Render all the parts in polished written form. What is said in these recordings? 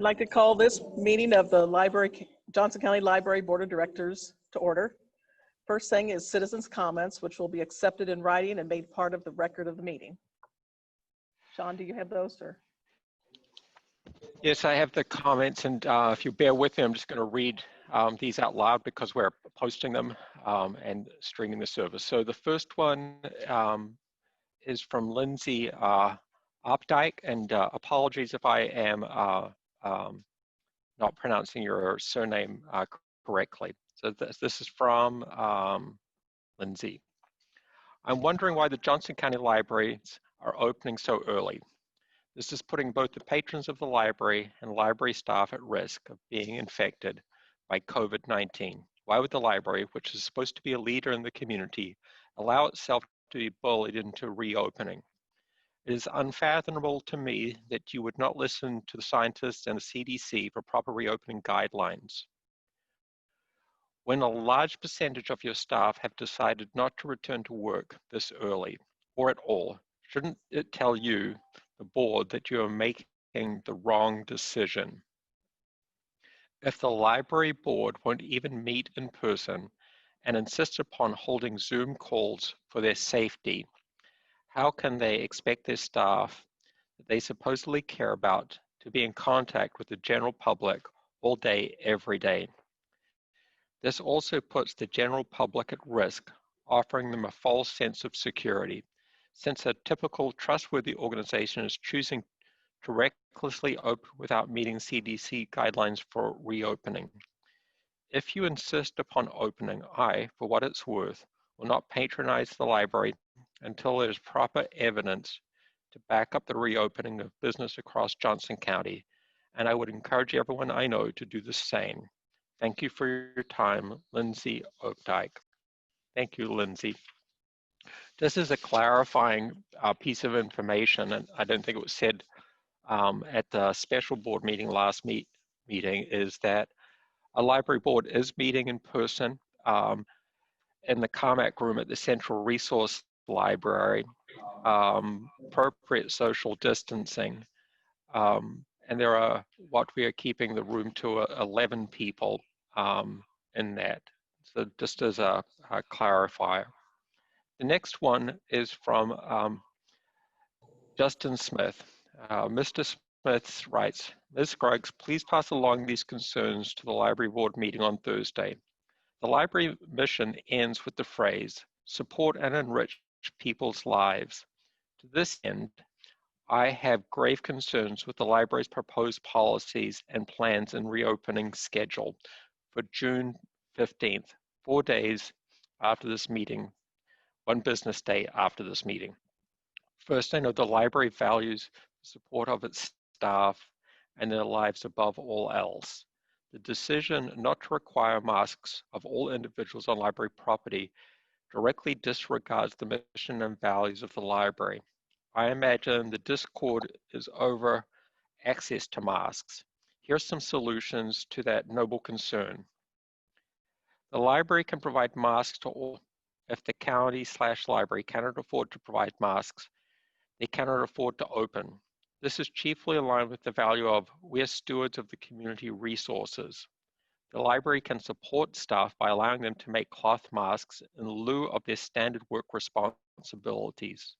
I'd like to call this meeting of the Johnson County Library Board of Directors to order. First thing is citizens' comments, which will be accepted in writing and made part of the record of the meeting. Sean, do you have those, sir? Yes, I have the comments, and if you bear with me, I'm just going to read these out loud because we're posting them and streaming the service. So the first one is from Lindsay Opdyke, and apologies if I am not pronouncing your surname correctly. So this is from Lindsay. I'm wondering why the Johnson County Libraries are opening so early. This is putting both the patrons of the library and library staff at risk of being infected by COVID-19. Why would the library, which is supposed to be a leader in the community, allow itself to be bullied into reopening? It is unfathomable to me that you would not listen to the scientists and the CDC for proper reopening guidelines. When a large percentage of your staff have decided not to return to work this early, or at all, shouldn't it tell you, the board, that you are making the wrong decision? If the library board won't even meet in person and insist upon holding Zoom calls for their safety, how can they expect their staff that they supposedly care about to be in contact with the general public all day, every day? This also puts the general public at risk, offering them a false sense of security, since a typical trustworthy organization is choosing to recklessly open without meeting CDC guidelines for reopening. If you insist upon opening, I, for what it's worth, will not patronize the library until there's proper evidence to back up the reopening of business across Johnson County, and I would encourage everyone I know to do the same. Thank you for your time, Lindsay Opdyke. Thank you, Lindsay. This is a clarifying piece of information, and I don't think it was said at the special board meeting last meeting, is that a library board is meeting in person in the Carmack room at the Central Resource Library, appropriate social distancing, and there are what we are keeping the room to 11 people in that. So just as a clarifier. The next one is from Justin Smith. Mr. Smith writes, Ms. Scruggs, please pass along these concerns to the library board meeting on Thursday. The library mission ends with the phrase, support and enrich people's lives. To this end, I have grave concerns with the library's proposed policies and plans and reopening schedule for June 15th, 4 days after this meeting, 1 business day after this meeting. First, I know the library values the support of its staff and their lives above all else. The decision not to require masks of all individuals on library property directly disregards the mission and values of the library. I imagine the discord is over access to masks. Here are some solutions to that noble concern. The library can provide masks to all. If the county/library cannot afford to provide masks, they cannot afford to open. This is chiefly aligned with the value of we are stewards of the community resources. The library can support staff by allowing them to make cloth masks in lieu of their standard work responsibilities.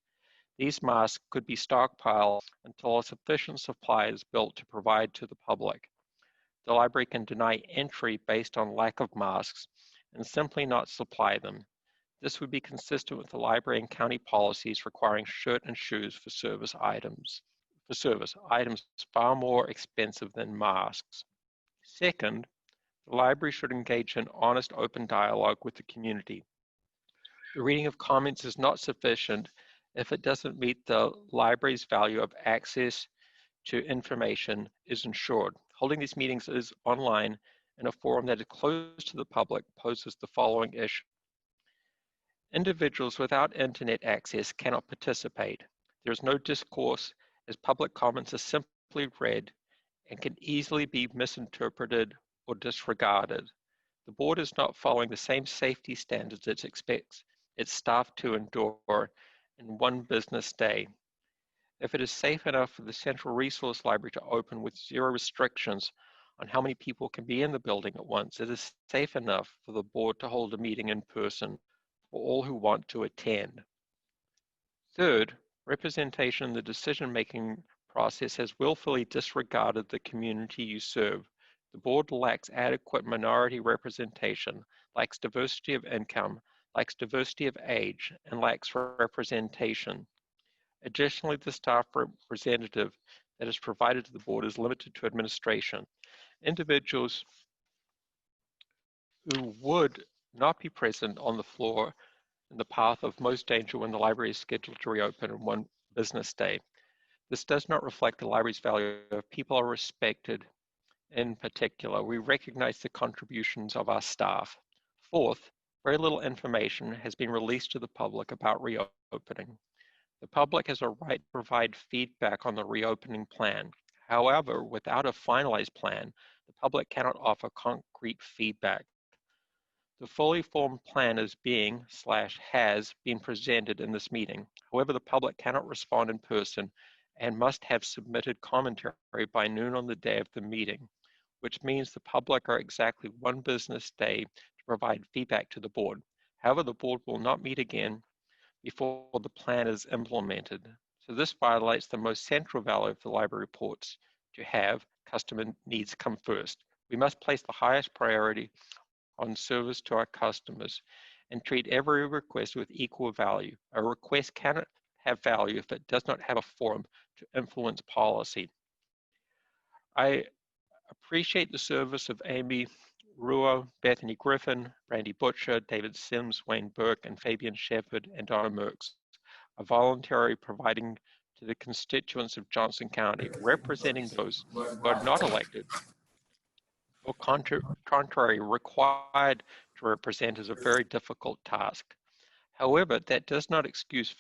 These masks could be stockpiled until a sufficient supply is built to provide to the public. The library can deny entry based on lack of masks and simply not supply them. This would be consistent with the library and county policies requiring shirt and shoes for service items far more expensive than masks. Second, the library should engage in honest, open dialogue with the community. The reading of comments is not sufficient if it doesn't meet the library's value of access to information is ensured. Holding these meetings is online in a forum that is closed to the public poses the following issue. Individuals without internet access cannot participate. There is no discourse as public comments are simply read and can easily be misinterpreted or disregarded. The board is not following the same safety standards it expects its staff to endure in 1 business day. If it is safe enough for the Central Resource Library to open with 0 restrictions on how many people can be in the building at once, it is safe enough for the board to hold a meeting in person for all who want to attend. Third, representation in the decision-making process has willfully disregarded the community you serve. The board lacks adequate minority representation, lacks diversity of income, lacks diversity of age, and lacks representation. Additionally, the staff representative that is provided to the board is limited to administration. Individuals who would not be present on the floor in the path of most danger when the library is scheduled to reopen in one business day. This does not reflect the library's value if people are respected. In particular, we recognize the contributions of our staff. Fourth, very little information has been released to the public about reopening. The public has a right to provide feedback on the reopening plan. However, without a finalized plan, the public cannot offer concrete feedback. The fully formed plan is being/has been presented in this meeting. However, the public cannot respond in person and must have submitted commentary by noon on the day of the meeting, which means the public are exactly 1 business day to provide feedback to the board. However, the board will not meet again before the plan is implemented. So this violates the most central value of the library reports, to have customer needs come first. We must place the highest priority on service to our customers and treat every request with equal value. A request cannot have value if it does not have a forum to influence policy. I appreciate the service of Amy Ruo, Bethany Griffin, Brandy Butcher, David Sims, Wayne Burke, and Fabian Shepherd, and Donna Merckx, a voluntary providing to the constituents of Johnson County, representing those who are not elected or contrary required to represent is a very difficult task. However, that does not excuse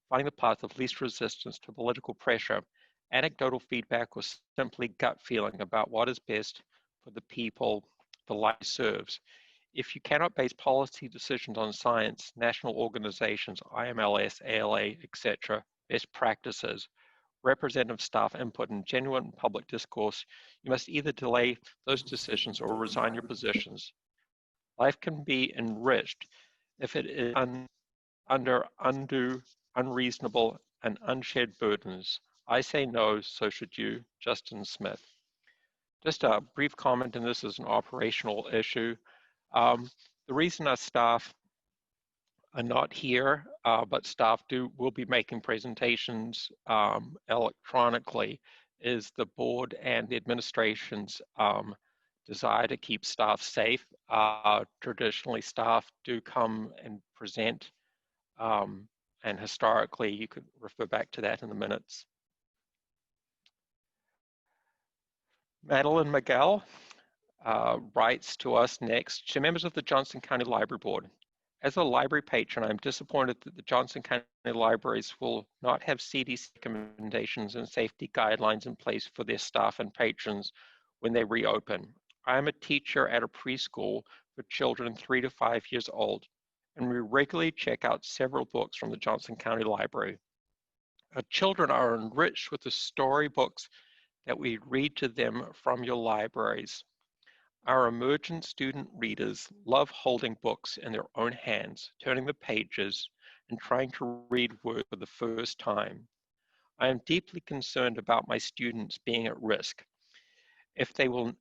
finding the path of least resistance to political pressure. Anecdotal feedback was simply gut feeling about what is best for the people the library serves. If you cannot base policy decisions on science, national organizations, IMLS, ALA, etc., best practices, representative staff input, and genuine public discourse, you must either delay those decisions or resign your positions. Life can be enriched if it is under undue, unreasonable, and unshared burdens. I say no, so should you. Justin Smith. Just a brief comment, and this is an operational issue. The reason our staff are not here, but staff will be making presentations electronically, is the board and the administration's desire to keep staff safe. Traditionally, staff do come and present, and historically, you could refer back to that in the minutes. Madeline Miguel writes to us next, to members of the Johnson County Library Board. As a library patron, I'm disappointed that the Johnson County Libraries will not have CDC recommendations and safety guidelines in place for their staff and patrons when they reopen. I am a teacher at a preschool for children 3 to 5 years old, and we regularly check out several books from the Johnson County Library. Our children are enriched with the storybooks that we read to them from your libraries. Our emergent student readers love holding books in their own hands, turning the pages, and trying to read words for the first time. I am deeply concerned about my students being at risk if there will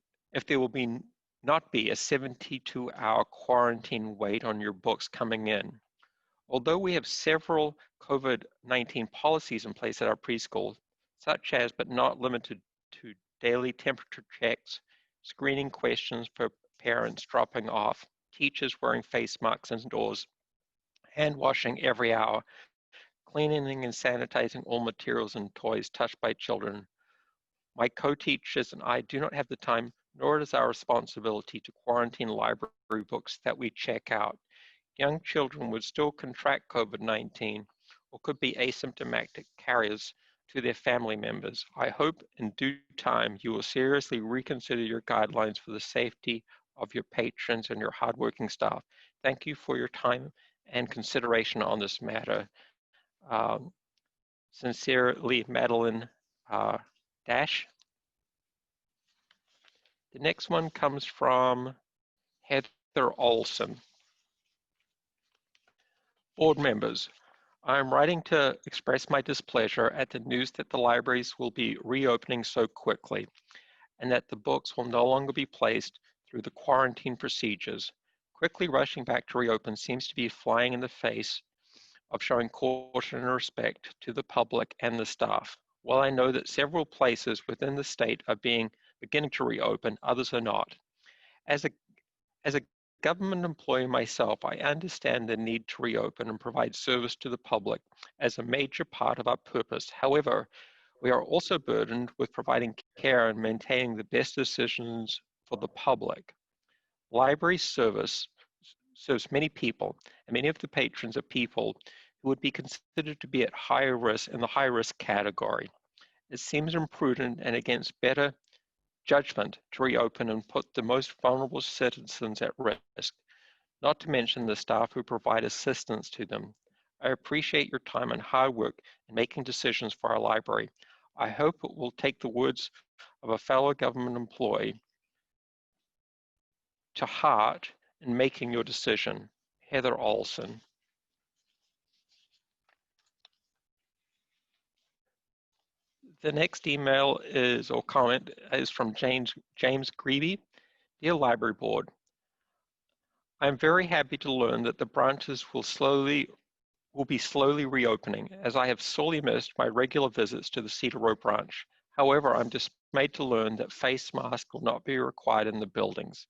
not be a 72-hour quarantine wait on your books coming in. Although we have several COVID-19 policies in place at our preschool, such as but not limited to daily temperature checks, screening questions for parents dropping off, teachers wearing face masks indoors, hand washing every hour, cleaning and sanitizing all materials and toys touched by children. My co-teachers and I do not have the time, nor is our responsibility to quarantine library books that we check out. Young children would still contract COVID-19 or could be asymptomatic carriers to their family members. I hope in due time you will seriously reconsider your guidelines for the safety of your patrons and your hardworking staff. Thank you for your time and consideration on this matter. Sincerely, Madeline Dash. The next one comes from Heather Olson. Board members, I am writing to express my displeasure at the news that the libraries will be reopening so quickly and that the books will no longer be placed through the quarantine procedures. Quickly rushing back to reopen seems to be flying in the face of showing caution and respect to the public and the staff. While I know that several places within the state are beginning to reopen, others are not. As a government employee myself, I understand the need to reopen and provide service to the public as a major part of our purpose. However, we are also burdened with providing care and maintaining the best decisions for the public. Library service serves many people, and many of the patrons are people who would be considered to be at higher risk in the high risk category. It seems imprudent and against better judgment to reopen and put the most vulnerable citizens at risk, not to mention the staff who provide assistance to them. I appreciate your time and hard work in making decisions for our library. I hope it will take the words of a fellow government employee to heart in making your decision. Heather Olson. The next email or comment is from James Greevy. Dear Library Board, I'm very happy to learn that the branches will be slowly reopening, as I have sorely missed my regular visits to the Cedar Row branch. However, I'm dismayed to learn that face masks will not be required in the buildings.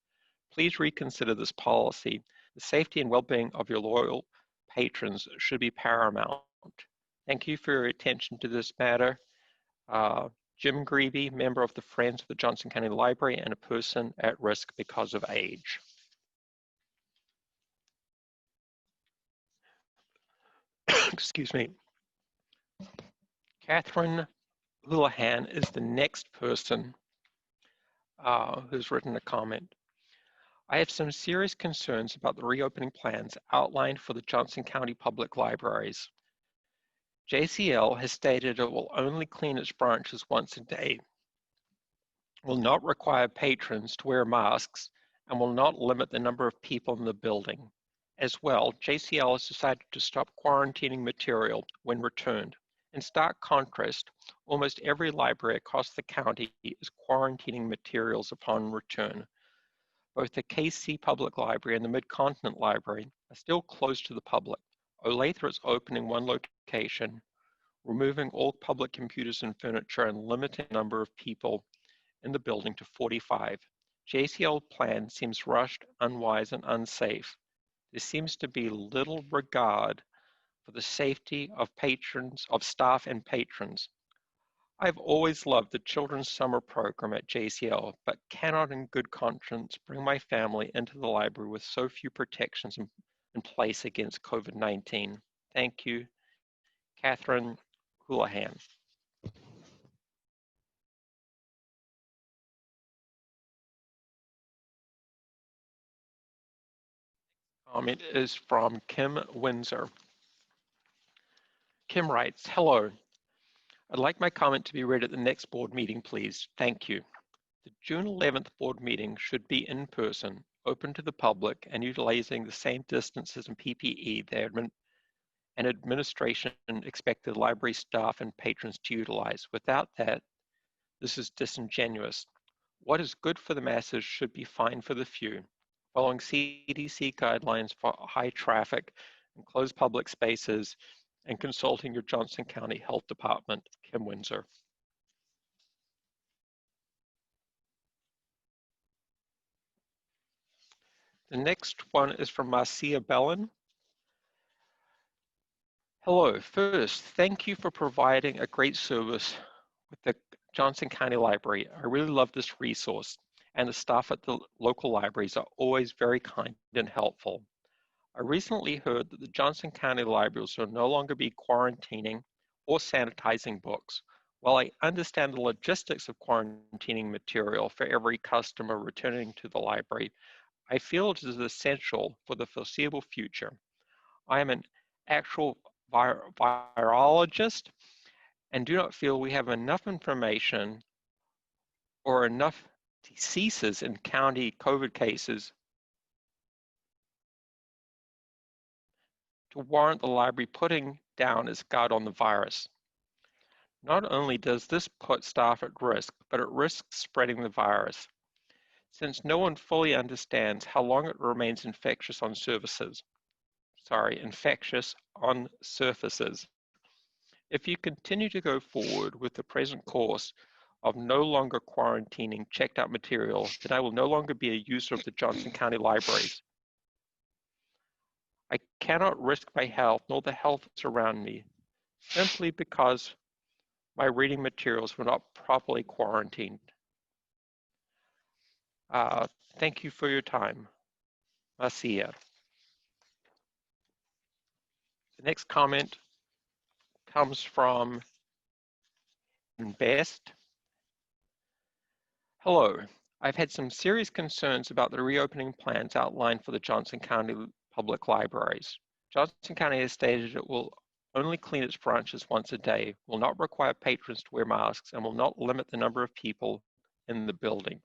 Please reconsider this policy. The safety and well-being of your loyal patrons should be paramount. Thank you for your attention to this matter. Jim Greevy, member of the Friends of the Johnson County Library and a person at risk because of age. Excuse me. Catherine Houlihan is the next person who's written a comment. I have some serious concerns about the reopening plans outlined for the Johnson County Public Libraries. JCL has stated it will only clean its branches once a day, will not require patrons to wear masks, and will not limit the number of people in the building. As well, JCL has decided to stop quarantining material when returned. In stark contrast, almost every library across the county is quarantining materials upon return. Both the Cssc Public Library and the Mid-Continent Library are still closed to the public. Olathe is opening one location, removing all public computers and furniture and limiting the number of people in the building to 45. JCL plan seems rushed, unwise, and unsafe. There seems to be little regard for the safety of patrons, of staff and patrons. I've always loved the children's summer program at JCL, but cannot in good conscience bring my family into the library with so few protections in place against COVID-19. Thank you, Catherine Houlihan. Comment is from Kim Windsor. Kim writes, hello. I'd like my comment to be read at the next board meeting, please. Thank you. The June 11th board meeting should be in person, open to the public, and utilizing the same distances and PPE that and administration expected library staff and patrons to utilize. Without that, this is disingenuous. What is good for the masses should be fine for the few. Following CDC guidelines for high traffic and closed public spaces and consulting your Johnson County Health Department, Kim Windsor. The next one is from Marcia Bellin. Hello, first, thank you for providing a great service with the Johnson County Library. I really love this resource, and the staff at the local libraries are always very kind and helpful. I recently heard that the Johnson County Libraries will no longer be quarantining or sanitizing books. While I understand the logistics of quarantining material for every customer returning to the library, I feel it is essential for the foreseeable future. I am an actual virologist and do not feel we have enough information or enough deceases in county COVID cases to warrant the library putting down its guard on the virus. Not only does this put staff at risk, but it risks spreading the virus, since no one fully understands how long it remains infectious on surfaces. If you continue to go forward with the present course of no longer quarantining checked out material, then I will no longer be a user of the Johnson County Libraries. I cannot risk my health nor the health around me simply because my reading materials were not properly quarantined. Thank you for your time. Marcia. The next comment comes from Best. Hello. I've had some serious concerns about the reopening plans outlined for the Johnson County Public Libraries. Johnson County has stated it will only clean its branches once a day, will not require patrons to wear masks, and will not limit the number of people in the building.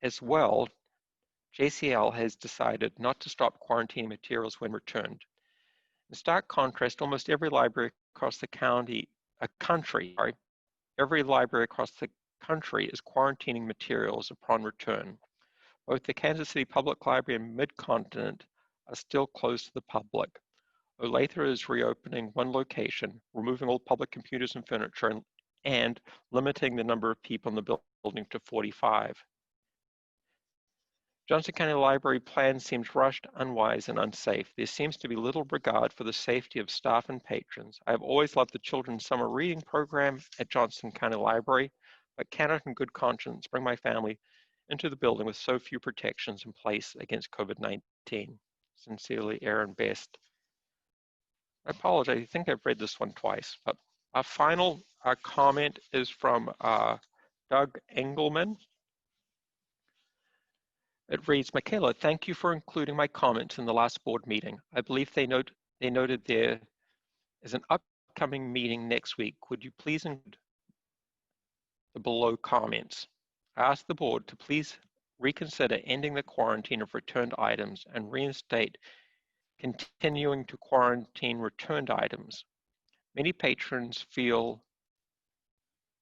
As well, JCL has decided not to stop quarantining materials when returned. In stark contrast, almost every library across the every library across the country is quarantining materials upon return. Both the Kansas City Public Library and Mid-Continent are still closed to the public. Olathe is reopening one location, removing all public computers and furniture, and limiting the number of people in the building to 45. Johnson County Library plan seems rushed, unwise, and unsafe. There seems to be little regard for the safety of staff and patrons. I have always loved the children's summer reading program at Johnson County Library, but cannot in good conscience bring my family into the building with so few protections in place against COVID-19. Sincerely, Aaron Best. I apologize, I think I've read this one twice, but our final comment is from Doug Engelman. It reads, Michaela, thank you for including my comments in the last board meeting. I believe they noted there is an upcoming meeting next week. Would you please include the below comments? I ask the board to please reconsider ending the quarantine of returned items and reinstate continuing to quarantine returned items. Many patrons feel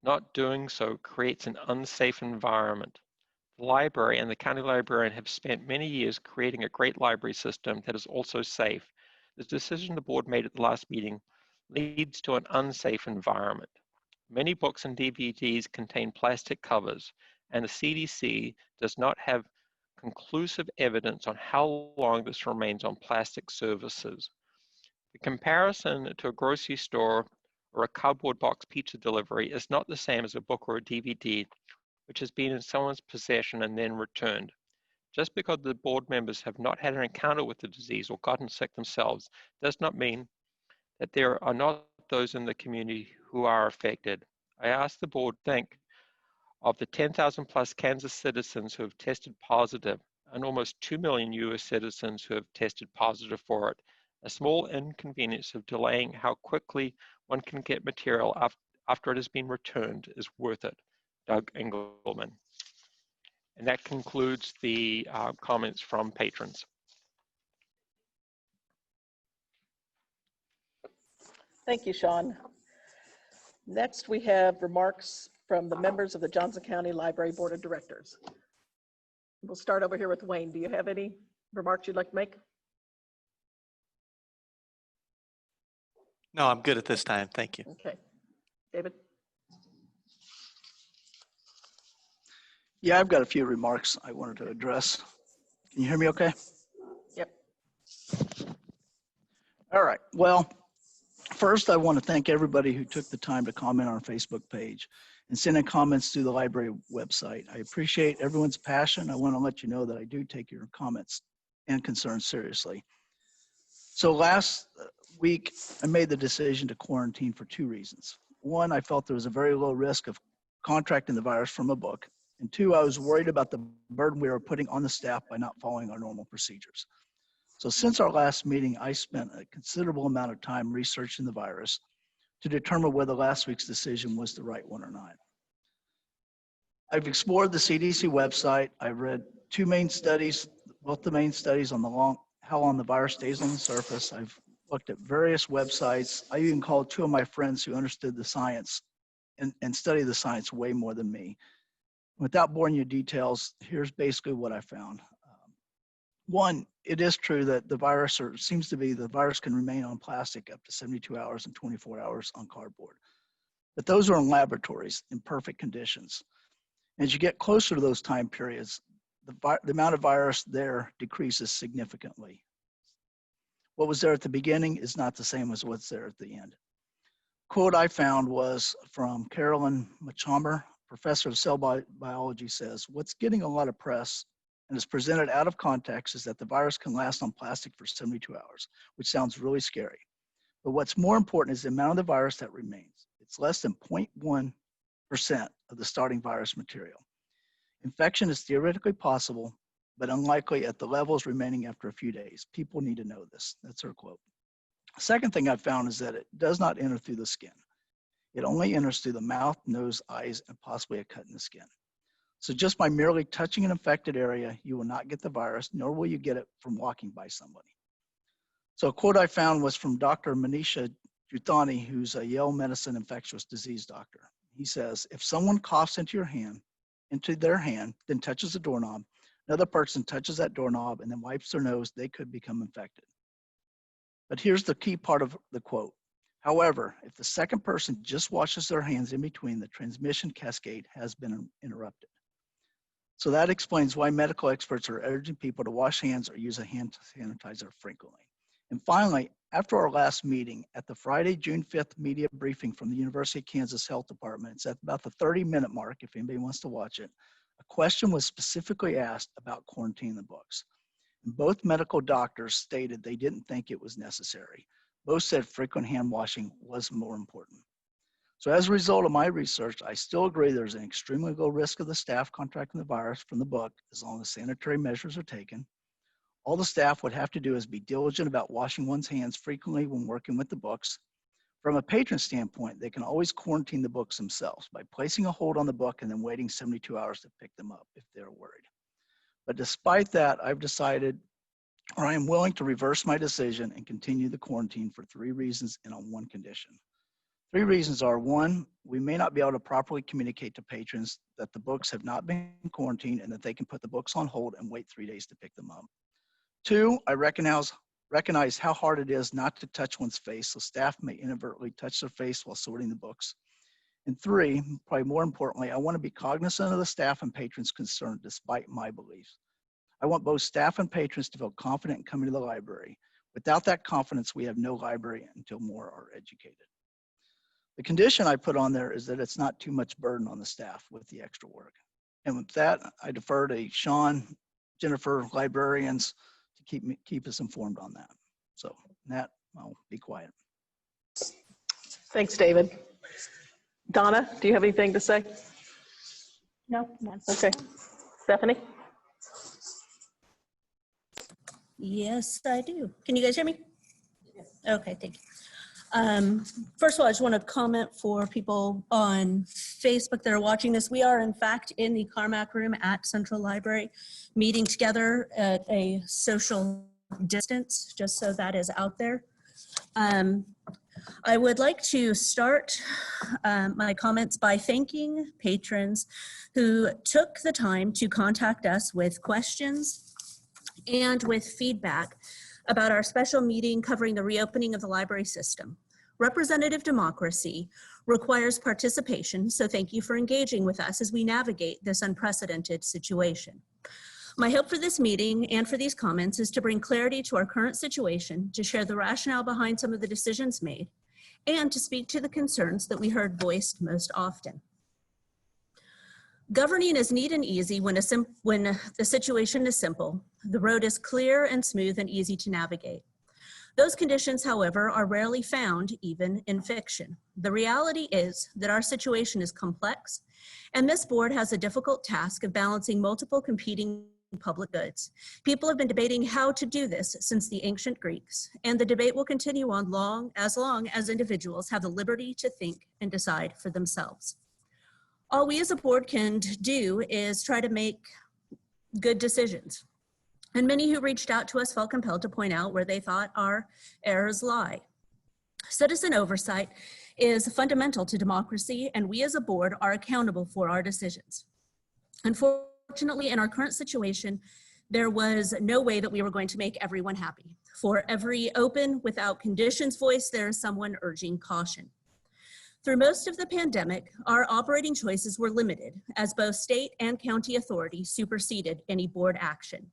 not doing so creates an unsafe environment. The library and the county librarian have spent many years creating a great library system that is also safe. The decision the board made at the last meeting leads to an unsafe environment. Many books and DVDs contain plastic covers, and the CDC does not have conclusive evidence on how long this remains on plastic surfaces. The comparison to a grocery store or a cardboard box pizza delivery is not the same as a book or a DVD which has been in someone's possession and then returned. Just because the board members have not had an encounter with the disease or gotten sick themselves does not mean that there are not those in the community who are affected. I ask the board to think of the 10,000 plus Kansas citizens who have tested positive and almost 2 million US citizens who have tested positive for it. A small inconvenience of delaying how quickly one can get material after it has been returned is worth it. Doug Engelman. And that concludes the comments from patrons. Thank you, Sean. Next, we have remarks from the members of the Johnson County Library Board of Directors. We'll start over here with Wayne. Do you have any remarks you'd like to make? No, I'm good at this time. Thank you. Okay. David? Yeah, I've got a few remarks I wanted to address. Can you hear me okay? Yep. All right. Well, first, I want to thank everybody who took the time to comment on our Facebook page and send in comments through the library website. I appreciate everyone's passion. I want to let you know that I do take your comments and concerns seriously. So last week, I made the decision to quarantine for 2 reasons. One, I felt there was a very low risk of contracting the virus from a book. And 2, I was worried about the burden we were putting on the staff by not following our normal procedures. So since our last meeting, I spent a considerable amount of time researching the virus to determine whether last week's decision was the right one or not. I've explored the CDC website. I've read two main studies, both the main studies on how long the virus stays on the surface. I've looked at various websites. I even called two of my friends who understood the science and studied the science way more than me. Without boring you details, here's basically what I found. One, it is true that the virus, or it seems to be the virus can remain on plastic up to 72 hours and 24 hours on cardboard. But those are in laboratories in perfect conditions. As you get closer to those time periods, the amount of virus there decreases significantly. What was there at the beginning is not the same as what's there at the end. Quote I found was from Carolyn Machamber, professor of cell biology, says, "What's getting a lot of press and is presented out of context is that the virus can last on plastic for 72 hours, which sounds really scary. But what's more important is the amount of the virus that remains. It's less than 0.1% of the starting virus material. Infection is theoretically possible, but unlikely at the levels remaining after a few days. People need to know this." That's her quote. Second thing I found is that it does not enter through the skin. It only enters through the mouth, nose, eyes, and possibly a cut in the skin. So just by merely touching an infected area, you will not get the virus, nor will you get it from walking by somebody. So a quote I found was from Dr. Manisha Juthani, who's a Yale Medicine infectious disease doctor. He says, "If someone coughs into their hand, then touches the doorknob, another person touches that doorknob and then wipes their nose, they could become infected." But here's the key part of the quote. "However, if the second person just washes their hands in between, the transmission cascade has been interrupted." So that explains why medical experts are urging people to wash hands or use a hand sanitizer frequently. And finally, after our last meeting, at the Friday, June 5th media briefing from the University of Kansas Health Department, it's at about the 30-minute mark if anybody wants to watch it, a question was specifically asked about quarantining the books. And both medical doctors stated they didn't think it was necessary. Both said frequent hand washing was more important. So as a result of my research, I still agree there's an extremely low risk of the staff contracting the virus from the book as long as sanitary measures are taken. All the staff would have to do is be diligent about washing one's hands frequently when working with the books. From a patron standpoint, they can always quarantine the books themselves by placing a hold on the book and then waiting 72 hours to pick them up if they're worried. But despite that, I've decided, or I am willing to reverse my decision and continue the quarantine for 3 reasons and on 1 condition. 3 reasons are: 1, we may not be able to properly communicate to patrons that the books have not been quarantined and that they can put the books on hold and wait 3 days to pick them up. 2, I recognize how hard it is not to touch one's face, so staff may inadvertently touch their face while sorting the books. And 3, probably more importantly, I want to be cognizant of the staff and patrons' concern despite my beliefs. I want both staff and patrons to feel confident in coming to the library. Without that confidence, we have no library until more are educated. The condition I put on there is that it's not too much burden on the staff with the extra work. And with that, I defer to Sean, Jennifer, librarians, to keep us informed on that. So Nat, I'll be quiet. Thanks, David. Donna, do you have anything to say? No. Okay. Stephanie? Yes, I do. Can you guys hear me? Okay, thank you. First of all, I just want to comment for people on Facebook that are watching this. We are, in fact, in the Carmack room at Central Library, meeting together at a social distance, just so that is out there. I would like to start my comments by thanking patrons who took the time to contact us with questions and with feedback about our special meeting covering the reopening of the library system. Representative democracy requires participation, so thank you for engaging with us as we navigate this unprecedented situation. My hope for this meeting and for these comments is to bring clarity to our current situation, to share the rationale behind some of the decisions made, and to speak to the concerns that we heard voiced most often. Governing is neat and easy when the situation is simple. The road is clear and smooth and easy to navigate. Those conditions, however, are rarely found even in fiction. The reality is that our situation is complex, and this board has a difficult task of balancing multiple competing public goods. People have been debating how to do this since the ancient Greeks, and the debate will continue on long as individuals have the liberty to think and decide for themselves. All we as a board can do is try to make good decisions. And many who reached out to us felt compelled to point out where they thought our errors lie. Citizen oversight is fundamental to democracy, and we as a board are accountable for our decisions. Unfortunately, in our current situation, there was no way that we were going to make everyone happy. For every open, without conditions voice, there is someone urging caution. Through most of the pandemic, our operating choices were limited as both state and county authority superseded any board action.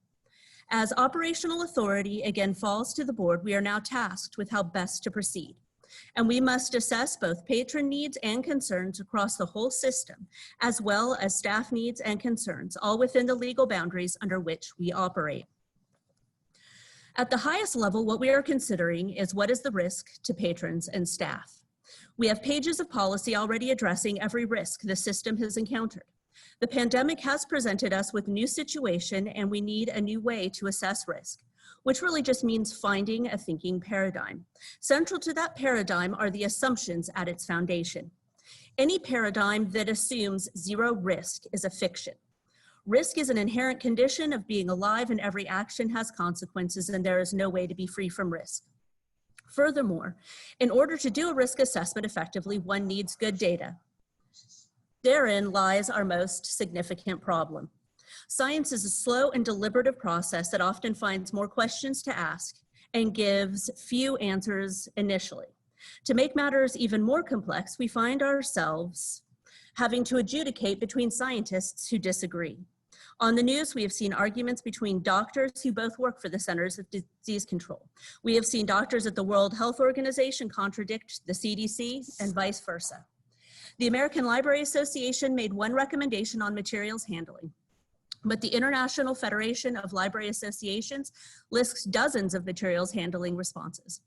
As operational authority again falls to the board, we are now tasked with how best to proceed. And we must assess both patron needs and concerns across the whole system, as well as staff needs and concerns, all within the legal boundaries under which we operate. At the highest level, what we are considering is what is the risk to patrons and staff. We have pages of policy already addressing every risk the system has encountered. The pandemic has presented us with a new situation, and we need a new way to assess risk, which really just means finding a thinking paradigm. Central to that paradigm are the assumptions at its foundation. Any paradigm that assumes zero risk is a fiction. Risk is an inherent condition of being alive, and every action has consequences, and there is no way to be free from risk. Furthermore, in order to do a risk assessment effectively, one needs good data. Therein lies our most significant problem. Science is a slow and deliberative process that often finds more questions to ask and gives few answers initially. To make matters even more complex, we find ourselves having to adjudicate between scientists who disagree. On the news, we have seen arguments between doctors who both work for the Centers of Disease Control. We have seen doctors at the World Health Organization contradict the CDC and vice versa. The American Library Association made one recommendation on materials handling, but the International Federation of Library Associations lists dozens of materials handling responses.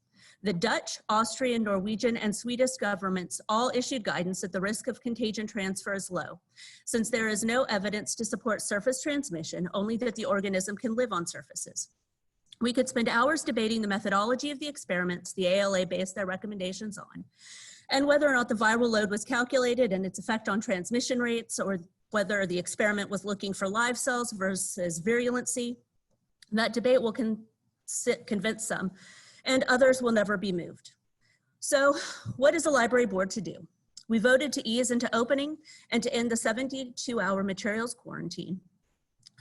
The Dutch, Austrian, Norwegian, and Swedish governments all issued guidance that the risk of contagion transfer is low, since there is no evidence to support surface transmission, only that the organism can live on surfaces. We could spend hours debating the methodology of the experiments the ALA based their recommendations on, and whether or not the viral load was calculated and its effect on transmission rates, or whether the experiment was looking for live cells versus virulency. That debate will convince some, and others will never be moved. So what is a library board to do? We voted to ease into opening and to end the 72-hour materials quarantine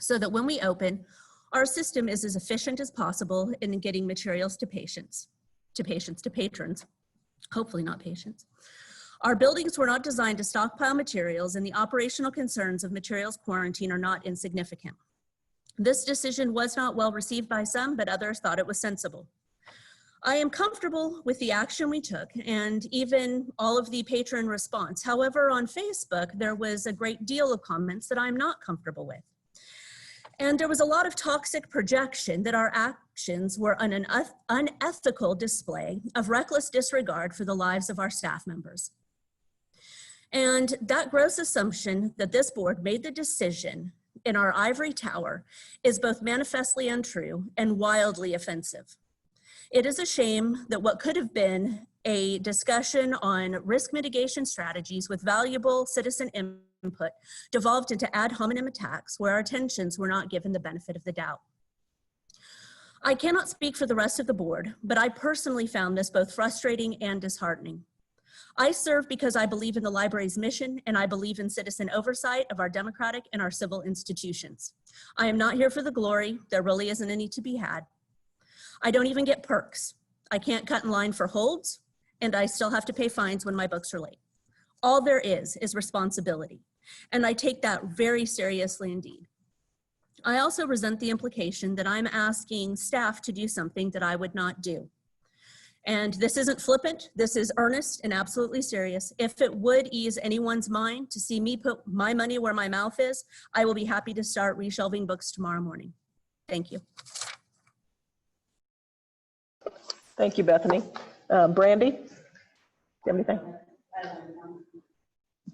so that when we open, our system is as efficient as possible in getting materials to patrons, hopefully not patients. Our buildings were not designed to stockpile materials, and the operational concerns of materials quarantine are not insignificant. This decision was not well received by some, but others thought it was sensible. I am comfortable with the action we took and even all of the patron response. However, on Facebook, there was a great deal of comments that I'm not comfortable with. And there was a lot of toxic projection that our actions were an unethical display of reckless disregard for the lives of our staff members. And that gross assumption that this board made the decision in our ivory tower is both manifestly untrue and wildly offensive. It is a shame that what could have been a discussion on risk mitigation strategies with valuable citizen input devolved into ad hominem attacks where our attentions were not given the benefit of the doubt. I cannot speak for the rest of the board, but I personally found this both frustrating and disheartening. I serve because I believe in the library's mission, and I believe in citizen oversight of our democratic and our civil institutions. I am not here for the glory. There really isn't any to be had. I don't even get perks. I can't cut in line for holds, and I still have to pay fines when my books are late. All there is responsibility, and I take that very seriously indeed. I also resent the implication that I'm asking staff to do something that I would not do. And this isn't flippant, this is earnest and absolutely serious. If it would ease anyone's mind to see me put my money where my mouth is, I will be happy to start reshelving books tomorrow morning. Thank you. Thank you, Bethany. Brandy, do you have anything?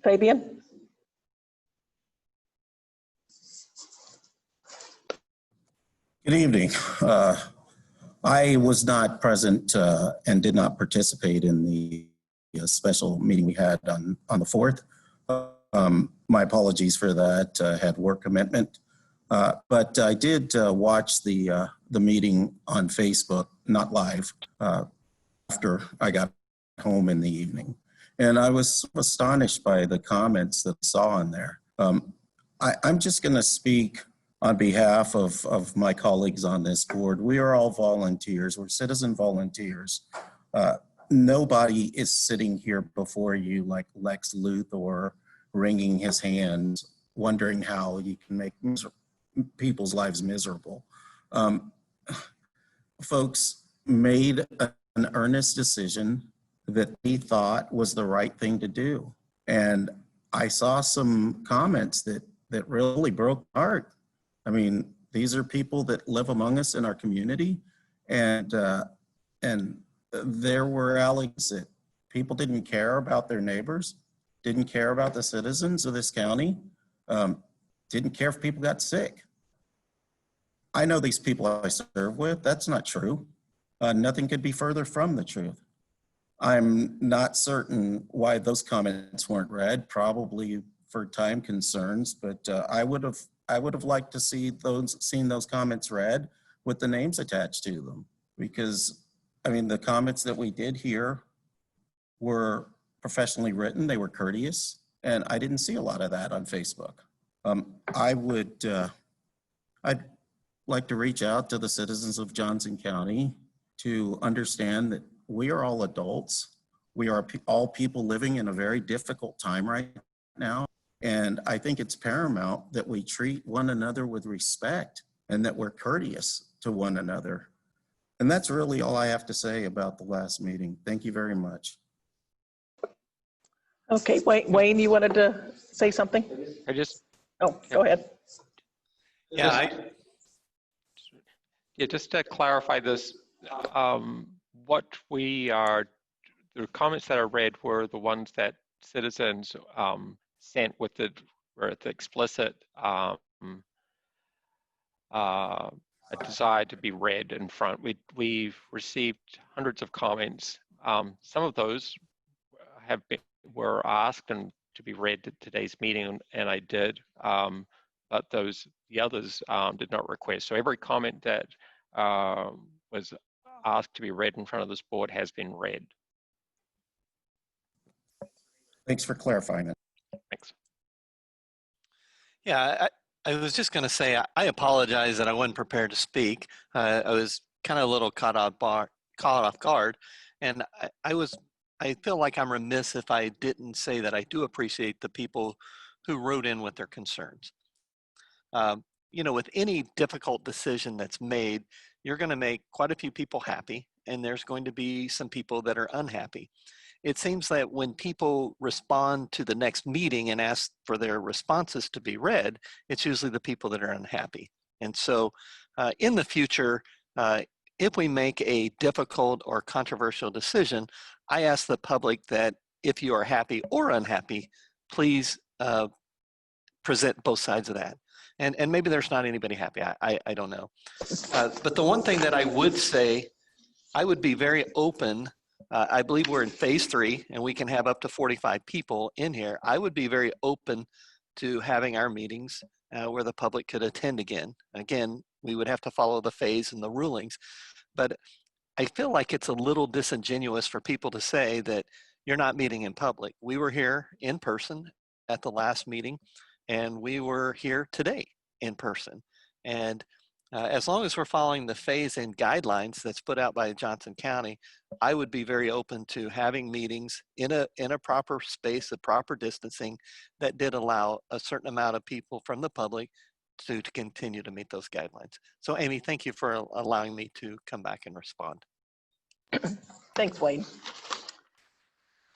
Fabian? Good evening. I was not present and did not participate in the special meeting we had on the 4th. My apologies for that. I had work commitment. But I did watch the meeting on Facebook, not live, after I got home in the evening. And I was astonished by the comments that I saw in there. I'm just going to speak on behalf of my colleagues on this board. We are all volunteers. We're citizen volunteers. Nobody is sitting here before you like Lex Luthor wringing his hands, wondering how you can make people's lives miserable. Folks made an earnest decision that they thought was the right thing to do. And I saw some comments that really broke my heart. I mean, these are people that live among us in our community, and there were allegations that people didn't care about their neighbors, didn't care about the citizens of this county, didn't care if people got sick. I know these people I serve with. That's not true. Nothing could be further from the truth. I'm not certain why those comments weren't read, probably for time concerns, but I would have liked to see seen those comments read with the names attached to them, because I mean, the comments that we did hear were professionally written, they were courteous, and I didn't see a lot of that on Facebook. I'd like to reach out to the citizens of Johnson County to understand that we are all adults. We are all people living in a very difficult time right now. And I think it's paramount that we treat one another with respect and that we're courteous to one another. And that's really all I have to say about the last meeting. Thank you very much. Okay, Wayne, you wanted to say something? Go ahead. Yeah, Just to clarify this, the comments that are read were the ones that citizens sent with the explicit a desire to be read in front. We've received hundreds of comments. Some of those were asked and to be read at today's meeting, and I did. But the others did not request. So every comment that was asked to be read in front of this board has been read. Thanks for clarifying it. Thanks. yeah. I was just going to say, I apologize that I wasn't prepared to speak. I was kind of a little caught off guard, and I feel like I'm remiss if I didn't say that I do appreciate the people who wrote in with their concerns. You know, with any difficult decision that's made, you're going to make quite a few people happy, and there's going to be some people that are unhappy. It seems that when people respond to the next meeting and ask for their responses to be read, it's usually the people that are unhappy. And so in the future, if we make a difficult or controversial decision, I ask the public that if you are happy or unhappy, please present both sides of that. And maybe there's not anybody happy, I don't know. But the one thing that I would say, I would be very open. I believe we're in phase 3 and we can have up to 45 people in here. I would be very open to having our meetings where the public could attend again. Again, we would have to follow the phase and the rulings. But I feel like it's a little disingenuous for people to say that you're not meeting in public. We were here in person at the last meeting, and we were here today in person. And as long as we're following the phase and guidelines that's put out by Johnson County, I would be very open to having meetings in a proper space, a proper distancing that did allow a certain amount of people from the public to continue to meet those guidelines. So Amy, thank you for allowing me to come back and respond. Thanks, Wayne.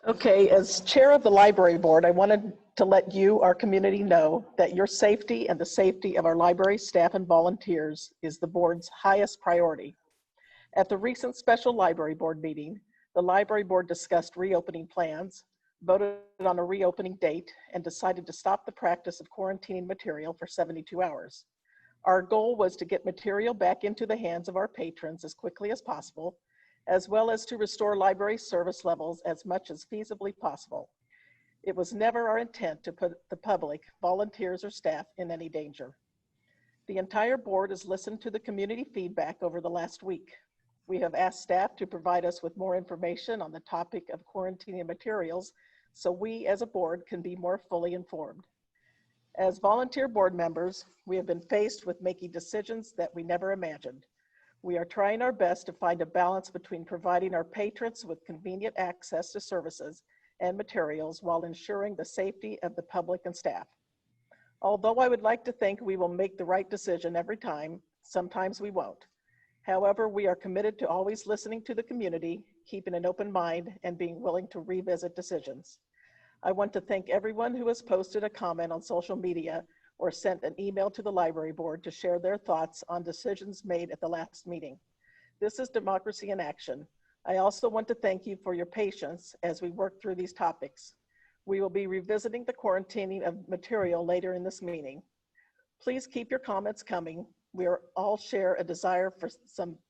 Okay, as chair of the library board, I wanted to let you, our community, know that your safety and the safety of our library staff and volunteers is the board's highest priority. At the recent special library board meeting, the library board discussed reopening plans, voted on a reopening date, and decided to stop the practice of quarantining material for 72 hours. Our goal was to get material back into the hands of our patrons as quickly as possible, as well as to restore library service levels as much as feasibly possible. It was never our intent to put the public, volunteers, or staff in any danger. The entire board has listened to the community feedback over the last week. We have asked staff to provide us with more information on the topic of quarantining materials so we as a board can be more fully informed. As volunteer board members, we have been faced with making decisions that we never imagined. We are trying our best to find a balance between providing our patrons with convenient access to services and materials while ensuring the safety of the public and staff. Although I would like to think we will make the right decision every time, sometimes we won't. However, we are committed to always listening to the community, keeping an open mind, and being willing to revisit decisions. I want to thank everyone who has posted a comment on social media or sent an email to the library board to share their thoughts on decisions made at the last meeting. This is democracy in action. I also want to thank you for your patience as we work through these topics. We will be revisiting the quarantining of material later in this meeting. Please keep your comments coming. We all share a desire for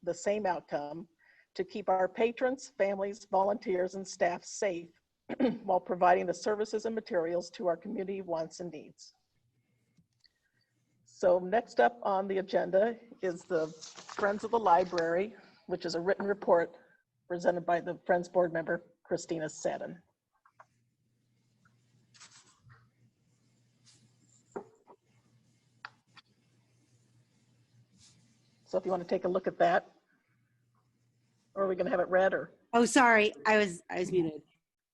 the same outcome, to keep our patrons, families, volunteers, and staff safe while providing the services and materials to our community wants and needs. So next up on the agenda is the Friends of the Library, which is a written report presented by the Friends board member, Christina Sadden. So if you want to take a look at that, or are we going to have it read, or? Oh, sorry, I was muted.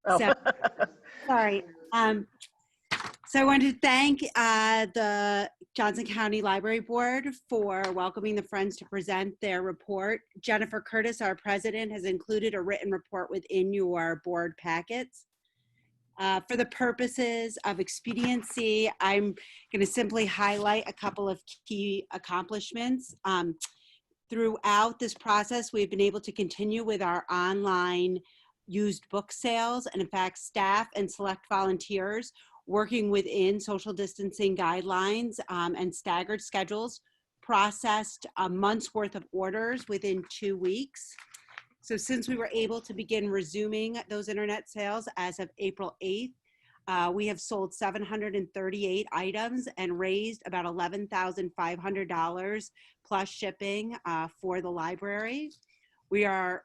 Oh. So, sorry. So I wanted to thank the Johnson County Library Board for welcoming the Friends to present their report. Jennifer Curtis, our president, has included a written report within your board packets. For the purposes of expediency, I'm going to simply highlight a couple of key accomplishments. Throughout this process, we've been able to continue with our online used book sales, and in fact, staff and select volunteers working within social distancing guidelines and staggered schedules processed a month's worth of orders within 2 weeks. So since we were able to begin resuming those internet sales as of April 8th, we have sold 738 items and raised about $11,500 plus shipping for the library. We're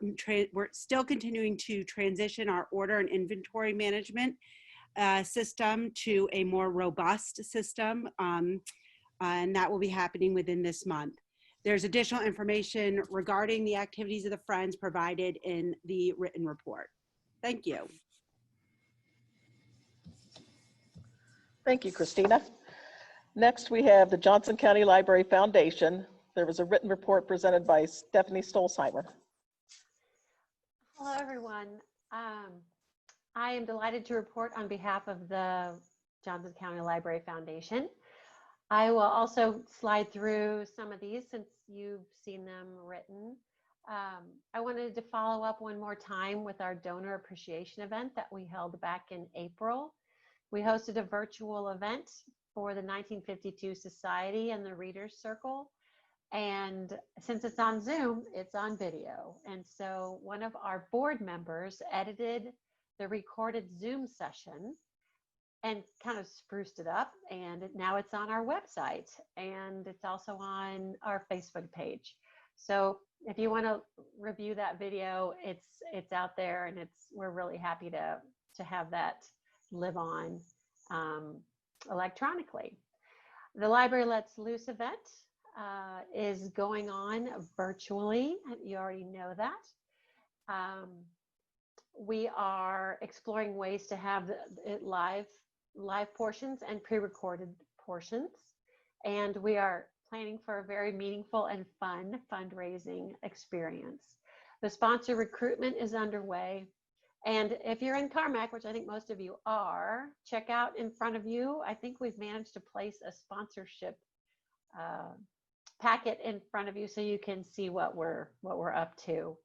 still continuing to transition our order and inventory management system to a more robust system, and that will be happening within this month. There's additional information regarding the activities of the Friends provided in the written report. Thank you. Thank you, Christina. Next, we have the Johnson County Library Foundation. There was a written report presented by Stephanie Stolzheimer. Hello, everyone. I am delighted to report on behalf of the Johnson County Library Foundation. I will also slide through some of these since you've seen them written. I wanted to follow up one more time with our donor appreciation event that we held back in April. We hosted a virtual event for the 1952 Society and the Readers Circle. And since it's on Zoom, it's on video. And so one of our board members edited the recorded Zoom session and kind of spruced it up, and now it's on our website, and it's also on our Facebook page. So if you want to review that video, it's out there, and we're really happy to have that live on electronically. The Library Lets Loose event is going on virtually. You already know that. We are exploring ways to have it live portions and pre-recorded portions, and we are planning for a very meaningful and fun fundraising experience. The sponsor recruitment is underway, and if you're in Carmack, which I think most of you are, check out in front of you. I think we've managed to place a sponsorship packet in front of you so you can see what we're up to.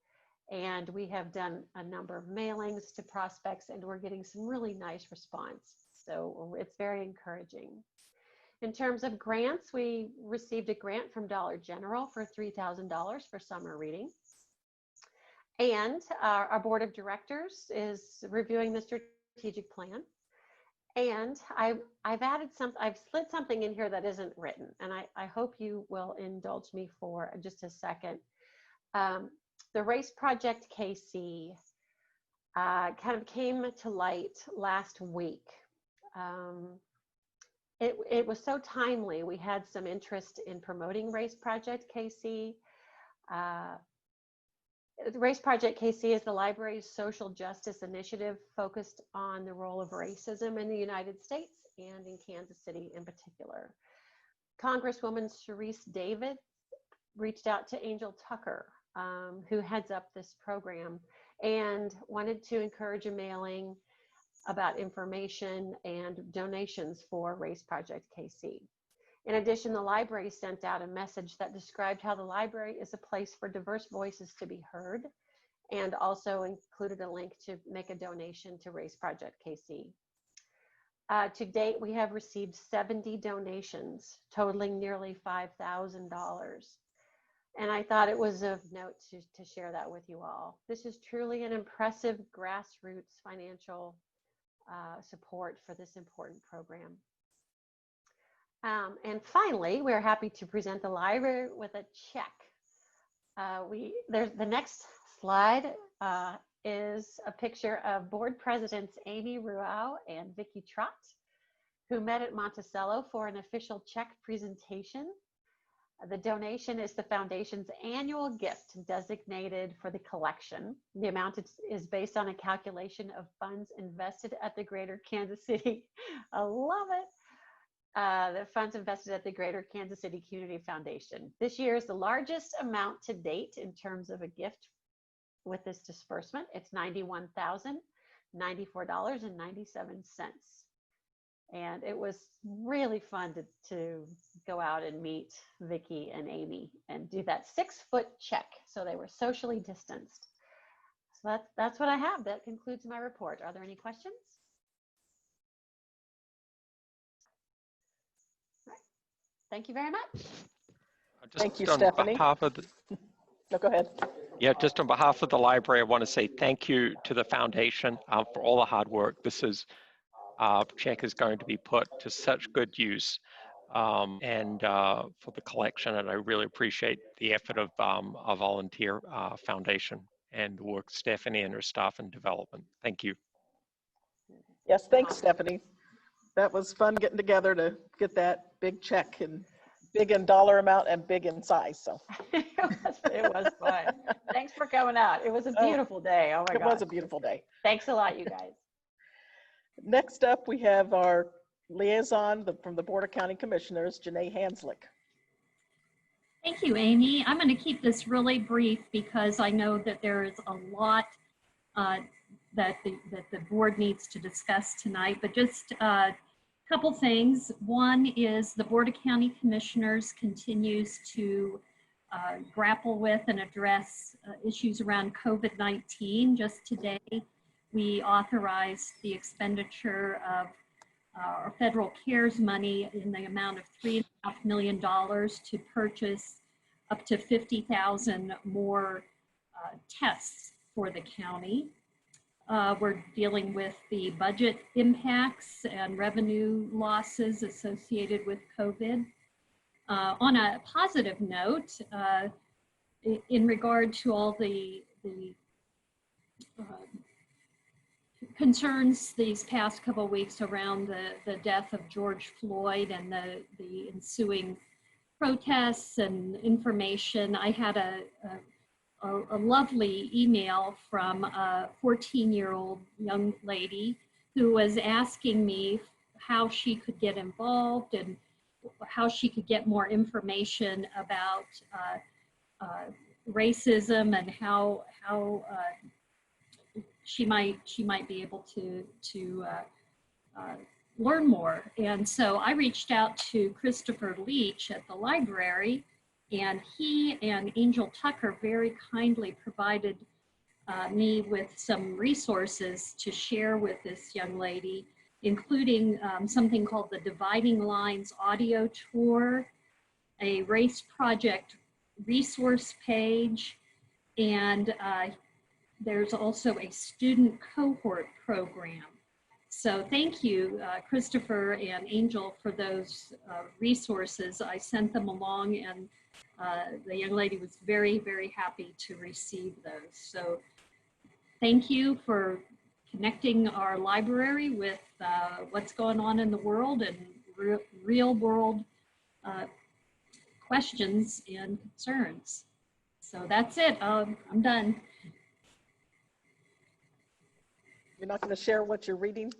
And we have done a number of mailings to prospects, and we're getting some really nice response. So it's very encouraging. In terms of grants, we received a grant from Dollar General for $3,000 for summer reading. And our board of directors is reviewing the strategic plan. And I've slid something in here that isn't written, and I hope you will indulge me for just a second. The Race Project KC kind of came to light last week. It was so timely. We had some interest in promoting Race Project KC. The Race Project KC is the library's social justice initiative focused on the role of racism in the United States and in Kansas City in particular. Congresswoman Sharice David reached out to Angel Tucker, who heads up this program, and wanted to encourage a mailing about information and donations for Race Project KC. In addition, the library sent out a message that described how the library is a place for diverse voices to be heard, and also included a link to make a donation to Race Project KC. To date, we have received 70 donations, totaling nearly $5,000. And I thought it was of note to share that with you all. This is truly an impressive grassroots financial support for this important program. And finally, we're happy to present the library with a check. The next slide is a picture of board presidents Amy Ruau and Vicki Trott, who met at Monticello for an official check presentation. The donation is the foundation's annual gift designated for the collection. The amount is based on a calculation of funds invested at the Greater Kansas City. I love it. The funds invested at the Greater Kansas City Community Foundation. This year is the largest amount to date in terms of a gift with this disbursement. It's $91,094.97. And it was really fun to go out and meet Vicki and Amy and do that 6-foot check. So they were socially distanced. So that's what I have. That concludes my report. Are there any questions? Thank you very much. Thank you, on Stephanie. Behalf of the, No, go ahead. yeah, just on behalf of the library, I want to say thank you to the foundation for all the hard work. This is check is going to be put to such good use and for the collection. And I really appreciate the effort of our volunteer foundation and the work Stephanie and her staff in development. Thank you. Yes, thanks, Stephanie. That was fun getting together to get that big check, and big in dollar amount and big in size. So it was fun. Thanks for coming out. It was a beautiful day. Oh my God. It was a beautiful day. Thanks a lot, you guys. Next up, we have our liaison from the Board of County Commissioners, Janae Hanslick. Thank you, Amy. I'm going to keep this really brief because I know that there is a lot that the board needs to discuss tonight, but just a couple things. One is the Board of County Commissioners continues to grapple with and address issues around COVID-19. Just today, we authorized the expenditure of our federal CARES money in the amount of $3.5 million to purchase up to 50,000 more tests for the county. We're dealing with the budget impacts and revenue losses associated with COVID. On a positive note, in regard to all the concerns these past couple of weeks around the death of George Floyd and the ensuing protests and information, I had a lovely email from a 14-year-old young lady who was asking me how she could get involved and how she could get more information about racism and how she might be able to learn more. And so I reached out to Christopher Leach at the library, and he and Angel Tucker very kindly provided me with some resources to share with this young lady. including something called the Dividing Lines Audio Tour, a race project resource page, and there's also a student cohort program. So thank you, Christopher and Angel, for those resources. I sent them along, and the young lady was very, very happy to receive those. So thank you for connecting our library with what's going on in the world and real world questions and concerns. So that's it. I'm done. You're not going to share what you're reading?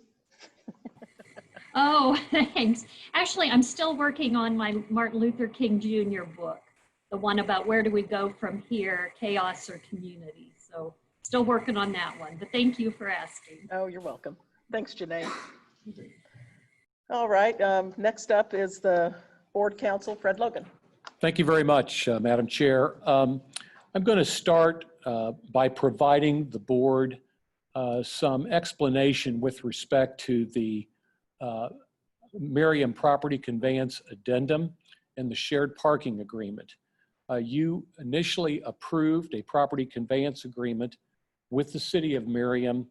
Oh, thanks. Actually, I'm still working on my Martin Luther King Jr. book, the one about where do we go from here, chaos or community. So still working on that one, but thank you for asking. Oh, you're welcome. Thanks, Janae. All right, next up is the board counsel, Fred Logan. Thank you very much, Madam Chair. I'm going to start by providing the board some explanation with respect to the Merriam property conveyance addendum and the shared parking agreement. You initially approved a property conveyance agreement with the city of Merriam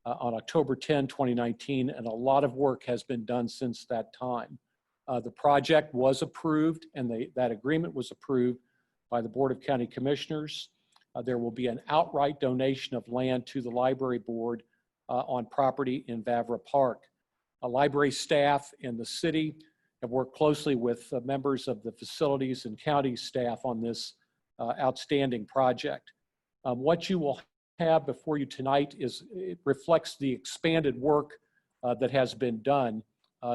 on October 10, 2019, and a lot of work has been done since that time. The project was approved, and that agreement was approved by the Board of County Commissioners. There will be an outright donation of land to the library board on property in Vavra Park. Library staff and the city have worked closely with members of the facilities and county staff on this outstanding project. What you will have before you tonight it reflects the expanded work that has been done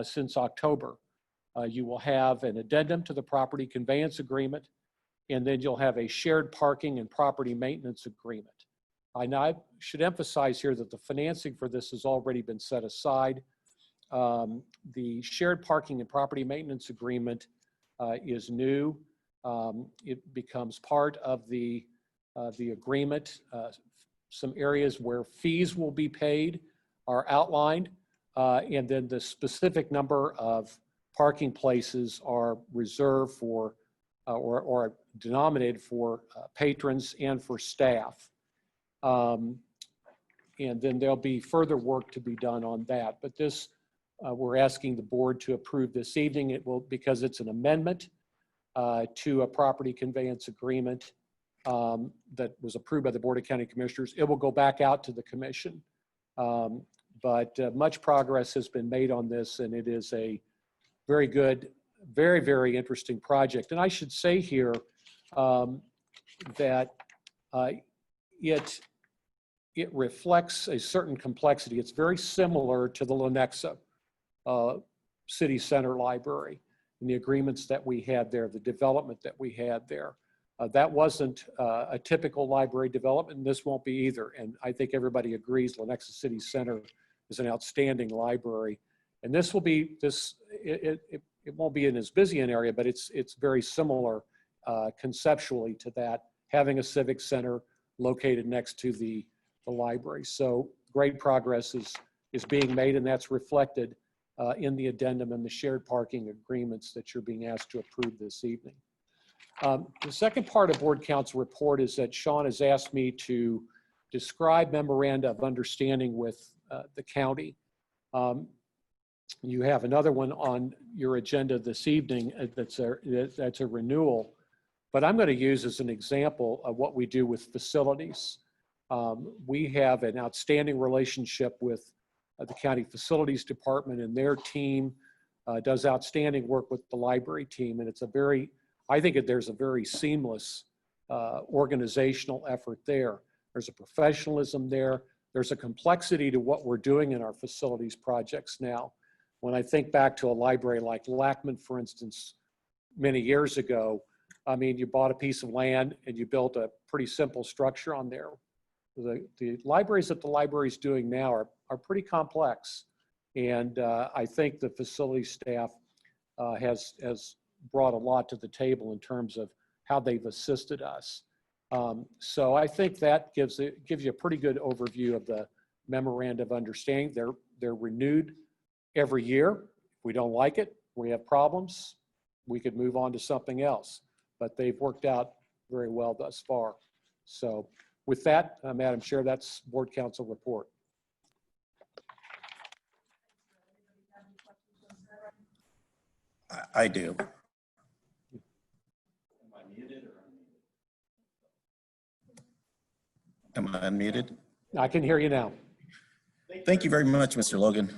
since October. You will have an addendum to the property conveyance agreement, and then you'll have a shared parking and property maintenance agreement. I should emphasize here that the financing for this has already been set aside. The shared parking and property maintenance agreement is new. It becomes part of the agreement. Some areas where fees will be paid are outlined, and then the specific number of parking places are reserved for or denominated for patrons and for staff. And then there'll be further work to be done on that. But this, we're asking the board to approve this evening. It will, because it's an amendment to a property conveyance agreement that was approved by the Board of County Commissioners. It will go back out to the commission. But much progress has been made on this, and it is a very good, very, very interesting project. And I should say here that it reflects a certain complexity. It's very similar to the Lenexa City Center Library and the agreements that we had there, the development that we had there. That wasn't a typical library development, and this won't be either. And I think everybody agrees Lenexa City Center is an outstanding library. And this will be, it won't be in as busy an area, but it's very similar conceptually to that, having a civic center located next to the library. So great progress is being made, and that's reflected in the addendum and the shared parking agreements that you're being asked to approve this evening. The second part of Board Council report is that Sean has asked me to describe memoranda of understanding with the county. You have another one on your agenda this evening that's a renewal, but I'm going to use as an example of what we do with facilities. We have an outstanding relationship with the County Facilities Department, and their team does outstanding work with the library team, and it's a very, I think there's a very seamless organizational effort there. There's a professionalism there. There's a complexity to what we're doing in our facilities projects now. When I think back to a library like Lackman, for instance, many years ago, I mean, you bought a piece of land and you built a pretty simple structure on there. The libraries that the library is doing now are pretty complex. And I think the facility staff has brought a lot to the table in terms of how they've assisted us. So I think that gives you a pretty good overview of the memoranda of understanding. They're renewed every year. If we don't like it, we have problems, we could move on to something else. But they've worked out very well thus far. So with that, Madam Chair, that's Board Council report. I do. Am I unmuted? I can hear you now. Thank you very much, Mr. Logan.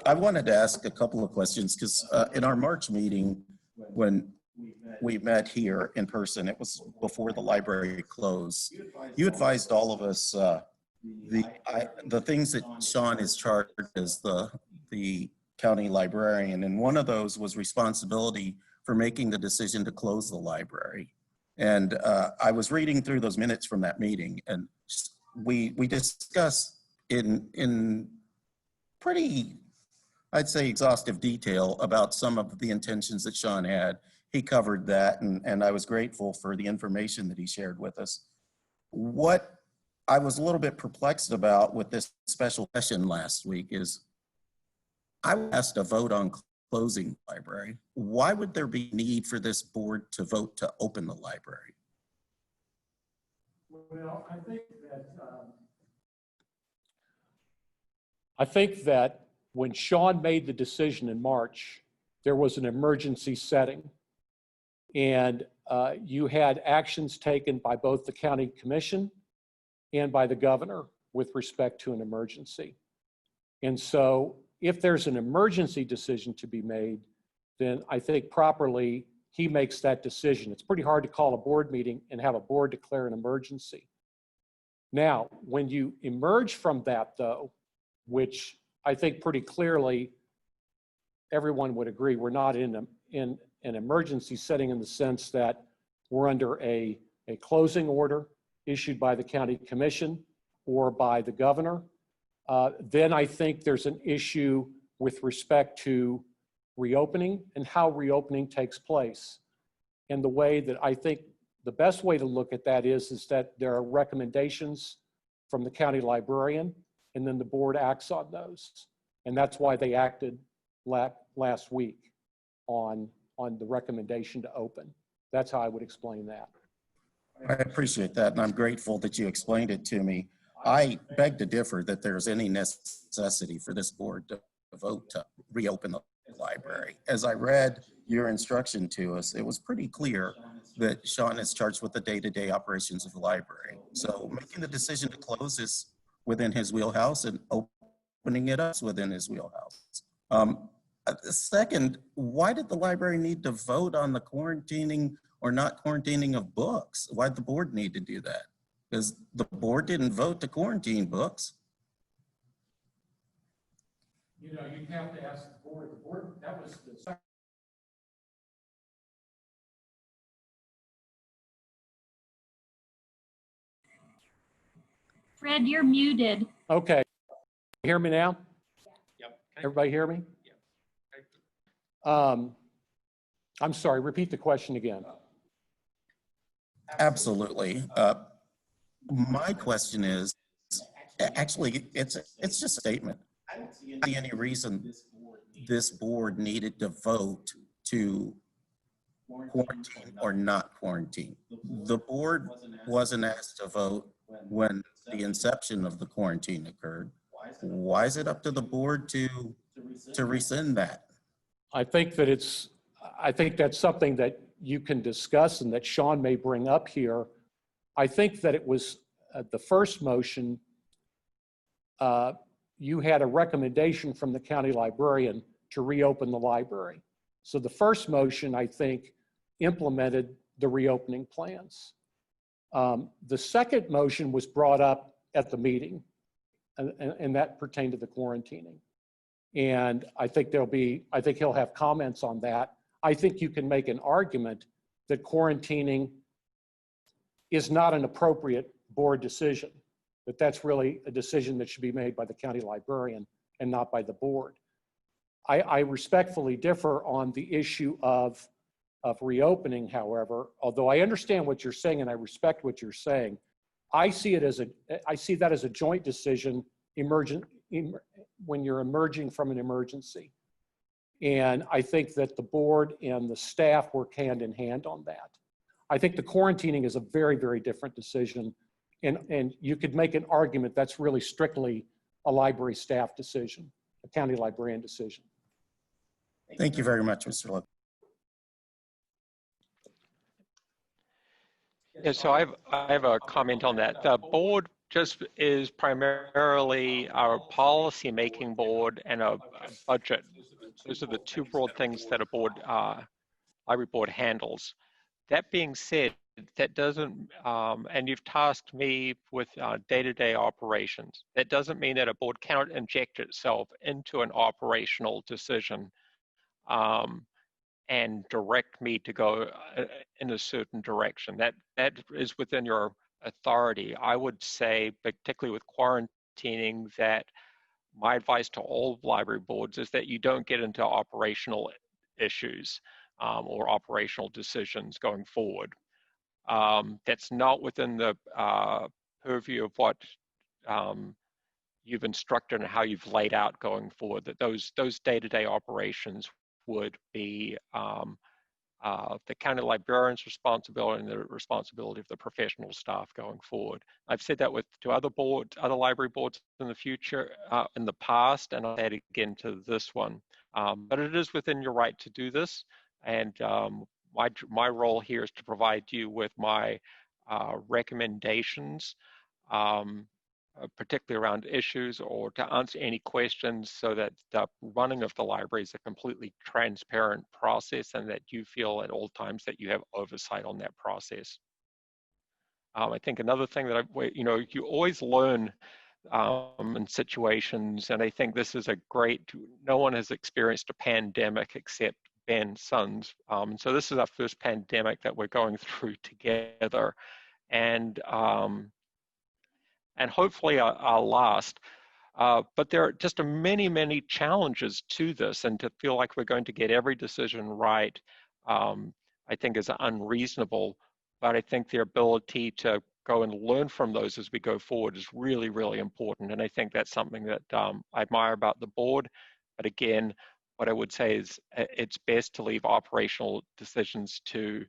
I wanted to ask a couple of questions because in our March meeting, when we met here in person, it was before the library closed. You advised all of us the things that Sean is charged as the county librarian, and one of those was responsibility for making the decision to close the library. And I was reading through those minutes from that meeting, and we discussed in pretty, I'd say, exhaustive detail about some of the intentions that Sean had. He covered that, and I was grateful for the information that he shared with us. What I was a little bit perplexed about with this special session last week is I was asked to vote on closing the library. Why would there be need for this board to vote to open the library? Well, I think that when Sean made the decision in March, there was an emergency setting. And you had actions taken by both the county commission and by the governor with respect to an emergency. And so if there's an emergency decision to be made, then I think properly he makes that decision. It's pretty hard to call a board meeting and have a board declare an emergency. Now, when you emerge from that though, which I think pretty clearly everyone would agree, we're not in an emergency setting in the sense that we're under a closing order issued by the county commission or by the governor, then I think there's an issue with respect to reopening and how reopening takes place. And the way that I think the best way to look at that is that there are recommendations from the county librarian, and then the board acts on those. And that's why they acted last week on the recommendation to open. That's how I would explain that. I appreciate that, and I'm grateful that you explained it to me. I beg to differ that there's any necessity for this board to vote to reopen the library. As I read your instruction to us, it was pretty clear that Sean is charged with the day-to-day operations of the library. So making the decision to close is within his wheelhouse, and opening it up is within his wheelhouse. Second, why did the library need to vote on the quarantining or not quarantining of books? Why did the board need to do that? Because the board didn't vote to quarantine books. You know, you'd have to ask the board. The board, that was the second. Fred, you're muted. Okay. Hear me now? Yep. Everybody hear me? Yep. I'm sorry, repeat the question again. Absolutely. My question is, actually, it's just a statement. I don't see any reason this board needed to vote to quarantine or not quarantine. The board wasn't asked to vote when the inception of the quarantine occurred. Why is it up to the board to rescind that? I think that's something that you can discuss and that Sean may bring up here. I think that it was the first motion, you had a recommendation from the county librarian to reopen the library. So the first motion, I think, implemented the reopening plans. The second motion was brought up at the meeting, and that pertained to the quarantining. And I think he'll have comments on that. I think you can make an argument that quarantining is not an appropriate board decision, that that's really a decision that should be made by the county librarian and not by the board. I respectfully differ on the issue of reopening, however, although I understand what you're saying and I respect what you're saying. I see that as a joint decision when you're emerging from an emergency. And I think that the board and the staff work hand in hand on that. I think the quarantining is a very, very different decision. And you could make an argument that's really strictly a library staff decision, a county librarian decision. Thank you very much, Mr. Love. Yeah, so I have a comment on that. The board just is primarily our policy-making board and a budget. Those are the two broad things that a board, library board handles. That being said, that doesn't, and you've tasked me with day-to-day operations. That doesn't mean that a board cannot inject itself into an operational decision and direct me to go in a certain direction. That is within your authority. I would say, particularly with quarantining, that my advice to all library boards is that you don't get into operational issues or operational decisions going forward. That's not within the purview of what you've instructed and how you've laid out going forward, that those day-to-day operations would be the county librarian's responsibility and the responsibility of the professional staff going forward. I've said that to other boards, other library boards in the future, in the past, and I'll add again to this one. But it is within your right to do this, and my role here is to provide you with my recommendations, particularly around issues, or to answer any questions so that the running of the library is a completely transparent process and that you feel at all times that you have oversight on that process. I think another thing that you always learn in situations, and I think this is a great, no one has experienced a pandemic except Ben's sons. So this is our first pandemic that we're going through together. And hopefully our last. But there are just many, many challenges to this, and to feel like we're going to get every decision right, I think is unreasonable. But I think the ability to go and learn from those as we go forward is really, really important. And I think that's something that I admire about the board. But again, what I would say is it's best to leave operational decisions to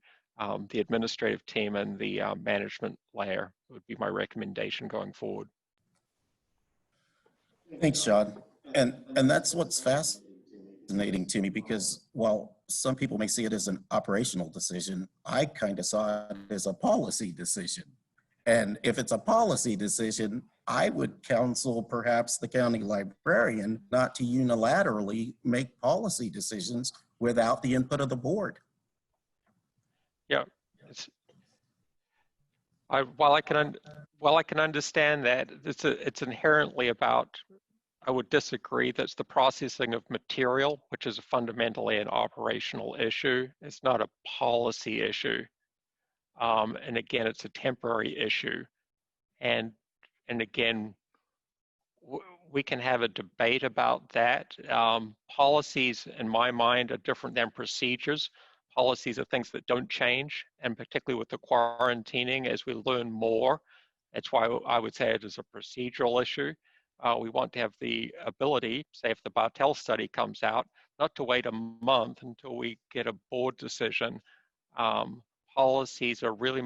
the administrative team and the management layer would be my recommendation going forward. Thanks, John. And that's what's fascinating to me, because while some people may see it as an operational decision, I kind of saw it as a policy decision. And if it's a policy decision, I would counsel perhaps the county librarian not to unilaterally make policy decisions without the input of the board. Yeah, while I can understand that it's inherently about, I would disagree. That's the processing of material, which is fundamentally an operational issue. It's not a policy issue, and again, it's a temporary issue, and again, we can have a debate about that. Policies, in my mind, are different than procedures. Policies are things that don't change, and particularly with the quarantining, as we learn more, that's why I would say it is a procedural issue. We want to have the ability, say if the Bartell study comes out, not to wait a month until we get a board decision. Policies are really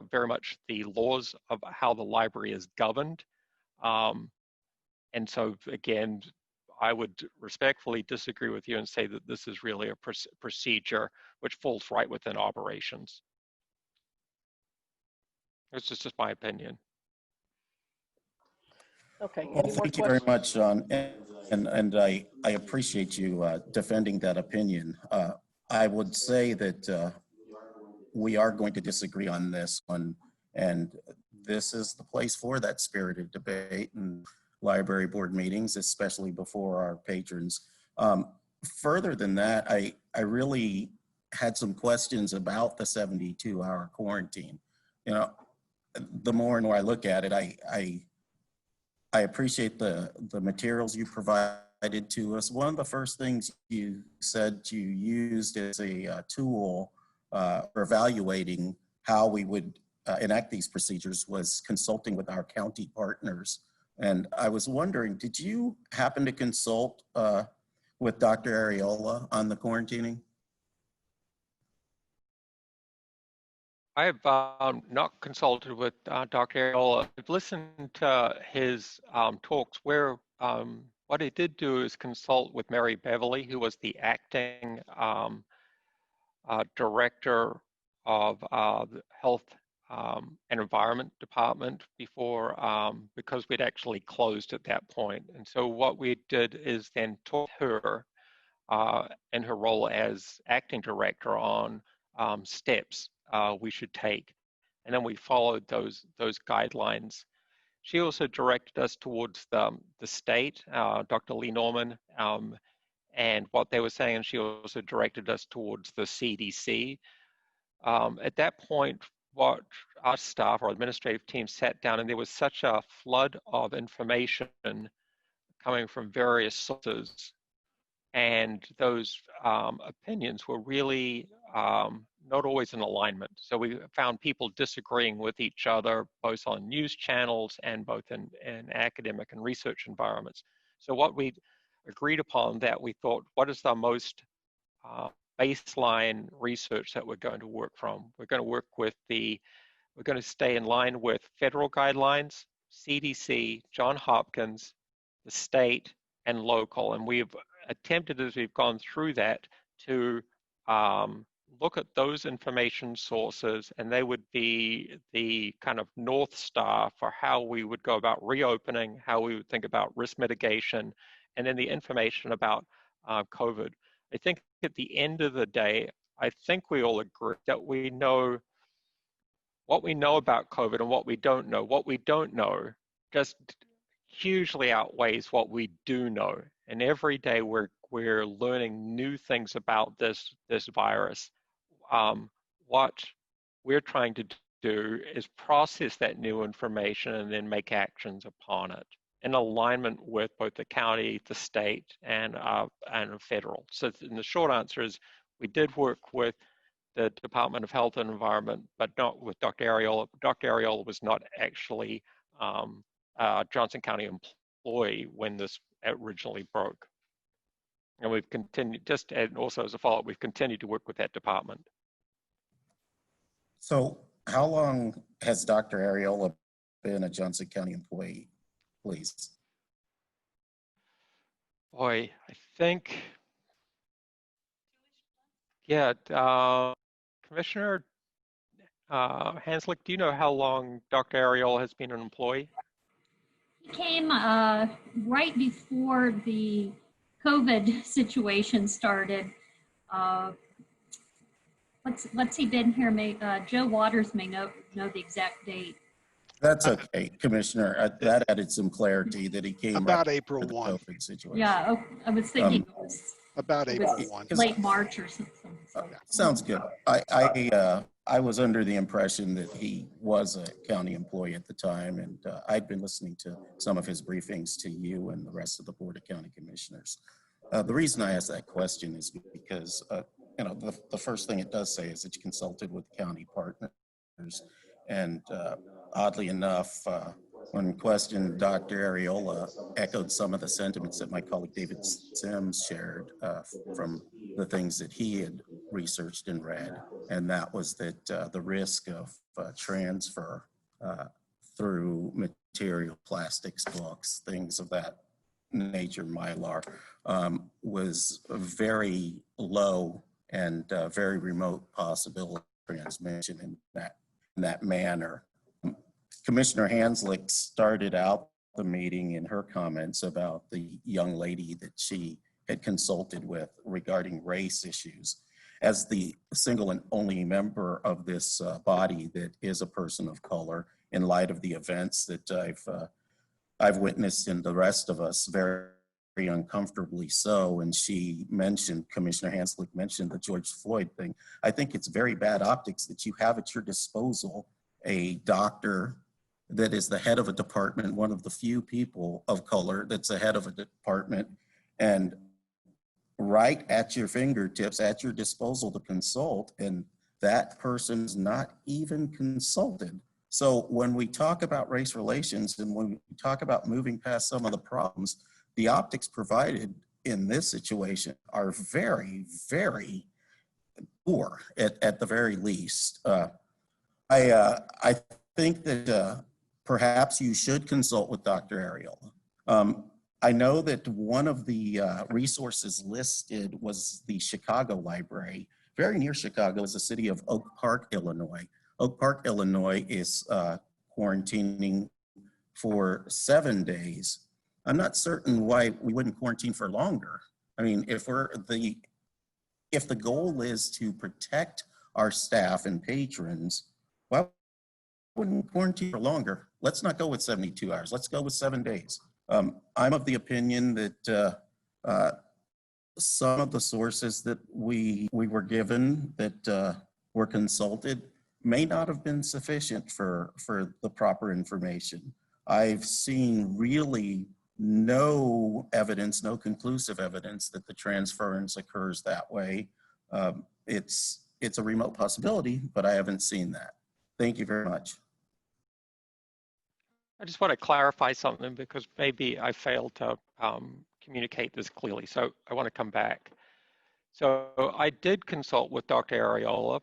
very much the laws of how the library is governed. And so again, I would respectfully disagree with you and say that this is really a procedure which falls right within operations. It's just my opinion. Okay. Well, thank you very much, John. And I appreciate you defending that opinion. I would say that we are going to disagree on this one, and this is the place for that spirited debate and library board meetings, especially before our patrons. Further than that, I really had some questions about the 72-hour quarantine. You know, the more and more I look at it, I appreciate the materials you provided to us. One of the first things you said you used as a tool for evaluating how we would enact these procedures was consulting with our county partners. And I was wondering, did you happen to consult with Dr. Areola on the quarantining? I have not consulted with Dr. Areola. I've listened to his talks where what he did do is consult with Mary Beverly, who was the acting director of the Health and Environment Department before, because we'd actually closed at that point. And so what we did is then talk to her in her role as acting director on steps we should take. And then we followed those guidelines. She also directed us towards the state, Dr. Lee Norman, and what they were saying, and she also directed us towards the CDC. At that point, what our staff or administrative team sat down, and there was such a flood of information coming from various sources, and those opinions were really not always in alignment. So we found people disagreeing with each other, both on news channels and both in academic and research environments. So what we agreed upon that we thought, what is the most baseline research that we're going to work from? We're going to work with we're going to stay in line with federal guidelines, CDC, Johns Hopkins, the state, and local. And we've attempted, as we've gone through that, to look at those information sources, and they would be the kind of North Star for how we would go about reopening, how we would think about risk mitigation, and then the information about COVID. I think at the end of the day, I think we all agree that we know what we know about COVID and what we don't know. What we don't know just hugely outweighs what we do know. And every day we're learning new things about this virus. What we're trying to do is process that new information and then make actions upon it in alignment with both the county, the state, and federal. So the short answer is we did work with the Department of Health and Environment, but not with Dr. Areola. Dr. Areola was not actually a Johnson County employee when this originally broke. And we've continued, and also as a follow-up, we've continued to work with that department. So how long has Dr. Areola been a Johnson County employee, please? Boy, I think, yeah, Commissioner Hanslick, do you know how long Dr. Areola has been an employee? He came right before the COVID situation started. What's he been here? Joe Waters may know the exact date. That's okay, Commissioner. That added some clarity that he came about right April after the 1. COVID situation. Yeah, I was thinking it was about April 1. Late March or something. So. Sounds good. I was under the impression that he was a county employee at the time, and I'd been listening to some of his briefings to you and the rest of the Board of County Commissioners. The reason I asked that question is because the first thing it does say is that you consulted with county partners, and oddly enough, when questioned, Dr. Areola echoed some of the sentiments that my colleague David Sims shared from the things that he had researched and read, and that was that the risk of transfer through material, plastics, books, things of that nature, mylar, was very low and very remote possibility of transmission in that manner. Commissioner Hanslick started out the meeting in her comments about the young lady that she had consulted with regarding race issues. As the single and only member of this body that is a person of color, in light of the events that I've witnessed, and the rest of us very uncomfortably so, and she mentioned, Commissioner Hanslick mentioned the George Floyd thing. I think it's very bad optics that you have at your disposal a doctor that is the head of a department, one of the few people of color that's the head of a department, and right at your fingertips, at your disposal to consult, and that person's not even consulted So when we talk about race relations and when we talk about moving past some of the problems, the optics provided in this situation are very, very poor at the very least. I think that perhaps you should consult with Dr. Ariel. I know that one of the resources listed was the Chicago Library. Very near Chicago is the city of Oak Park, Illinois. Oak Park, Illinois is quarantining for 7 days. I'm not certain why we wouldn't quarantine for longer. I mean, if the goal is to protect our staff and patrons, why wouldn't we quarantine for longer? Let's not go with 72 hours. Let's go with 7 days. I'm of the opinion that some of the sources that we were given, that were consulted, may not have been sufficient for the proper information. I've seen really no evidence, no conclusive evidence that the transference occurs that way. It's a remote possibility, but I haven't seen that. Thank you very much. I just want to clarify something because maybe I failed to communicate this clearly. So I want to come back. So I did consult with Dr. Ariola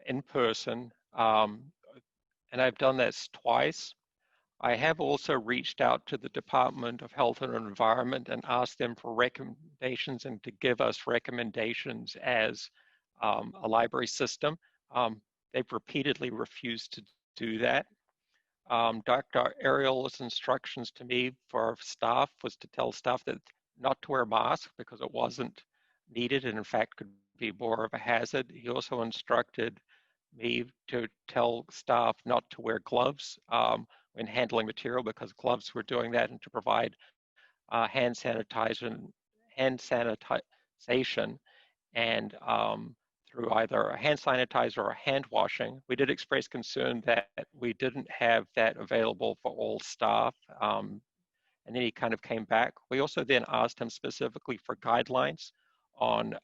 in person, and I've done this twice. I have also reached out to the Department of Health and Environment and asked them for recommendations and to give us recommendations as a library system. They've repeatedly refused to do that. Dr. Ariel's instructions to me for staff was to tell staff that not to wear masks because it wasn't needed and in fact could be more of a hazard. He also instructed me to tell staff not to wear gloves when handling material because gloves were doing that, and to provide hand sanitization and through either a hand sanitizer or hand washing. We did express concern that we didn't have that available for all staff. And then he kind of came back. We also then asked him specifically for guidelines on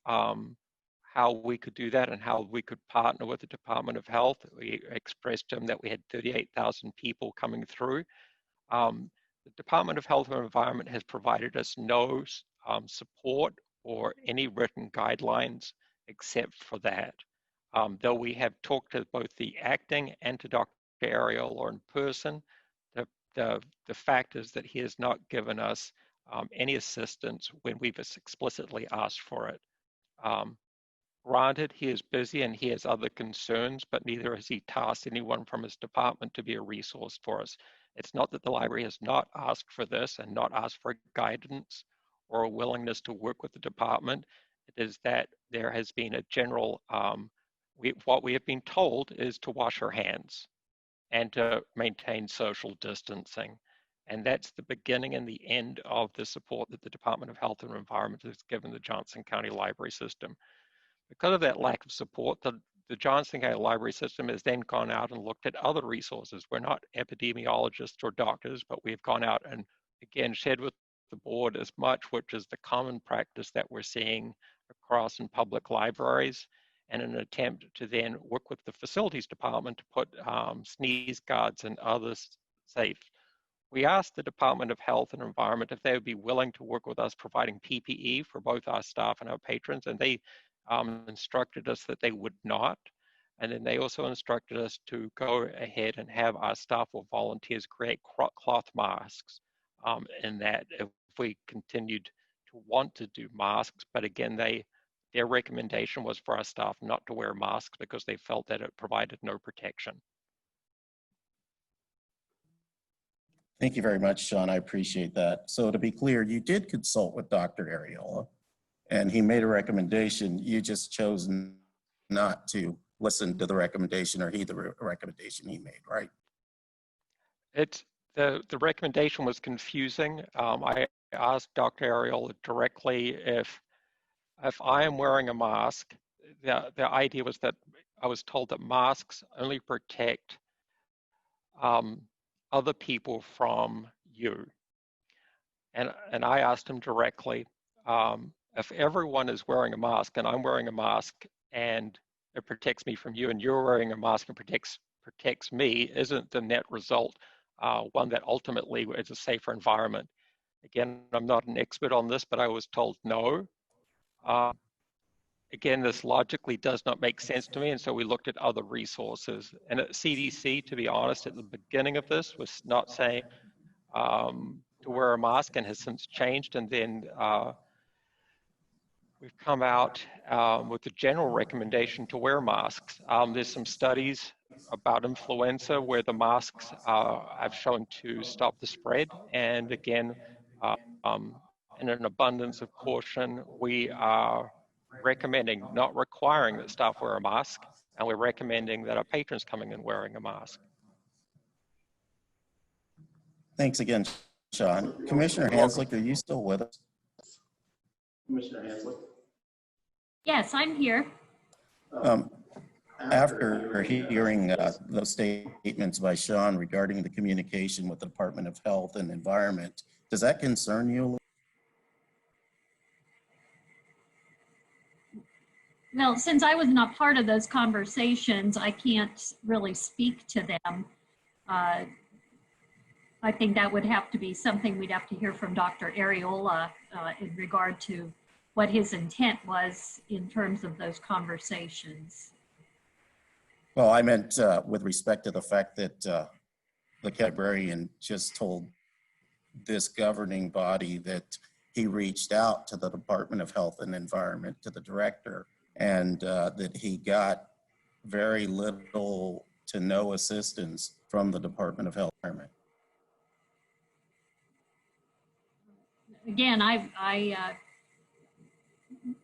how we could do that and how we could partner with the Department of Health. We expressed to him that we had 38,000 people coming through. The Department of Health and Environment has provided us no support or any written guidelines except for that. Though we have talked to both the acting and to Dr. Ariel or in person, the fact is that he has not given us any assistance when we've explicitly asked for it. Granted, he is busy and he has other concerns, but neither has he tasked anyone from his department to be a resource for us. It's not that the library has not asked for this and not asked for guidance or a willingness to work with the department. It is that there has been a general, what we have been told is to wash our hands and to maintain social distancing. And that's the beginning and the end of the support that the Department of Health and Environment has given the Johnson County Library System. Because of that lack of support, the Johnson County Library System has then gone out and looked at other resources. We're not epidemiologists or doctors, but we've gone out and again shared with the board as much, which is the common practice that we're seeing across in public libraries, and an attempt to then work with the facilities department to put sneeze guards and others safe. We asked the Department of Health and Environment if they would be willing to work with us providing PPE for both our staff and our patrons, and they instructed us that they would not. And then they also instructed us to go ahead and have our staff or volunteers create cloth masks, and that if we continued to want to do masks, but again, their recommendation was for our staff not to wear masks because they felt that it provided no protection. Thank you very much, Sean. I appreciate that. So to be clear, you did consult with Dr. Ariola and he made a recommendation. You just chose not to listen to the recommendation or heed the recommendation he made, right? The recommendation was confusing. I asked Dr. Ariel directly if I am wearing a mask, the idea was that I was told that masks only protect other people from you. And I asked him directly, if everyone is wearing a mask and I'm wearing a mask and it protects me from you and you're wearing a mask and protects protects me, isn't the net result one that ultimately is a safer environment? Again, I'm not an expert on this, but I was told no. Again, this logically does not make sense to me, and so we looked at other resources. And at CDC, to be honest, at the beginning of this was not saying to wear a mask, and has since changed, and then we've come out with the general recommendation to wear masks. There's some studies about influenza where the masks have shown to stop the spread. And again, in an abundance of caution, we are recommending, not requiring, that staff wear a mask, and we're recommending that our patrons coming in wearing a mask. Thanks again, Sean. Commissioner Hanslick, are you still with us? Commissioner Hanslick? Yes, I'm here. After hearing those statements by Sean regarding the communication with the Department of Health and Environment, does that concern you? Well, since I was not part of those conversations, I can't really speak to them. I think that would have to be something we'd have to hear from Dr. Areola in regard to what his intent was in terms of those conversations. Well, I meant with respect to the fact that the librarian just told this governing body that he reached out to the Department of Health and Environment, to the director, and that he got very little to no assistance from the Department of Health and Environment. Again,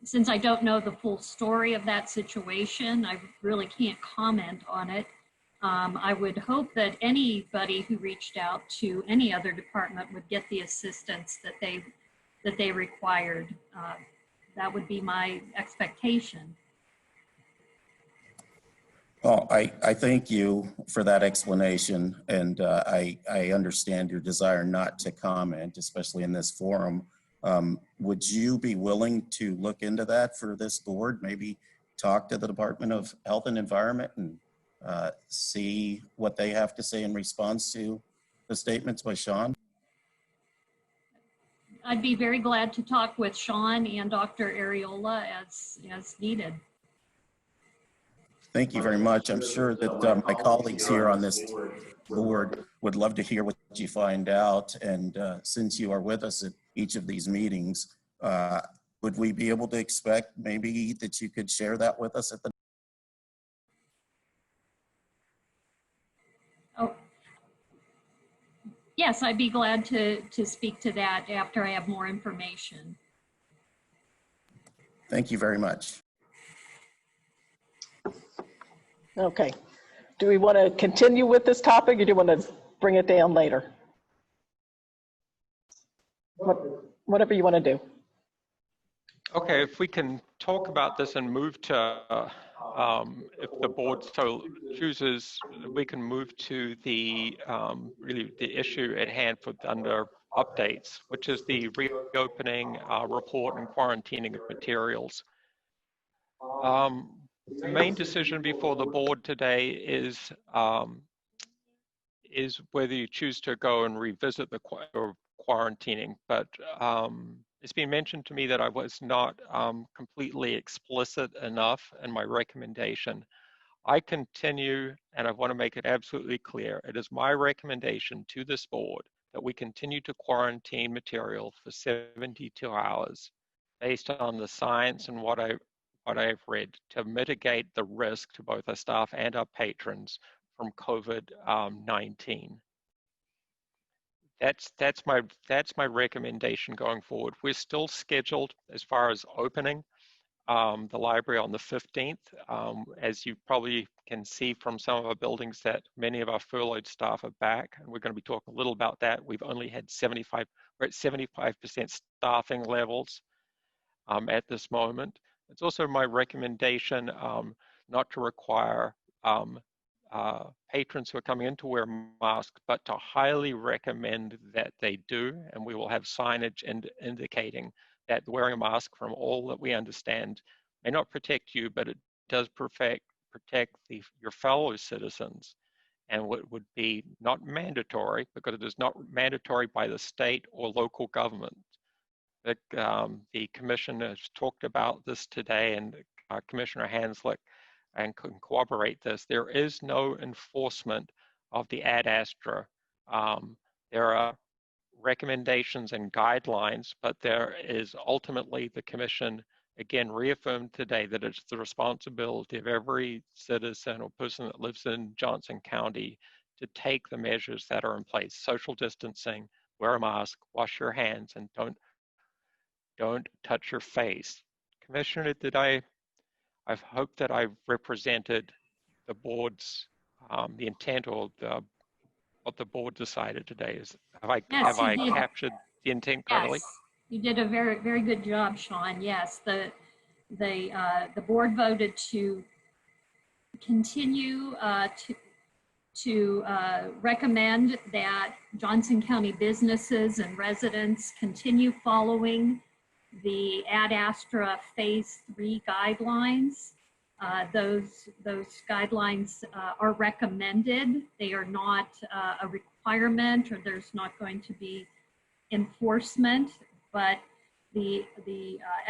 since I don't know the full story of that situation, I really can't comment on it. I would hope that anybody who reached out to any other department would get the assistance that they required. That would be my expectation. Well, I thank you for that explanation, and I understand your desire not to comment, especially in this forum. Would you be willing to look into that for this board? Maybe talk to the Department of Health and Environment and see what they have to say in response to the statements by Sean? I'd be very glad to talk with Sean and Dr. Areola as needed. Thank you very much. I'm sure that my colleagues here on this board would love to hear what you find out. And since you are with us at each of these meetings, would we be able to expect maybe that you could share that with us at the? Oh, yes, I'd be glad to speak to that after I have more information. Thank you very much. Okay. Do we want to continue with this topic, or do you want to bring it down later? Whatever you want to do. Okay, if we can talk about this and move to, if the board so chooses, we can move to the really the issue at hand for under updates, which is the reopening report and quarantining of materials. The main decision before the board today is whether you choose to go and revisit the quarantining, but it's been mentioned to me that I was not completely explicit enough in my recommendation. I continue, and I want to make it absolutely clear, it is my recommendation to this board that we continue to quarantine material for 72 hours based on the science and what I've read to mitigate the risk to both our staff and our patrons from COVID-19. That's my recommendation going forward. We're still scheduled as far as opening the library on the 15th. As you probably can see from some of our buildings, that many of our furloughed staff are back, and we're going to be talking a little about that. We've only had we're at 75% staffing levels at this moment. It's also my recommendation not to require patrons who are coming in to wear masks, but to highly recommend that they do, and we will have signage indicating that wearing a mask, from all that we understand, may not protect you, but it does protect your fellow citizens. and what would be not mandatory, because it is not mandatory by the state or local government. The commission has talked about this today, and Commissioner Hanslick and can corroborate this. There is no enforcement of the ad astra. There are recommendations and guidelines, but there is ultimately the commission again reaffirmed today that it's the responsibility of every citizen or person that lives in Johnson County to take the measures that are in place. Social distancing, wear a mask, wash your hands, and don't touch your face. Commissioner, I've hoped that I've represented the board's, the intent or what the board decided today. Have I captured the intent clearly? Yes, you did a very, very good job, Sean. Yes, the board voted to continue to recommend that Johnson County businesses and residents continue following the Ad Astra Phase 3 guidelines. Those guidelines are recommended. They are not a requirement, or there's not going to be enforcement, but the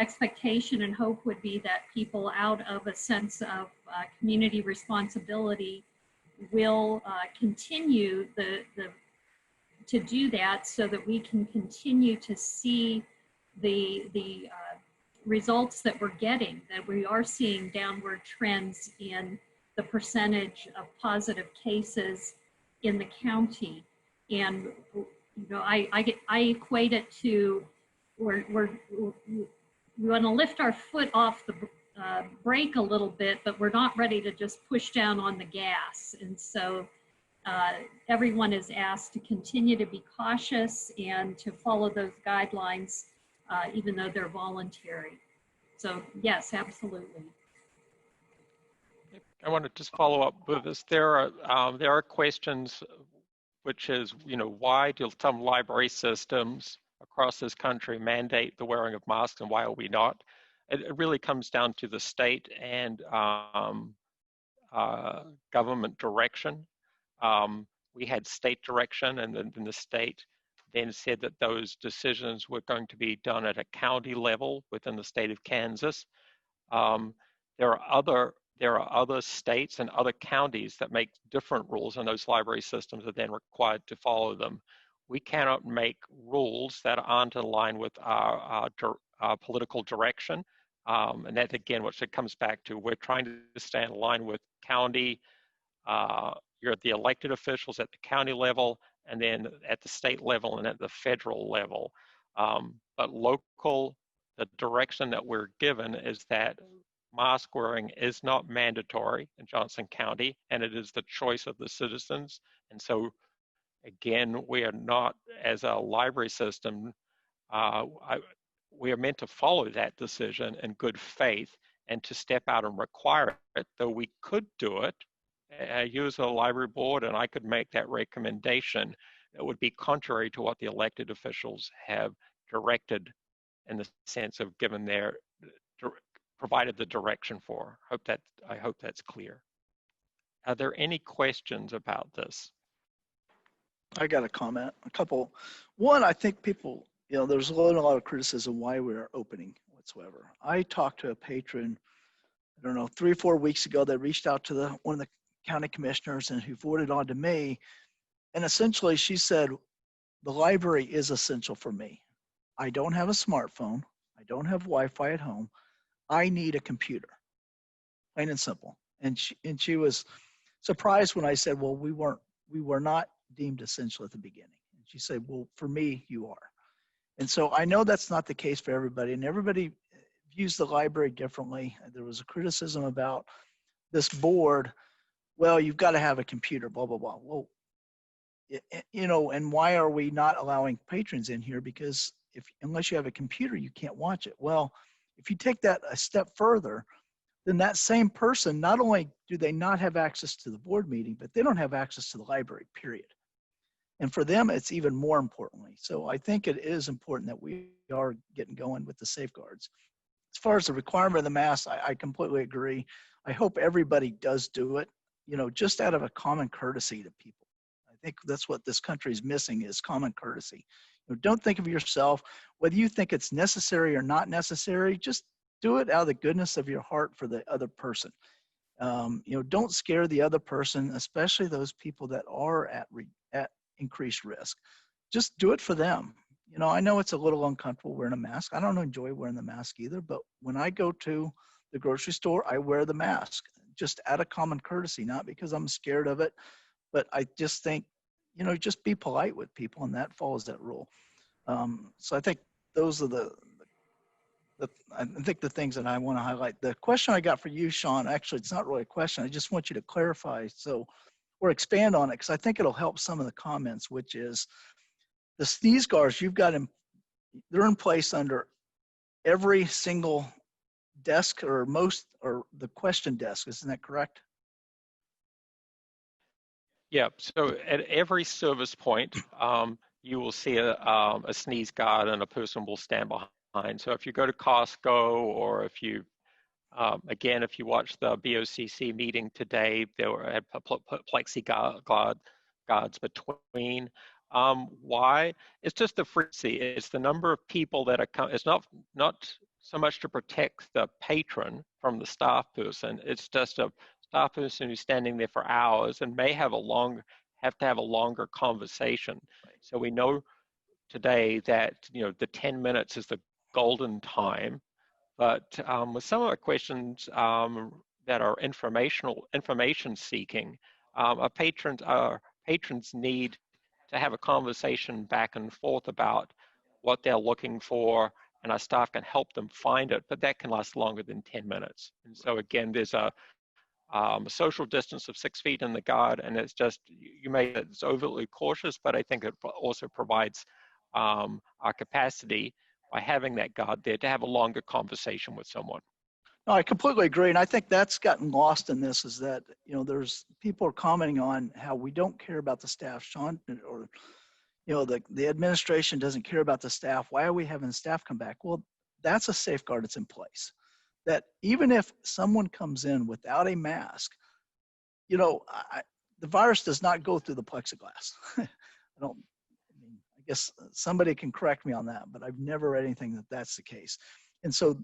expectation and hope would be that people, out of a sense of community responsibility, will continue to do that, so that we can continue to see the results that we're getting, that we are seeing downward trends in the percentage of positive cases in the county. And you know, I equate it to we want to lift our foot off the brake a little bit, but we're not ready to just push down on the gas. And so everyone is asked to continue to be cautious and to follow those guidelines, even though they're voluntary. So yes, absolutely. I want to just follow up with this. There are questions, which is, you know, why do some library systems across this country mandate the wearing of masks, and why are we not? It really comes down to the state and government direction. We had state direction, and then the state then said that those decisions were going to be done at a county level within the state of Kansas. There are other states and other counties that make different rules, and those library systems are then required to follow them. We cannot make rules that aren't in line with our political direction. And that, again, which it comes back to, we're trying to stay in line with county, you're the elected officials at the county level, and then at the state level and at the federal level. But the direction that we're given is that mask wearing is not mandatory in Johnson County, and it is the choice of the citizens. And so, again, we are not, as a library system, we are meant to follow that decision in good faith and to step out and require it, though we could do it. You as a library board, and I could make that recommendation. It would be contrary to what the elected officials have directed, in the sense of given their, provided the direction for. I hope that's clear. Are there any questions about this? I got a comment, a couple. One, I think people, you know, there's a lot of criticism why we are opening whatsoever. I talked to a patron, I don't know, 3 or 4 weeks ago that reached out to one of the county commissioners and who forwarded on to me. And essentially she said, the library is essential for me. I don't have a smartphone. I don't have Wi-Fi at home. I need a computer, plain and simple. And she was surprised when I said, well, we were not deemed essential at the beginning. And she said, well, for me, you are. And so I know that's not the case for everybody, and everybody views the library differently. There was a criticism about this board. Well, you've got to have a computer, blah, blah, blah. Well, you know, and why are we not allowing patrons in here? Because unless you have a computer, you can't watch it. Well, if you take that a step further, then that same person, not only do they not have access to the board meeting, but they don't have access to the library, period. And for them, it's even more importantly. So I think it is important that we are getting going with the safeguards. As far as the requirement of the mask, I completely agree. I hope everybody does do it. just out of a common courtesy to people. I think that's what this country is missing, is common courtesy. Don't think of yourself, whether you think it's necessary or not necessary, just do it out of the goodness of your heart for the other person. Don't scare the other person, especially those people that are at increased risk. Just do it for them. I know it's a little uncomfortable wearing a mask. I don't enjoy wearing the mask either, but when I go to the grocery store, I wear the mask just out of common courtesy, not because I'm scared of it, but I just think, just be polite with people, and that follows that rule. So I think those are I think the things that I want to highlight. The question I got for you, Sean, actually, it's not really a question. I just want you to clarify or expand on it, because I think it'll help some of the comments, which is the sneeze guards you've got they're in place under every single desk or the question desk. Isn't that correct? Yeah, so at every service point, you will see a sneeze guard and a person will stand behind. So if you go to Costco, or if you, again, if you watch the BOCC meeting today, there were plexiglass guards between. Why? It's just the frequency. It's the number of people that are coming. It's not so much to protect the patron from the staff person. It's just a staff person who's standing there for hours and may have to have a longer conversation. So we know today that the 10 minutes is the golden time, but with some of the questions that are information seeking, patrons need to have a conversation back and forth about what they're looking for, and our staff can help them find it, but that can last longer than 10 minutes. And so again, there's a social distance of 6 feet in the guard, and it's just, it's overly cautious, but I think it also provides our capacity by having that guard there to have a longer conversation with someone. No, I completely agree. And I think that's gotten lost in this, is that, there's people are commenting on how we don't care about the staff, Sean, or, the administration doesn't care about the staff. Why are we having the staff come back? Well, that's a safeguard that's in place. That even if someone comes in without a mask, the virus does not go through the plexiglass. I guess somebody can correct me on that, but I've never read anything that's the case. And so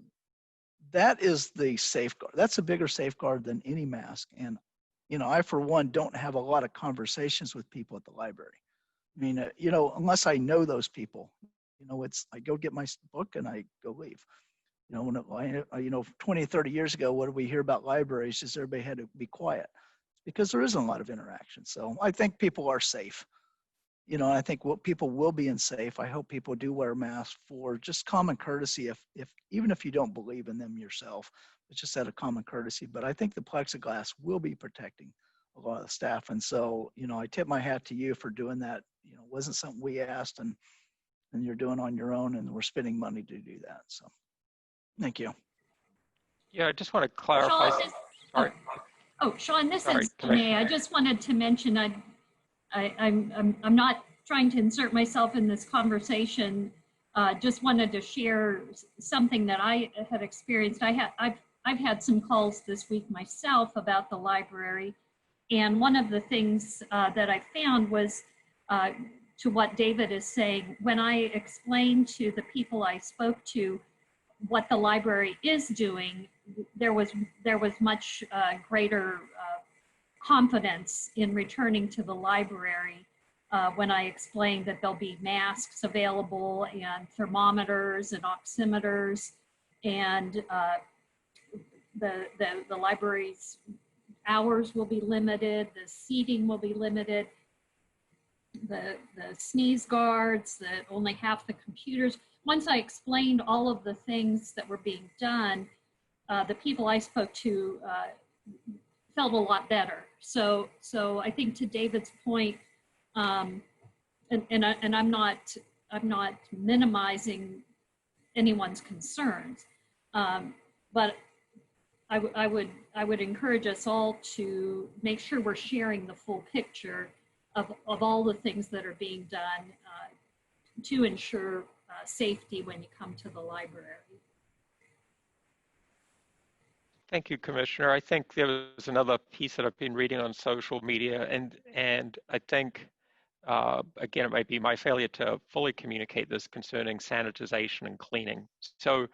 that is the safeguard. That's a bigger safeguard than any mask. And, I, for one, don't have a lot of conversations with people at the library. I mean, unless I know those people, I go get my book and I go leave. 20, 30 years ago, what did we hear about libraries? Is everybody had to be quiet, because there isn't a lot of interaction. So I think people are safe. I think people will be safe. I hope people do wear masks for just common courtesy, even if you don't believe in them yourself, it's just out of common courtesy. But I think the plexiglass will be protecting a lot of the staff. And so, I tip my hat to you for doing that. It wasn't something we asked, and you're doing on your own, and we're spending money to do that. So thank you. Yeah, I just want to clarify. Sean, this is Renee. I just wanted to mention, I'm not trying to insert myself in this conversation. Just wanted to share something that I had experienced. I've had some calls this week myself about the library, and one of the things that I found was to what David is saying. When I explained to the people I spoke to what the library is doing, there was much greater confidence in returning to the library when I explained that there'll be masks available and thermometers and oximeters, and the library's hours will be limited, the seating will be limited, the sneeze guards, that only half the computers. Once I explained all of the things that were being done, the people I spoke to felt a lot better. So I think, to David's point, and I'm not minimizing anyone's concerns, but I would encourage us all to make sure we're sharing the full picture of all the things that are being done to ensure safety when you come to the library. Thank you, Commissioner. I think there was another piece that I've been reading on social media, and I think, again, it might be my failure to fully communicate this concerning sanitization and cleaning. So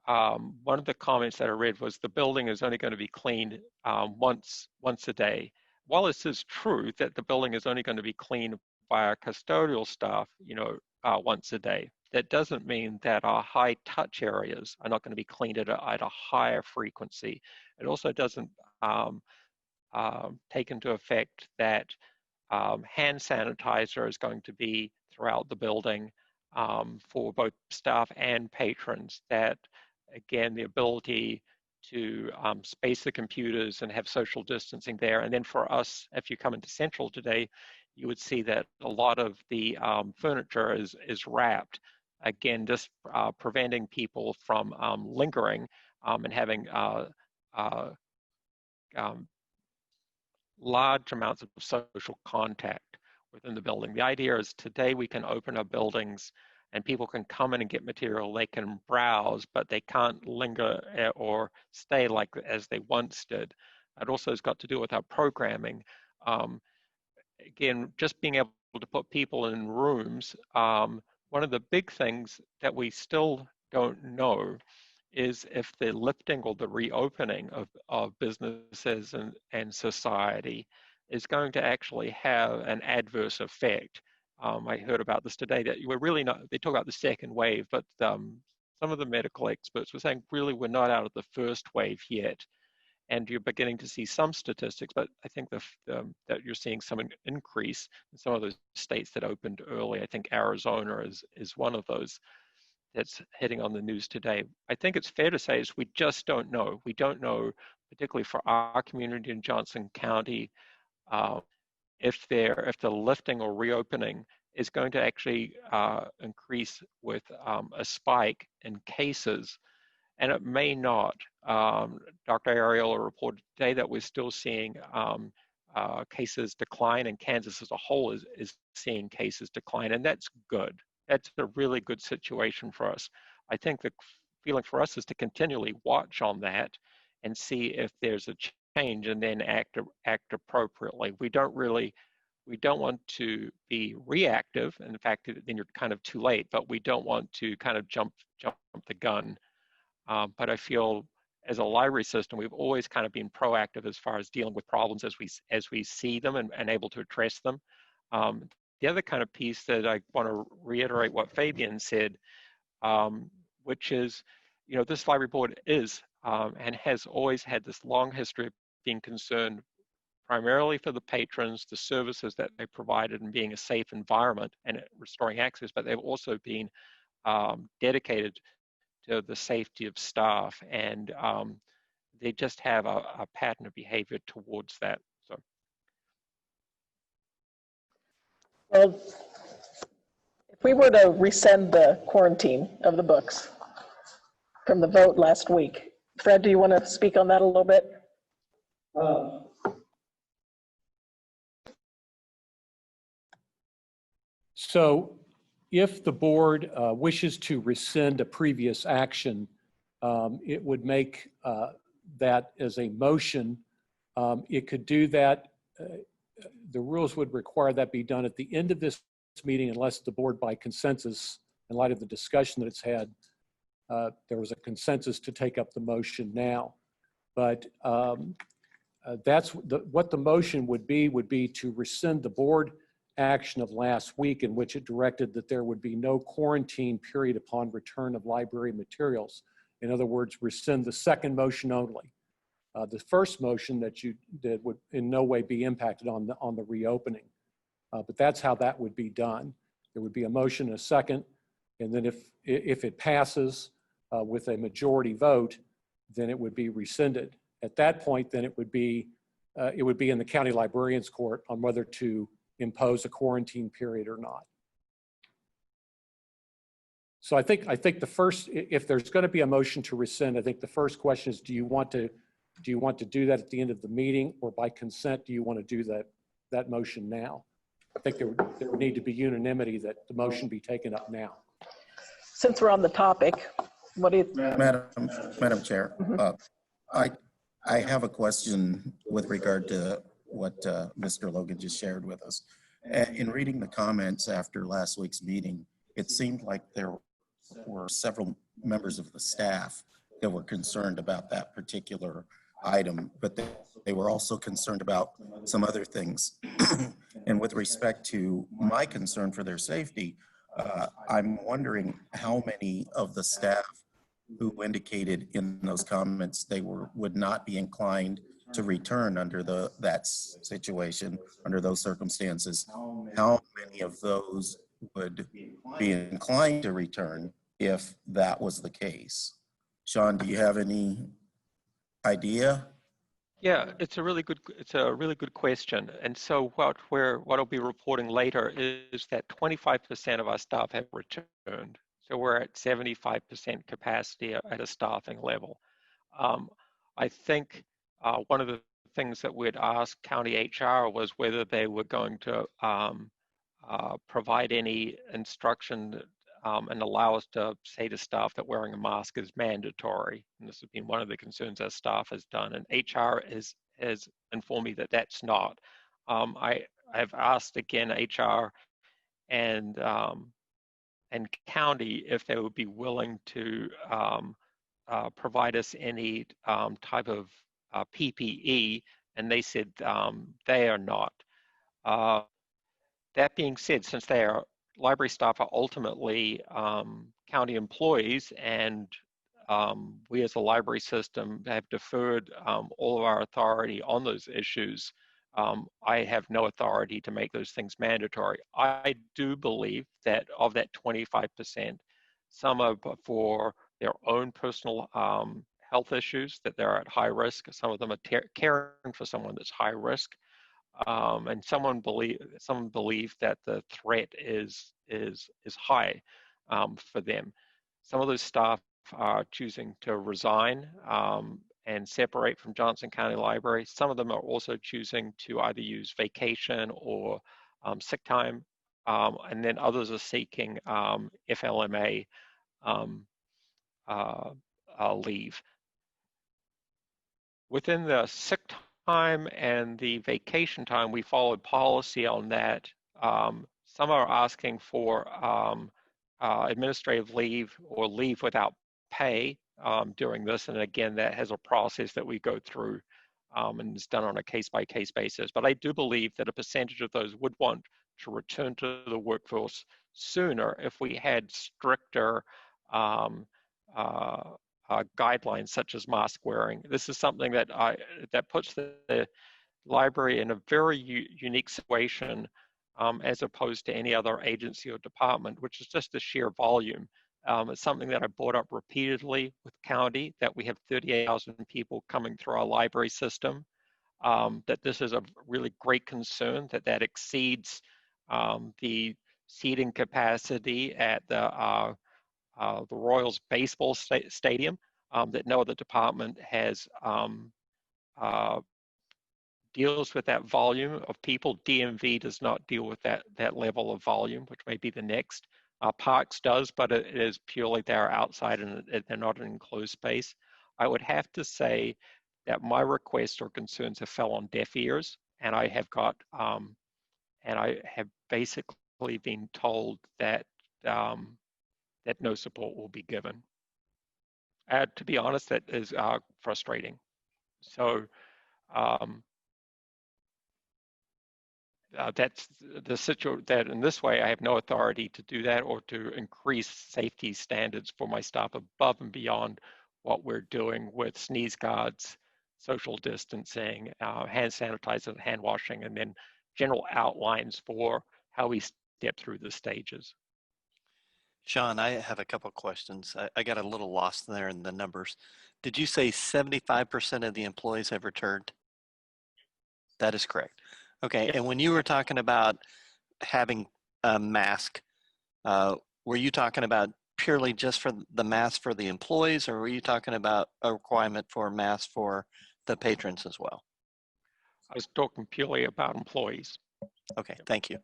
one of the comments that I read was the building is only going to be cleaned once a day. While this is true that the building is only going to be cleaned by our custodial staff, once a day, that doesn't mean that our high touch areas are not going to be cleaned at a higher frequency. It also doesn't take into effect that hand sanitizer is going to be throughout the building for both staff and patrons. That, again, the ability to space the computers and have social distancing there. And then for us, if you come into Central today, you would see that a lot of the furniture is wrapped. Again, just preventing people from lingering and having large amounts of social contact within the building. The idea is today we can open our buildings and people can come in and get material, they can browse, but they can't linger or stay like as they once did. It also has got to do with our programming. Again, just being able to put people in rooms, one of the big things that we still don't know is if the lifting or the reopening of businesses and society is going to actually have an adverse effect. I heard about this today, that we're really not, they talk about the second wave, but some of the medical experts were saying really we're not out of the first wave yet. And you're beginning to see some statistics, but I think that you're seeing some increase in some of those states that opened early. I think Arizona is one of those that's hitting on the news today. I think it's fair to say is we just don't know. We don't know, particularly for our community in Johnson County, if the lifting or reopening is going to actually increase with a spike in cases. And it may not. Dr. Ariel reported today that we're still seeing cases decline, and Kansas as a whole is seeing cases decline, and that's good. That's a really good situation for us. I think the feeling for us is to continually watch on that and see if there's a change and then act appropriately. We don't want to be reactive. In fact, then you're kind of too late, but we don't want to kind of jump the gun. But I feel as a library system, we've always kind of been proactive as far as dealing with problems as we see them and able to address them. The other kind of piece that I want to reiterate what Fabian said, which is, this library board is and has always had this long history of being concerned primarily for the patrons, the services that they provided, and being a safe environment and restoring access, but they've also been dedicated to the safety of staff, and they just have a pattern of behavior towards that. So, well, if we were to rescind the quarantine of the books from the vote last week, Fred, do you want to speak on that a little bit? So if the board wishes to rescind a previous action, it would make that as a motion. It could do that. The rules would require that be done at the end of this meeting unless the board by consensus, in light of the discussion that it's had, there was a consensus to take up the motion now. But that's what the motion would be to rescind the board action of last week, in which it directed that there would be no quarantine period upon return of library materials. In other words, rescind the second motion only. The first motion that you did would in no way be impacted on the reopening. But that's how that would be done. There would be a motion and a second, and then if it passes with a majority vote, then it would be rescinded. At that point, then it would be in the county librarian's court on whether to impose a quarantine period or not. So I think the first, if there's going to be a motion to rescind, I think the first question is, do you want to do that at the end of the meeting, or by consent, do you want to do that motion now? I think there would need to be unanimity that the motion be taken up now. Since we're on the topic, what do you? Madam Chair, I have a question with regard to what Mr. Logan just shared with us. In reading the comments after last week's meeting, it seemed like there were several members of the staff that were concerned about that particular item, but they were also concerned about some other things. And with respect to my concern for their safety, I'm wondering how many of the staff who indicated in those comments they would not be inclined to return under that situation, under those circumstances. How many of those would be inclined to return if that was the case? Sean, do you have any idea? Yeah, it's a really good question. And so what I'll be reporting later is that 25% of our staff have returned. So we're at 75% capacity at a staffing level. I think one of the things that we'd ask county HR was whether they were going to provide any instruction and allow us to say to staff that wearing a mask is mandatory. And this has been one of the concerns our staff has done. And HR has informed me that that's not. I have asked again HR and county if they would be willing to provide us any type of PPE, and they said they are not. That being said, since they are library staff are ultimately county employees, and we as a library system have deferred all of our authority on those issues, I have no authority to make those things mandatory. I do believe that of that 25%, some are for their own personal health issues, that they're at high risk. Some of them are caring for someone that's high risk. And some believe that the threat is high for them. Some of those staff are choosing to resign and separate from Johnson County Library. Some of them are also choosing to either use vacation or sick time, and then others are seeking FLMA leave. Within the sick time and the vacation time, we followed policy on that. Some are asking for administrative leave or leave without pay during this, and again, that has a process that we go through and it's done on a case-by-case basis. But I do believe that a percentage of those would want to return to the workforce sooner if we had stricter guidelines such as mask wearing. This is something that puts the library in a very unique situation as opposed to any other agency or department, which is just the sheer volume. It's something that I brought up repeatedly with county, that we have 38,000 people coming through our library system, that this is a really great concern, that exceeds the seating capacity at the Royals baseball stadium, that no other department has deals with that volume of people. DMV does not deal with that level of volume, which may be the next. Parks does, but it is purely they're outside and they're not an enclosed space. I would have to say that my requests or concerns have fell on deaf ears, and I have got, and I have basically been told that that no support will be given. To be honest, that is frustrating. So that's the situation. That in this way, I have no authority to do that or to increase safety standards for my staff above and beyond what we're doing with sneeze guards, social distancing, hand sanitizer, hand washing, and then general outlines for how we step through the stages. Sean, I have a couple of questions. I got a little lost there in the numbers. Did you say 75% of the employees have returned? That is correct. Okay, and when you were talking about having a mask, were you talking about purely just for the mask for the employees, or were you talking about a requirement for masks for the patrons as well? I was talking purely about employees. Okay, thank you.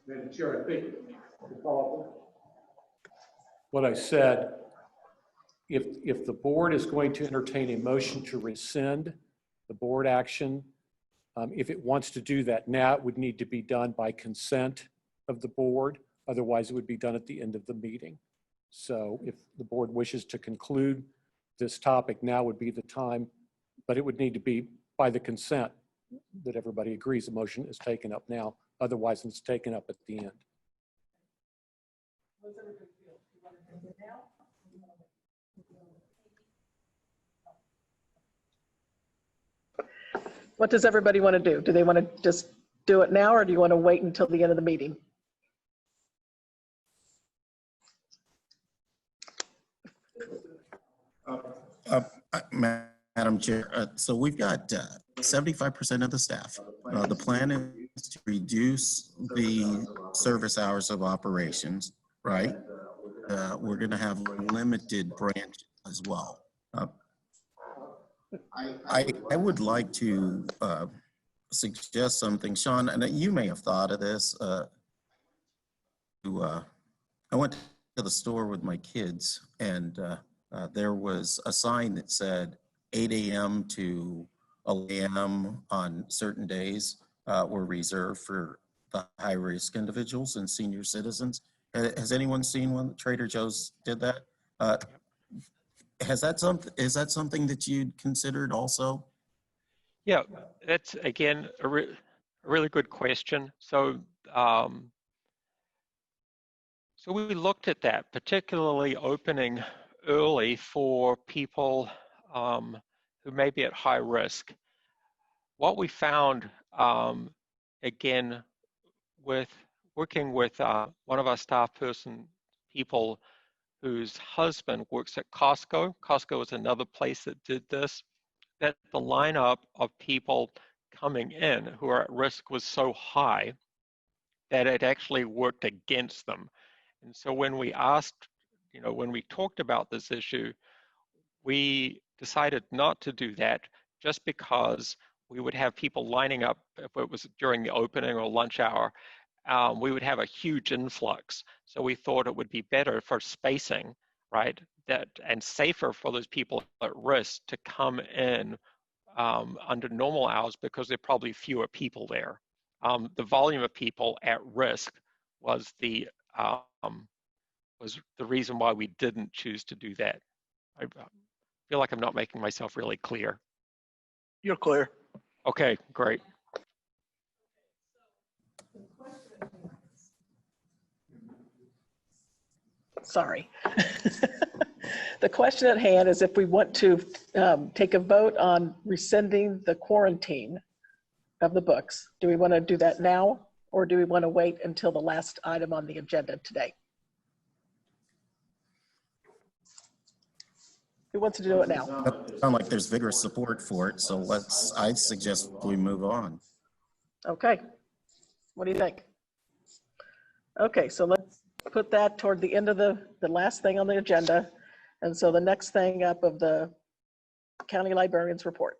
Madam Chair, I think to follow up. what I said. If the board is going to entertain a motion to rescind the board action, if it wants to do that now, it would need to be done by consent of the board. Otherwise, it would be done at the end of the meeting. So if the board wishes to conclude this topic, now would be the time, but it would need to be by the consent that everybody agrees the motion is taken up now. Otherwise, it's taken up at the end. What does everybody want to do? Do they want to just do it now, or do you want to wait until the end of the meeting? Madam Chair, so we've got 75% of the staff. The plan is to reduce the service hours of operations, right? We're going to have limited branch as well. I would like to suggest something, Sean, and you may have thought of this. I went to the store with my kids, and there was a sign that said 8 a.m. to 11 a.m. on certain days were reserved for the high-risk individuals and senior citizens. Has anyone seen one? Trader Joe's did that. Is that something that you'd considered also? Yeah, that's again a really good question. So, so we looked at that, particularly opening early for people who may be at high risk. What we found, again, with working with one of our staff people whose husband works at Costco. Costco is another place that did this, that the lineup of people coming in who are at risk was so high that it actually worked against them. And so when we asked, when we talked about this issue, we decided not to do that just because we would have people lining up if it was during the opening or lunch hour. We would have a huge influx. So we thought it would be better for spacing, right? And safer for those people at risk to come in under normal hours because there are probably fewer people there. The volume of people at risk was the reason why we didn't choose to do that. I feel like I'm not making myself really clear. You're clear. Okay, great. Sorry. The question at hand is if we want to take a vote on rescinding the quarantine of the books. Do we want to do that now, or do we want to wait until the last item on the agenda today? Who wants to do it now? It sounds like there's vigorous support for it, so I suggest we move on. Okay. What do you think? Okay, so let's put that toward the end of the last thing on the agenda. And so the next thing up of the county librarian's report.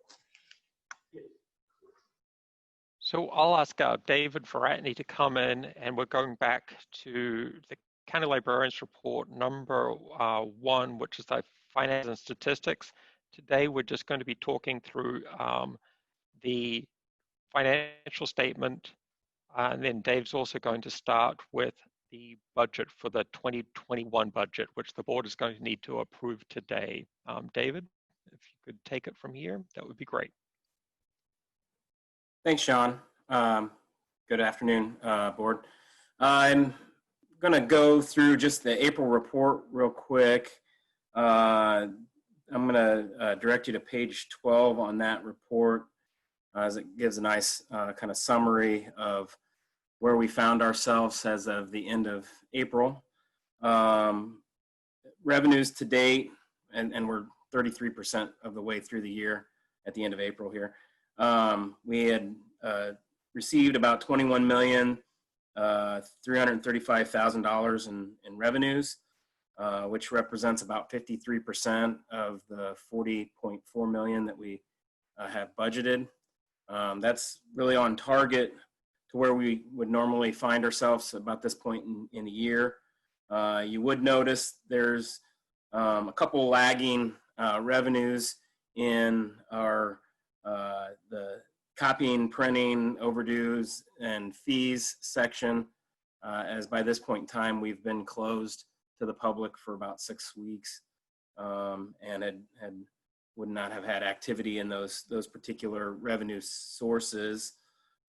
So I'll ask David Verratney to come in, and we're going back to the county librarian's report number 1, which is the finance and statistics. Today, we're just going to be talking through the financial statement, and then Dave's also going to start with the budget for the 2021 budget, which the board is going to need to approve today. David, if you could take it from here, that would be great. Thanks, Sean. Good afternoon, board. I'm going to go through just the April report real quick. I'm going to direct you to page 12 on that report, as it gives a nice kind of summary of where we found ourselves as of the end of April. Revenues to date, and we're 33% of the way through the year at the end of April here. We had received about $21,335,000 in revenues, which represents about 53% of the $40.4 million that we have budgeted. That's really on target to where we would normally find ourselves about this point in the year. You would notice there's a couple lagging revenues in our the copying, printing, overdues, and fees section, as by this point in time, we've been closed to the public for about 6 weeks, and would not have had activity in those particular revenue sources.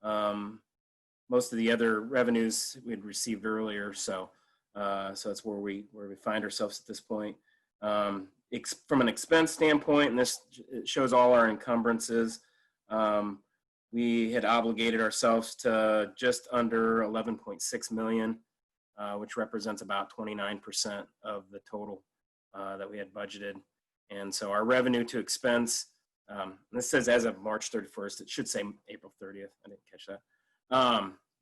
Most of the other revenues we'd received earlier, so that's where we find ourselves at this point. From an expense standpoint, and this shows all our encumbrances, we had obligated ourselves to just under 11.6 million, which represents about 29% of the total that we had budgeted. And so our revenue to expense, this says as of March 31st, it should say April 30th. I didn't catch that.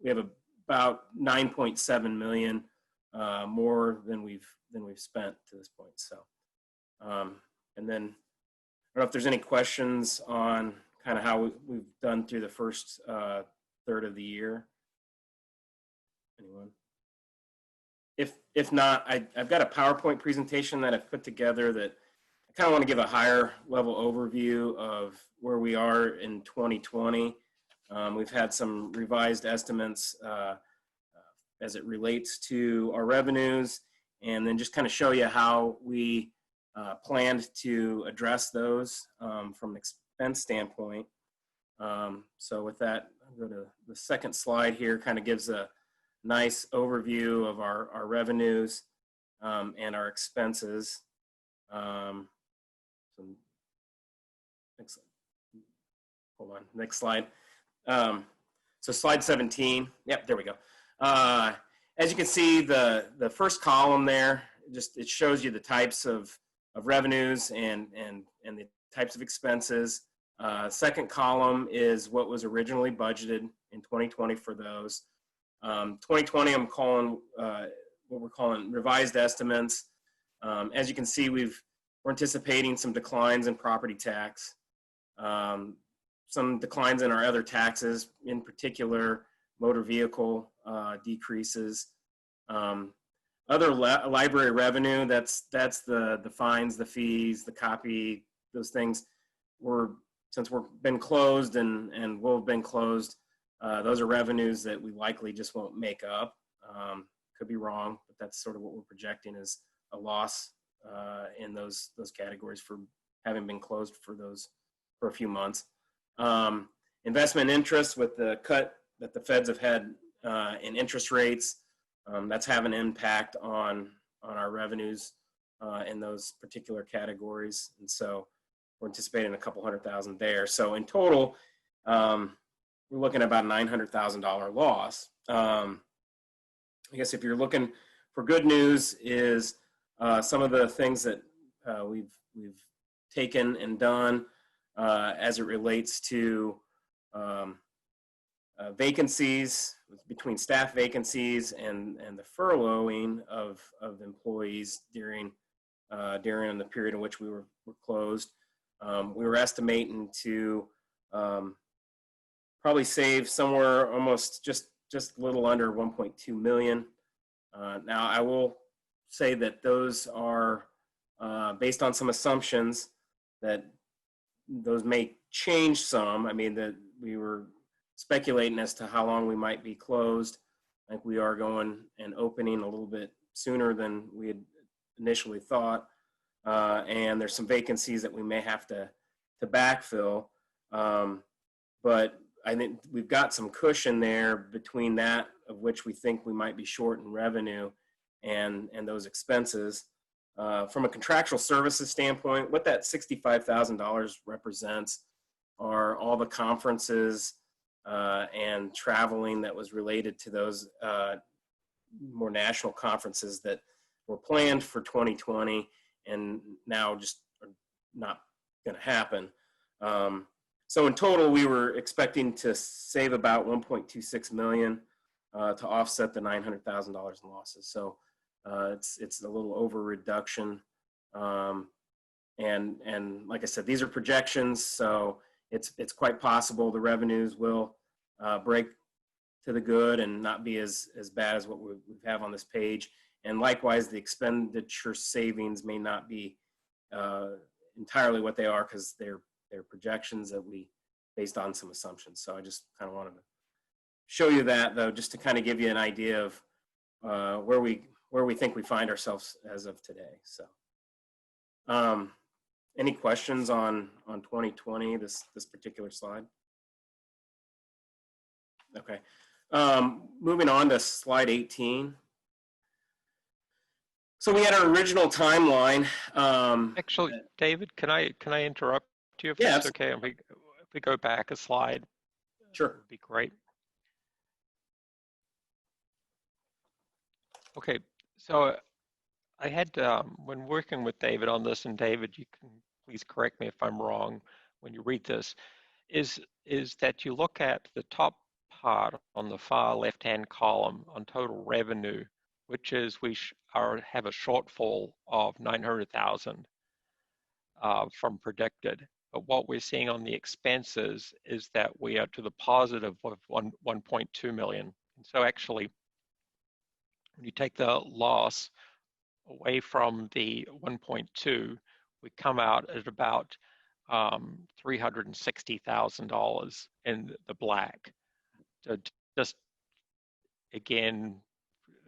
We have about 9.7 million more than we've spent to this point. So, and then I don't know if there's any questions on kind of how we've done through the first third of the year. Anyone? If not, I've got a PowerPoint presentation that I've put together that I kind of want to give a higher level overview of where we are in 2020. We've had some revised estimates as it relates to our revenues, and then just kind of show you how we planned to address those from an expense standpoint. So with that, I'll go to the second slide here, kind of gives a nice overview of our revenues and our expenses. So next, hold on, next slide. So slide 17, yep, there we go. As you can see, the first column there, it shows you the types of revenues and the types of expenses. Second column is what was originally budgeted in 2020 for those. 2020, I'm calling what we're calling revised estimates. As you can see, we're anticipating some declines in property tax, some declines in our other taxes, in particular motor vehicle decreases. Other library revenue, that's the fines, the fees, the copy, those things. Since we've been closed and will have been closed, those are revenues that we likely just won't make up. Could be wrong, but that's sort of what we're projecting is a loss in those categories for having been closed for a few months. Investment interest with the cut that the feds have had in interest rates, that's having an impact on our revenues in those particular categories. And so we're anticipating a couple $100,000 there. So in total, we're looking at about a $900,000 loss. I guess if you're looking for good news is some of the things that we've taken and done as it relates to vacancies, between staff vacancies and the furloughing of employees during the period in which we were closed. We were estimating to probably save somewhere almost just a little under 1.2 million. Now I will say that those are based on some assumptions that those may change some. I mean, that we were speculating as to how long we might be closed. I think we are going and opening a little bit sooner than we had initially thought. And there's some vacancies that we may have to backfill. But I think we've got some cushion there between that of which we think we might be short in revenue and those expenses. From a contractual services standpoint, what that $65,000 represents are all the conferences and traveling that was related to those more national conferences that were planned for 2020 and now just are not going to happen. So in total, we were expecting to save about 1.26 million to offset the $900,000 in losses. So it's a little over reduction. And like I said, these are projections, so it's quite possible the revenues will break to the good and not be as bad as what we have on this page. And likewise, the expenditure savings may not be entirely what they are because they're projections that we based on some assumptions. So I just kind of wanted to show you that, though, just to kind of give you an idea of where we think we find ourselves as of today. So any questions on 2020, this particular slide? Okay. Moving on to slide 18. So we had our original timeline. Actually, David, can I interrupt you if that's okay? If we go back a slide, sure, would be great. Okay, so I had when working with David on this, and David, you can please correct me if I'm wrong when you read this, is that you look at the top part on the far left-hand column on total revenue, which is we have a shortfall of 900,000 from predicted. But what we're seeing on the expenses is that we are to the positive of 1.2 million. And so actually, when you take the loss away from the 1.2, we come out at about $360,000 in the black. So just, again,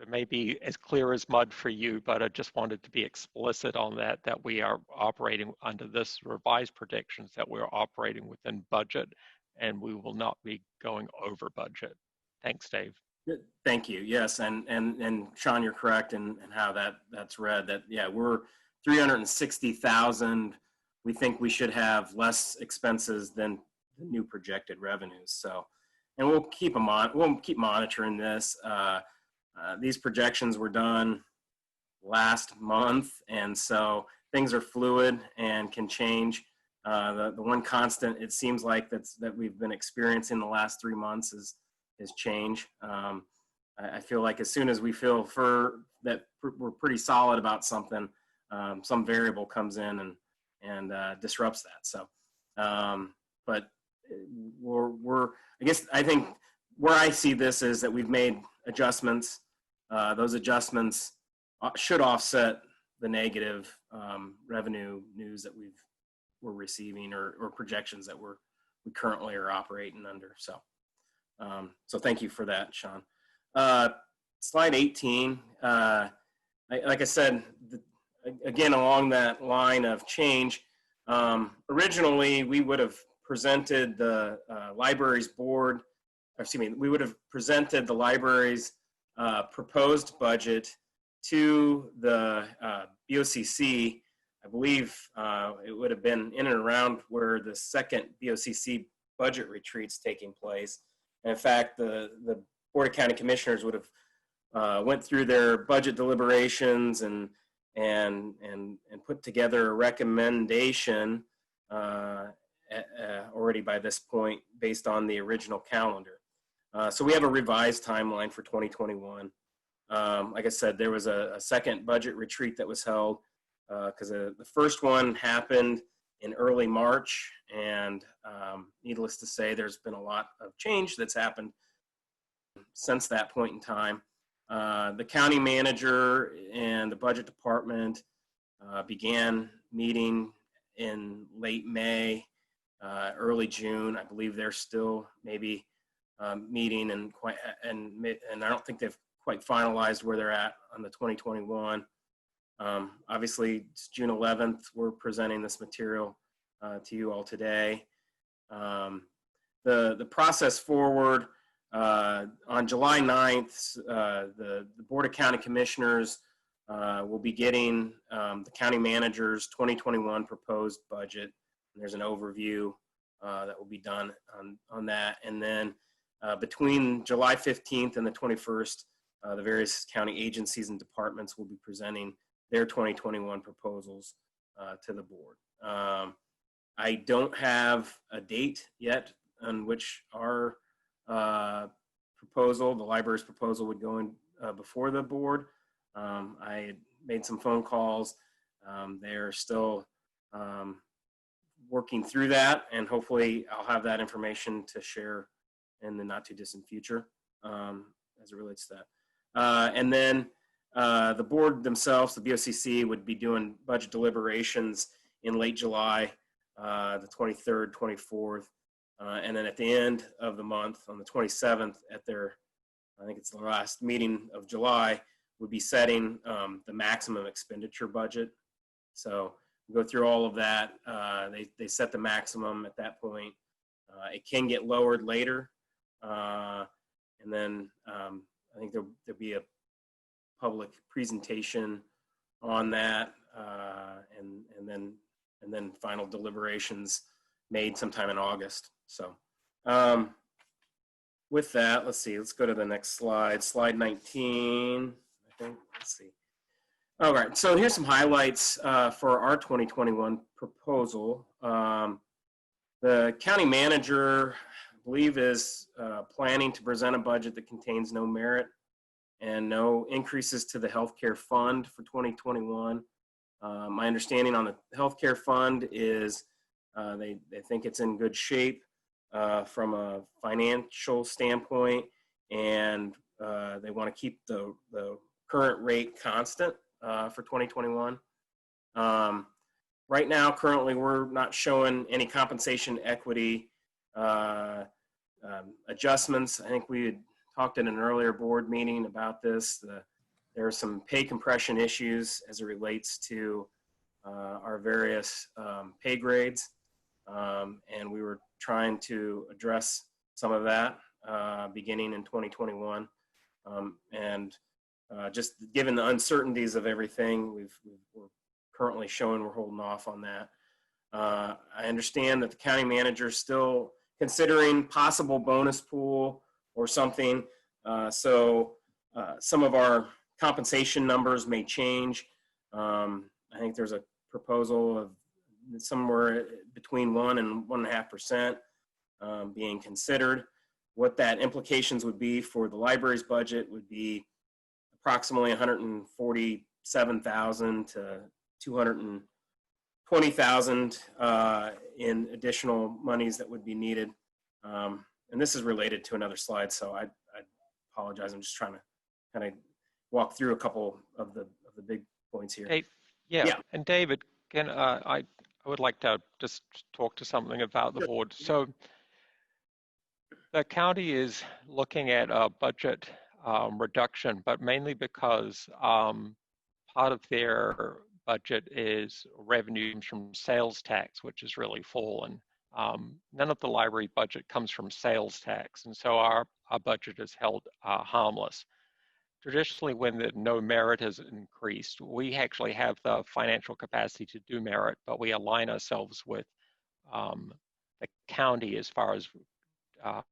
it may be as clear as mud for you, but I just wanted to be explicit on that we are operating under this revised predictions, that we're operating within budget and we will not be going over budget. Thanks, Dave. Thank you. Yes, and Sean, you're correct in how that's read. That yeah, we're 360,000. We think we should have less expenses than the new projected revenues. So, and we'll keep monitoring this. These projections were done last month, and so things are fluid and can change. The one constant it seems like that we've been experiencing the last 3 months is change. I feel like as soon as we feel that we're pretty solid about something, some variable comes in and disrupts that. So, but I think where I see this is that we've made adjustments. Those adjustments should offset the negative revenue news that we're receiving or projections that we currently are operating under. So. So thank you for that, Sean. Slide 18, like I said, again, along that line of change, originally we would have presented the library's board, we would have presented the library's proposed budget to the BOCC. I believe it would have been in and around where the second BOCC budget retreat's taking place. And in fact, the Board of County Commissioners would have went through their budget deliberations and put together a recommendation already by this point based on the original calendar. So we have a revised timeline for 2021. Like I said, there was a second budget retreat that was held because the first one happened in early March, and needless to say, there's been a lot of change that's happened since that point in time. The county manager and the budget department began meeting in late May, early June. I believe they're still maybe meeting and I don't think they've quite finalized where they're at on the 2021. Obviously, it's June 11th. We're presenting this material to you all today. The process forward, on July 9th, the Board of County Commissioners will be getting the county manager's 2021 proposed budget. And there's an overview that will be done on that. And then between July 15th and the 21st, the various county agencies and departments will be presenting their 2021 proposals to the board. I don't have a date yet on which our proposal, the library's proposal, would go in before the board. I made some phone calls. They're still working through that, and hopefully I'll have that information to share in the not too distant future as it relates to that. And then The board themselves, the BOCC, would be doing budget deliberations in late July, the 23rd, 24th, and then at the end of the month, on the 27th, at their, I think it's the last meeting of July, would be setting the maximum expenditure budget. So we go through all of that. They set the maximum at that point. It can get lowered later, and then I think there'll be a public presentation on that, and then final deliberations made sometime in August. So with that, let's go to the next slide, slide 19, I think. Let's see. All right, so here's some highlights for our 2021 proposal. The county manager, I believe, is planning to present a budget that contains no merit and no increases to the healthcare fund for 2021. My understanding on the healthcare fund is they think it's in good shape from a financial standpoint, and they want to keep the current rate constant for 2021. Right now, currently, we're not showing any compensation equity adjustments. I think we had talked in an earlier board meeting about this. There are some pay compression issues as it relates to our various pay grades, and we were trying to address some of that beginning in 2021. Just given the uncertainties of everything, we're currently showing we're holding off on that. I understand that the county manager is still considering possible bonus pool or something. So some of our compensation numbers may change. I think there's a proposal of somewhere between 1 and 1.5% being considered. What that implications would be for the library's budget would be approximately $147,000 to $220,000 in additional monies that would be needed. And this is related to another slide, so I apologize. I'm just trying to kind of walk through a couple of the big points here. Hey, yeah. And David, I would like to just talk to something about the board. So the county is looking at a budget reduction, but mainly because part of their budget is revenues from sales tax, which has really fallen. None of the library budget comes from sales tax, and so our budget is held harmless. Traditionally, when the no merit has increased, we actually have the financial capacity to do merit, but we align ourselves with the county as far as kind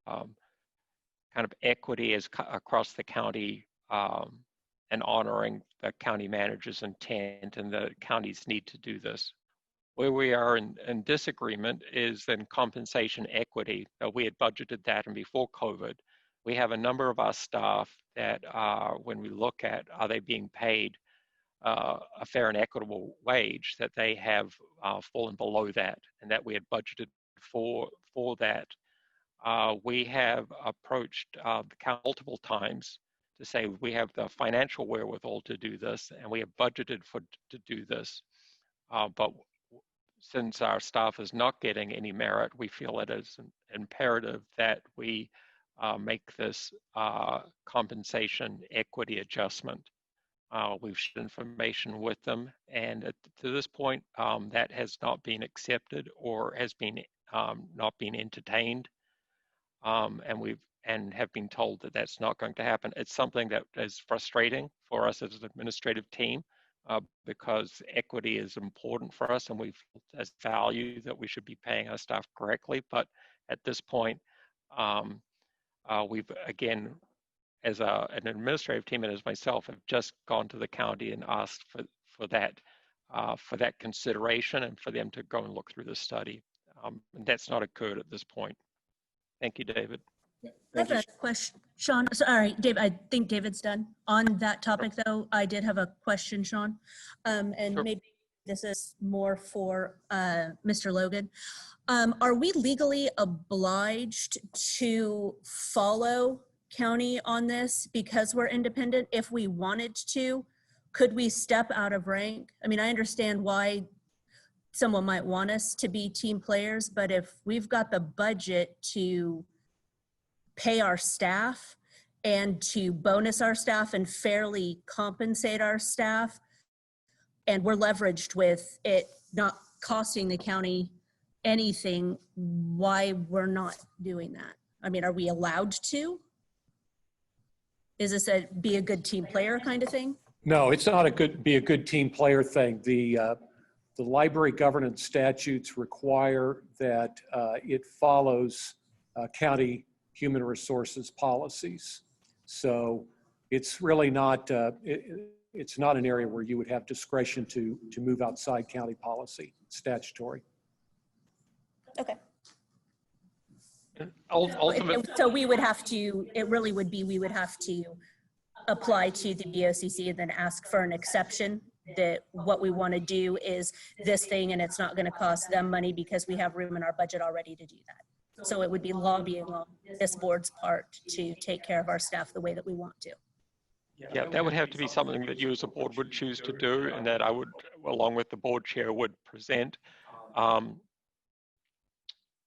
of equity is across the county and honoring the county manager's intent and the county's need to do this. Where we are in disagreement is in compensation equity. We had budgeted that, and before COVID, we have a number of our staff that when we look at are they being paid a fair and equitable wage, that they have fallen below that, and that we had budgeted for that. We have approached the county multiple times to say we have the financial wherewithal to do this, and we have budgeted to do this. But since our staff is not getting any merit, we feel it is imperative that we make this compensation equity adjustment. We've shared information with them, and to this point, that has not been accepted or has been not been entertained, and have been told that that's not going to happen. It's something that is frustrating for us as an administrative team because equity is important for us, and we feel as value that we should be paying our staff correctly. But at this point, we've again, as an administrative team and as myself, have just gone to the county and asked for that consideration and for them to go and look through the study. And that's not occurred at this point. Thank you, David. I have a question, Sean. Sorry, Dave. I think David's done. On that topic, though, I did have a question, Sean, and Sure. Maybe this is more for Mr. Logan. Are we legally obliged to follow county on this because we're independent. If we wanted to, could we step out of rank? I mean, I understand why someone might want us to be team players, but if we've got the budget to pay our staff and to bonus our staff and fairly compensate our staff, and we're leveraged with it not costing the county anything, why we're not doing that? I mean, are we allowed to? Is this a be a good team player kind of thing? No, it's not be a good team player thing. The library governance statutes require that it follows county human resources policies. So it's really not, it's not an area where you would have discretion to move outside county policy. It's statutory. Okay. Ultimately, So we would have to, it really would be, we would have to apply to the BOCC and then ask for an exception that what we want to do is this thing and it's not going to cost them money because we have room in our budget already to do that. So it would be lobbying on this board's part to take care of our staff the way that we want to. yeah, that would have to be something that you as a board would choose to do, and that I would, along with the board chair, would present.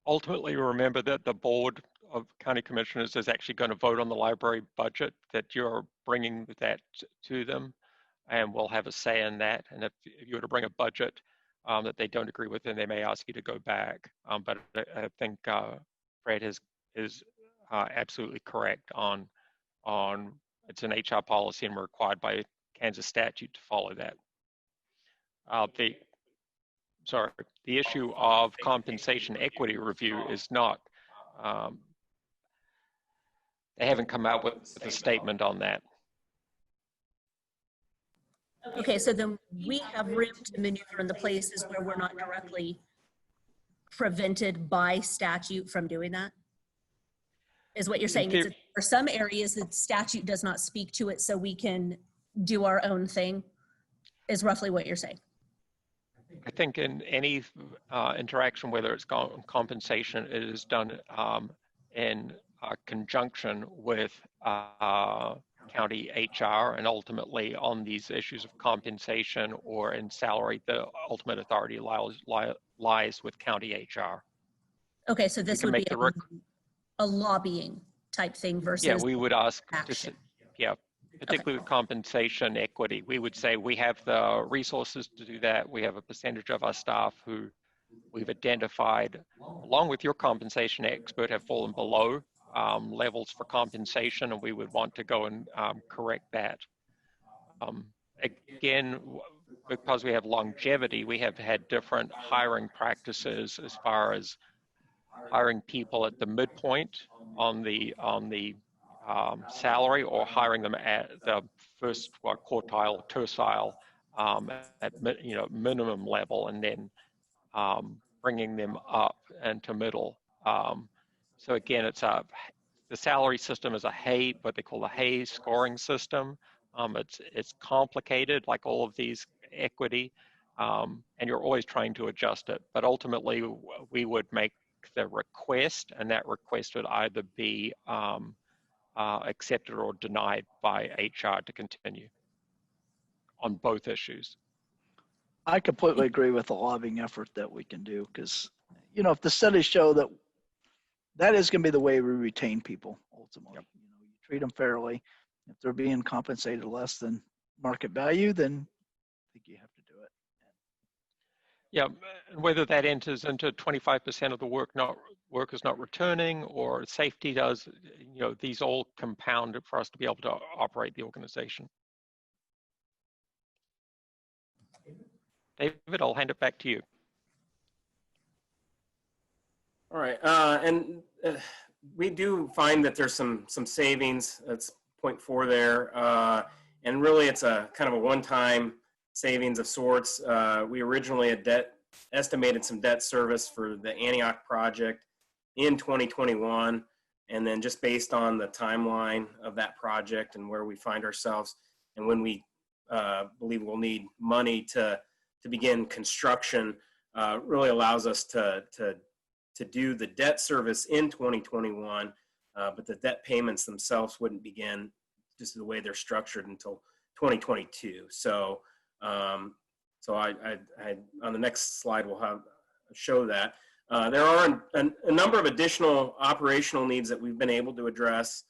Ultimately, remember that the board of county commissioners is actually going to vote on the library budget, that you're bringing that to them, and we'll have a say in that. And if you were to bring a budget that they don't agree with, then they may ask you to go back. But I think Fred is absolutely correct on it's an HR policy and we're required by Kansas statute to follow that. The issue of compensation equity review is not, they haven't come out with a statement on that. Okay, so then we have room to maneuver in the places where we're not directly prevented by statute from doing that? Is what you're saying? Is it for some areas that statute does not speak to it so we can do our own thing, is roughly what you're saying? I think in any interaction, whether it's compensation, it is done in conjunction with county HR, and ultimately on these issues of compensation or in salary, the ultimate authority lies with county HR. Okay, so this would be a lobbying type thing versus. Yeah, we would ask, particularly with compensation equity, we would say we have the resources to do that. We have a percentage of our staff who we've identified, along with your compensation expert, have fallen below levels for compensation, and we would want to go and correct that. Again, because we have longevity, we have had different hiring practices as far as hiring people at the midpoint on the salary, or hiring them at the first quartile, tercile, at minimum level, and then bringing them up into middle. So again, it's the salary system is what they call a Hayes scoring system. It's complicated, like all of these equity, and you're always trying to adjust it. But ultimately, we would make the request, and that request would either be accepted or denied by HR to continue on both issues. I completely agree with the lobbying effort that we can do, because, if the studies show that that is going to be the way we retain people ultimately. Yep. You treat them fairly. If they're being compensated less than market value, then I think you have to do it. Yeah, and whether that enters into 25% of the workers not returning, or safety does, these all compound for us to be able to operate the organization. David, I'll hand it back to you. All right, and we do find that there's some savings. That's 0.4 there, and really it's a kind of a one-time savings of sorts. We originally had estimated some debt service for the Antioch project in 2021, and then just based on the timeline of that project and where we find ourselves, and when we believe we'll need money to begin construction, really allows us to do the debt service in 2021 but the debt payments themselves wouldn't begin, just the way they're structured, until 2022. So, so I on the next slide we'll show that. There are a number of additional operational needs that we've been able to address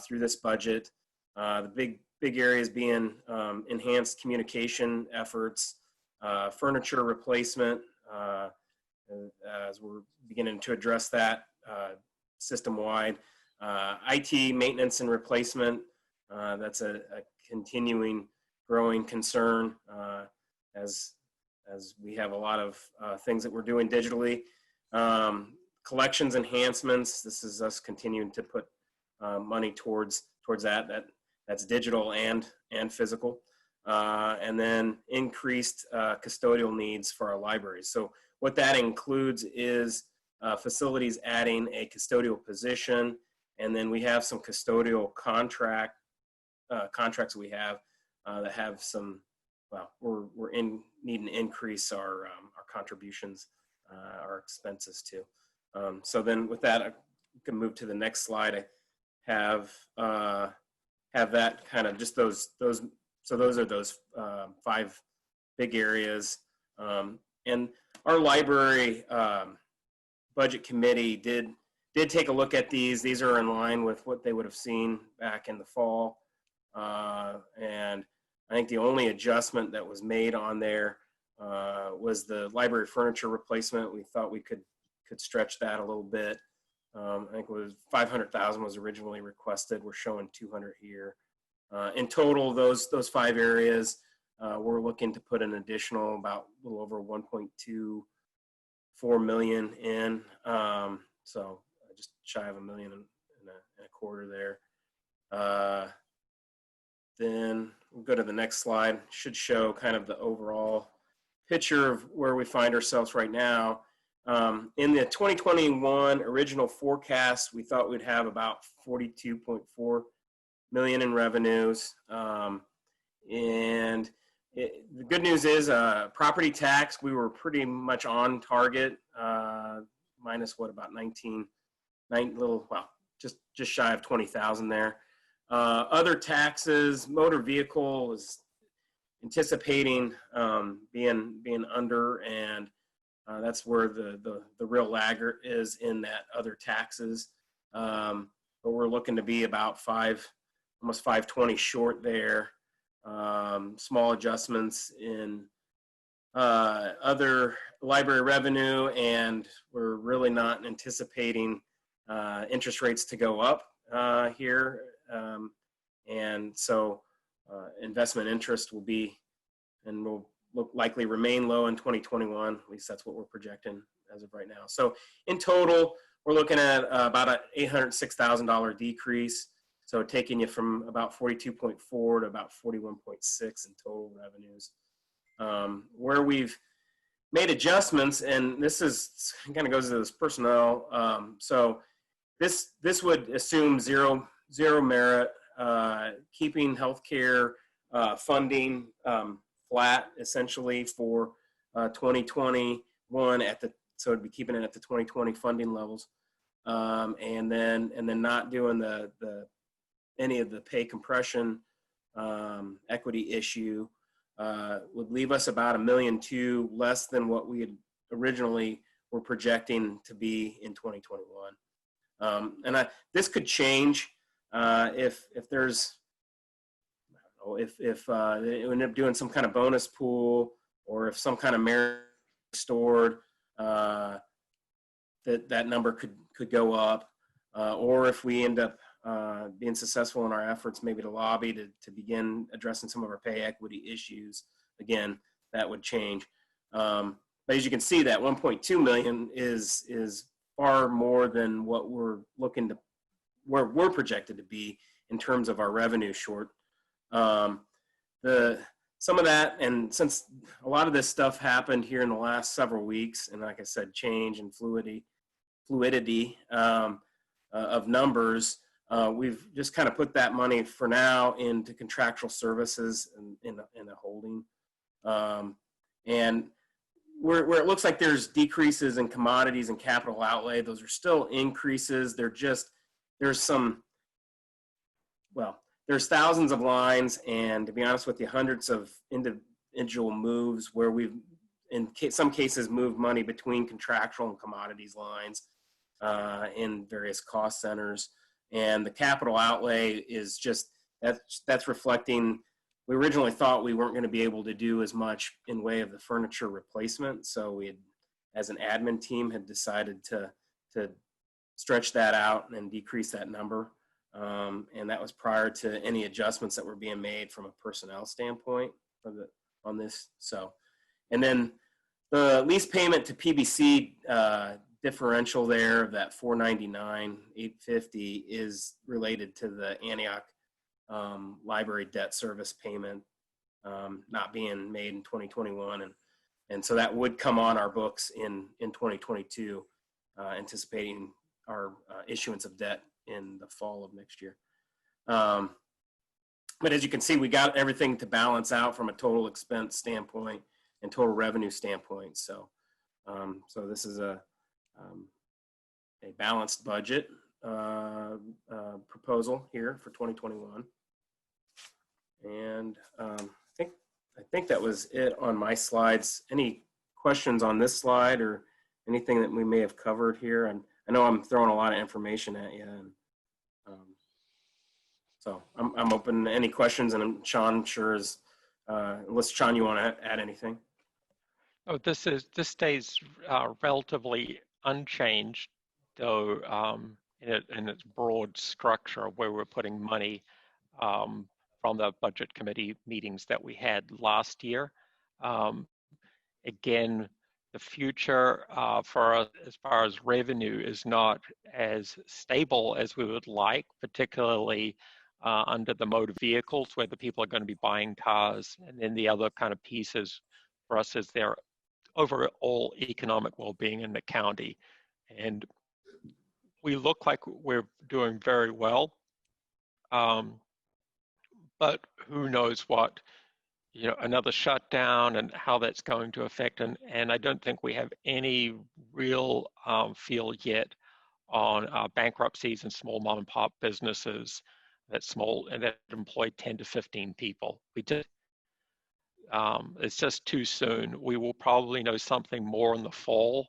through this budget. The big areas being enhanced communication efforts, furniture replacement, as we're beginning to address that system-wide, IT maintenance and replacement. That's a continuing growing concern as we have a lot of things that we're doing digitally. Collections enhancements, this is us continuing to put money towards that. That's digital and physical. And then increased custodial needs for our libraries. So what that includes is facilities adding a custodial position, and then we have some custodial contracts we have that have some, well, we're needing to increase our contributions, our expenses too. So then with that, I can move to the next slide. I have that kind of just those. So those are those 5 big areas. And our library budget committee did take a look at these. These are in line with what they would have seen back in the fall. And I think the only adjustment that was made on there was the library furniture replacement. We thought we could stretch that a little bit. I think it was 500,000 was originally requested. We're showing 200 here. In total, those 5 areas, we're looking to put an additional about a little over 1.24 million in. So just shy of $1.25 million there. Then we'll go to the next slide. Should show kind of the overall picture of where we find ourselves right now. In the 2021 original forecast, we thought we'd have about 42.4 million in revenues. And the good news is property tax, we were pretty much on target, minus what, about just shy of 20,000 there. Other taxes, motor vehicle was anticipating being under, and that's where the real laggard is in that other taxes. But we're looking to be about almost 520 short there. Small adjustments in other library revenue, and we're really not anticipating interest rates to go up here. And so investment interest will be, and will likely remain low in 2021. At least that's what we're projecting as of right now. So in total, we're looking at about an $806,000 decrease. So taking you from about 42.4 to about 41.6 in total revenues. Where we've made adjustments, and this is kind of goes to this personnel. So this would assume zero merit, keeping healthcare funding flat essentially for 2021 so it'd be keeping it at the 2020 funding levels, and then not doing any of the pay compression equity issue would leave us about $1.2 million less than what we had originally were projecting to be in 2021. And this could change if there's, I don't know, if they end up doing some kind of bonus pool, or if some kind of merit stored, that number could go up, or if we end up being successful in our efforts maybe to lobby to begin addressing some of our pay equity issues, again, that would change. But as you can see, that 1.2 million is far more than what we're where we're projected to be in terms of our revenue short. Some of that, and since a lot of this stuff happened here in the last several weeks, and like I said, change and fluidity of numbers, we've just kind of put that money for now into contractual services in a holding. And where it looks like there's decreases in commodities and capital outlay, those are still increases. They're just there's some, well, there's thousands of lines, and to be honest with you, hundreds of individual moves where we've, in some cases, moved money between contractual and commodities lines in various cost centers. And the capital outlay is just, that's reflecting, we originally thought we weren't going to be able to do as much in way of the furniture replacement. So we had, as an admin team, had decided to stretch that out and decrease that number. And that was prior to any adjustments that were being made from a personnel standpoint on this. So, and then the lease payment to PBC differential there of that $499,850 is related to the Antioch library debt service payment not being made in 2021, and so that would come on our books in 2022, anticipating our issuance of debt in the fall of next year. But as you can see, we got everything to balance out from a total expense standpoint and total revenue standpoint. So, so this is a balanced budget proposal here for 2021. And I think that was it on my slides. Any questions on this slide or anything that we may have covered here? And I know I'm throwing a lot of information at you, and so I'm open to any questions. And Sean sure is. Unless Sean, you want to add anything? Oh, this stays relatively unchanged, though, in its broad structure where we're putting money from the budget committee meetings that we had last year. Again, the future for us as far as revenue is not as stable as we would like, particularly under the motor vehicles where the people are going to be buying cars. And then the other kind of pieces for us is their overall economic well-being in the county. And we look like we're doing very well. But who knows what, another shutdown and how that's going to affect. And I don't think we have any real feel yet on bankruptcies and small mom and pop businesses that employ 10 to 15 people. It's just too soon. We will probably know something more in the fall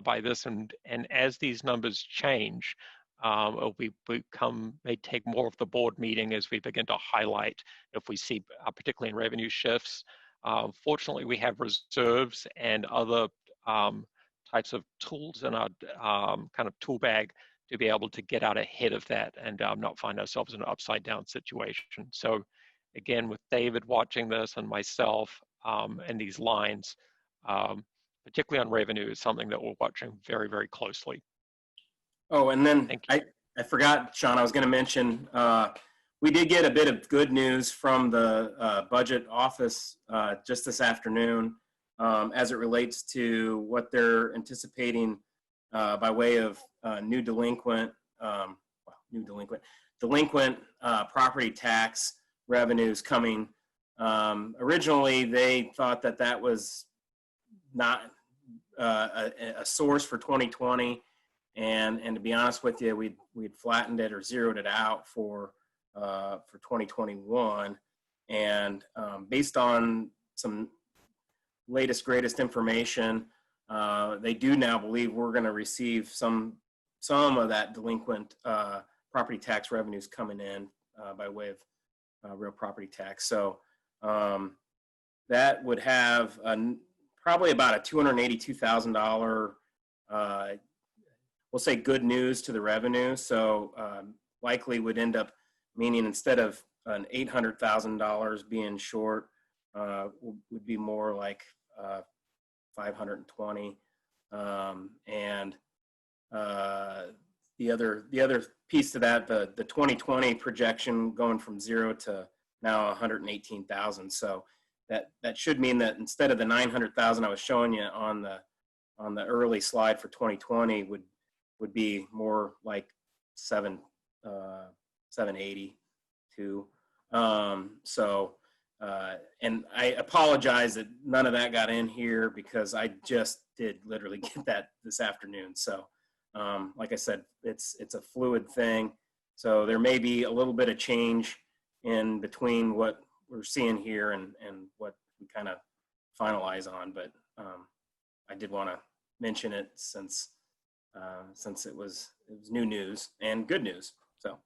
by this. And as these numbers change, may take more of the board meeting as we begin to highlight if we see, particularly in revenue shifts. Fortunately, we have reserves and other types of tools in our kind of tool bag to be able to get out ahead of that and not find ourselves in an upside down situation. So again, with David watching this and myself and these lines, particularly on revenue, is something that we're watching very, very closely. Oh, and then I forgot, Sean, I was going to mention, we did get a bit of good news from the budget office just this afternoon as it relates to what they're anticipating by way of delinquent property tax revenues coming. Originally, they thought that was not a source for 2020. And to be honest with you, we'd flattened it or zeroed it out for 2021. And based on some greatest information, they do now believe we're going to receive some of that delinquent property tax revenues coming in by way of real property tax. So that would have probably about a $282,000 we'll say good news to the revenue. So likely would end up meaning instead of an $800,000 being short, would be more like 520. And the other piece to that, the 2020 projection going from 0 to now 118,000. So that should mean that instead of the 900,000 I was showing you on the early slide for 2020 would be more like 782. And I apologize that none of that got in here because I just did literally get that this afternoon. So like I said, it's a fluid thing. So there may be a little bit of change in between what we're seeing here and what we kind of finalize on, but I did want to mention it since it was new news and good news. So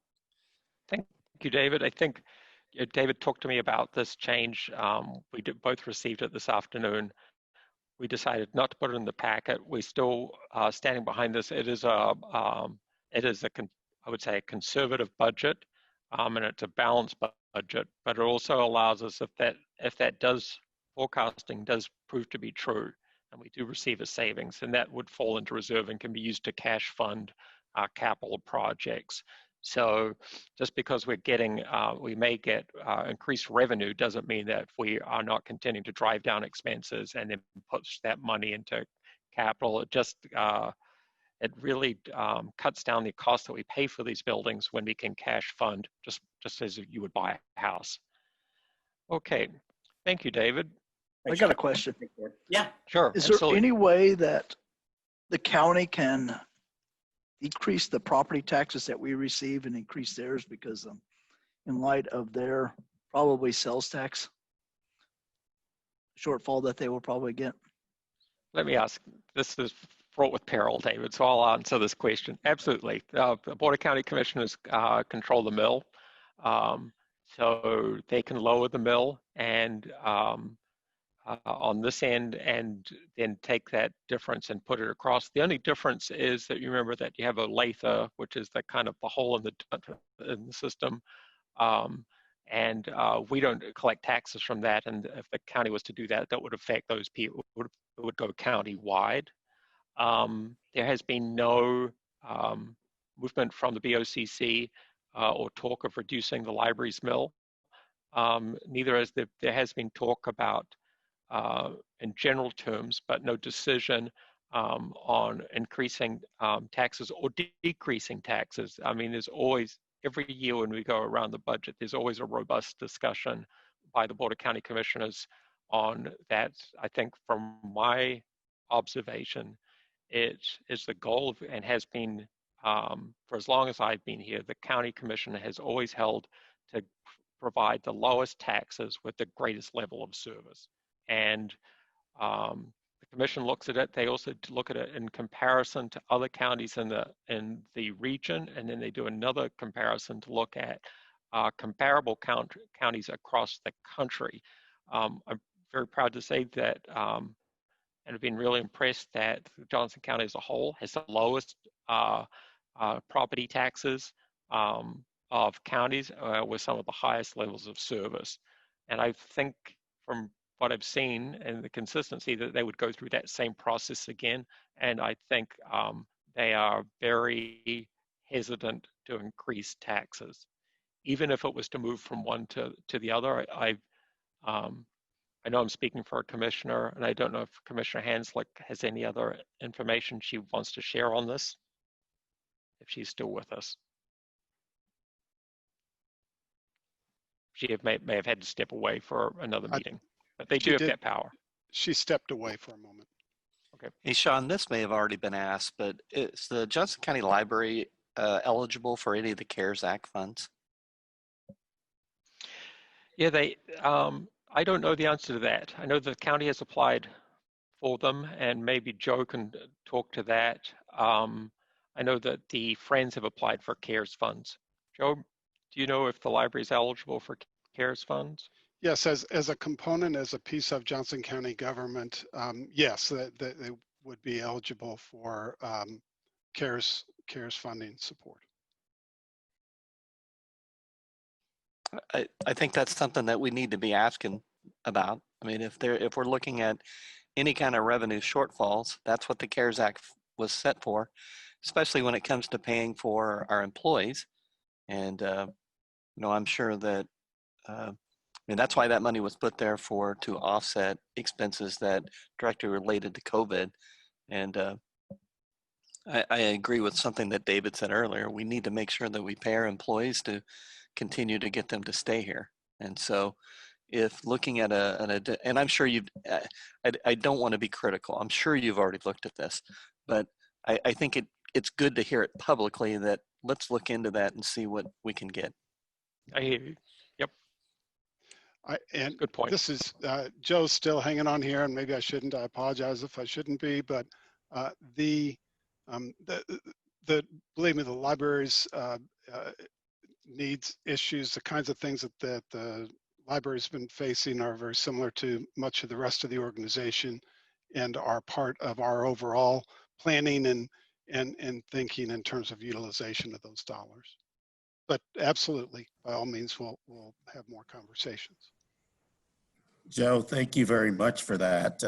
Thank you, David. I think David talked to me about this change. We both received it this afternoon. We decided not to put it in the packet. We still standing behind this. It is I would say, a conservative budget, and it's a balanced budget. But it also allows us, if that forecasting does prove to be true, and we do receive a savings, and that would fall into reserve and can be used to cash fund our capital projects. So just because we're getting, we may get increased revenue doesn't mean that we are not continuing to drive down expenses and then push that money into capital. It just, it really cuts down the cost that we pay for these buildings when we can cash fund, just as you would buy a house. Okay, thank you, David. I got a question. Yeah, sure. Is there any way that the county can decrease the property taxes that we receive and increase theirs because in light of their probably sales tax shortfall that they will probably get? Let me ask, this is fraught with peril, David, so I'll answer this question. Absolutely. The Board of County Commissioners control the mill, so they can lower the mill and on this end and then take that difference and put it across. The only difference is that you remember that you have a lather, which is the kind of the hole in the system, and we don't collect taxes from that, and if the county was to do that, that would affect those people. It would go county-wide. There has been no movement from the BOCC or talk of reducing the library's mill. Neither has there has been talk about, in general terms, but no decision on increasing taxes or decreasing taxes. I mean, there's always, every year when we go around the budget, there's always a robust discussion by the Board of County Commissioners on that. I think from my observation, it is the goal of, and has been for as long as I've been here, the county commissioner has always held to provide the lowest taxes with the greatest level of service. And the commission looks at it. They also look at it in comparison to other counties in the region, and then they do another comparison to look at comparable counties across the country. I'm very proud to say that, and I've been really impressed that Johnson County as a whole has the lowest property taxes of counties with some of the highest levels of service. And I think from what I've seen and the consistency that they would go through that same process again. And I think they are very hesitant to increase taxes. Even if it was to move from one to the other, I know I'm speaking for a commissioner, and I don't know if Commissioner Hanslick has any other information she wants to share on this, if she's still with us. She may have had to step away for another meeting, but they do have that power. She stepped away for a moment. Okay. Hey, Sean, this may have already been asked, but is the Johnson County Library eligible for any of the CARES Act funds? Yeah, I don't know the answer to that. I know the county has applied for them, and maybe Joe can talk to that. I know that the Friends have applied for CARES funds. Joe, do you know if the library is eligible for CARES funds? Yes, as a component, as a piece of Johnson County government, yes, that they would be eligible for CARES funding support. I think that's something that we need to be asking about. I mean, if we're looking at any kind of revenue shortfalls, that's what the CARES Act was set for, especially when it comes to paying for our employees. And I'm sure that that's why that money was put there, to offset expenses that directly related to COVID. And I agree with something that David said earlier. We need to make sure that we pay our employees to continue to get them to stay here. And so if looking at and I'm sure I don't want to be critical. I'm sure you've already looked at this, but I think it's good to hear it publicly that let's look into that and see what we can get. I hear you. Yep. And Good point. this is, Joe's still hanging on here, and maybe I shouldn't. I apologize if I shouldn't be, but believe me, the library's needs, issues, the kinds of things that the library's been facing are very similar to much of the rest of the organization, and are part of our overall planning and thinking in terms of utilization of those dollars. But absolutely, by all means, we'll have more conversations. Joe, thank you very much for that.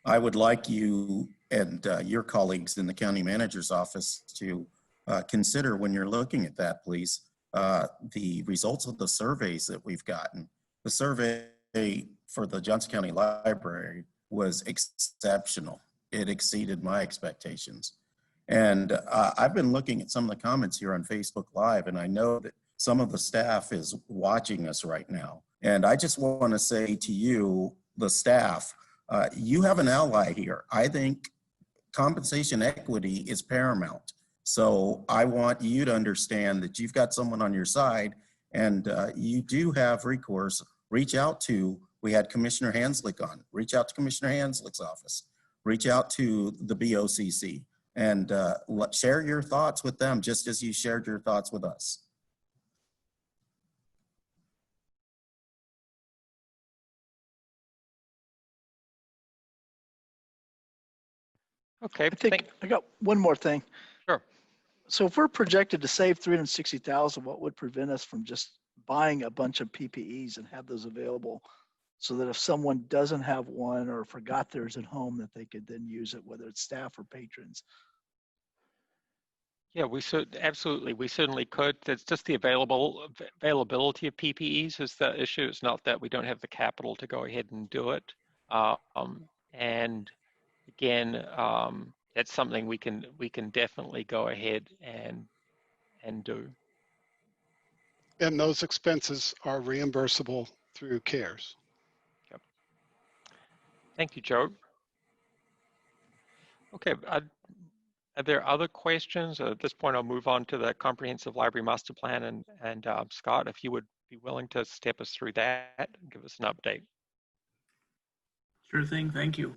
I would like you and your colleagues in the county manager's office to consider, when you're looking at that, please, the results of the surveys that we've gotten. The survey for the Johnson County Library was exceptional. It exceeded my expectations. And I've been looking at some of the comments here on Facebook Live, and I know that some of the staff is watching us right now. And I just want to say to you, the staff, you have an ally here. I think compensation equity is paramount. So I want you to understand that you've got someone on your side, and you do have recourse. Reach out to, we had Commissioner Hanslick on, reach out to Commissioner Hanslick's office, reach out to the BOCC, and share your thoughts with them just as you shared your thoughts with us. Okay. I think I got one more thing. Sure. So if we're projected to save 360,000, what would prevent us from just buying a bunch of PPEs and have those available so that if someone doesn't have one or forgot theirs at home, that they could then use it, whether it's staff or patrons? Yeah, we should absolutely. We certainly could. It's just the availability of PPEs is the issue. It's not that we don't have the capital to go ahead and do it. And again, that's something we can definitely go ahead and do. And those expenses are reimbursable through CARES. Yep. Thank you, Joe. Okay. Are there other questions? At this point, I'll move on to the Comprehensive Library Master Plan. And Scott, if you would be willing to step us through that and give us an update. Sure thing. Thank you.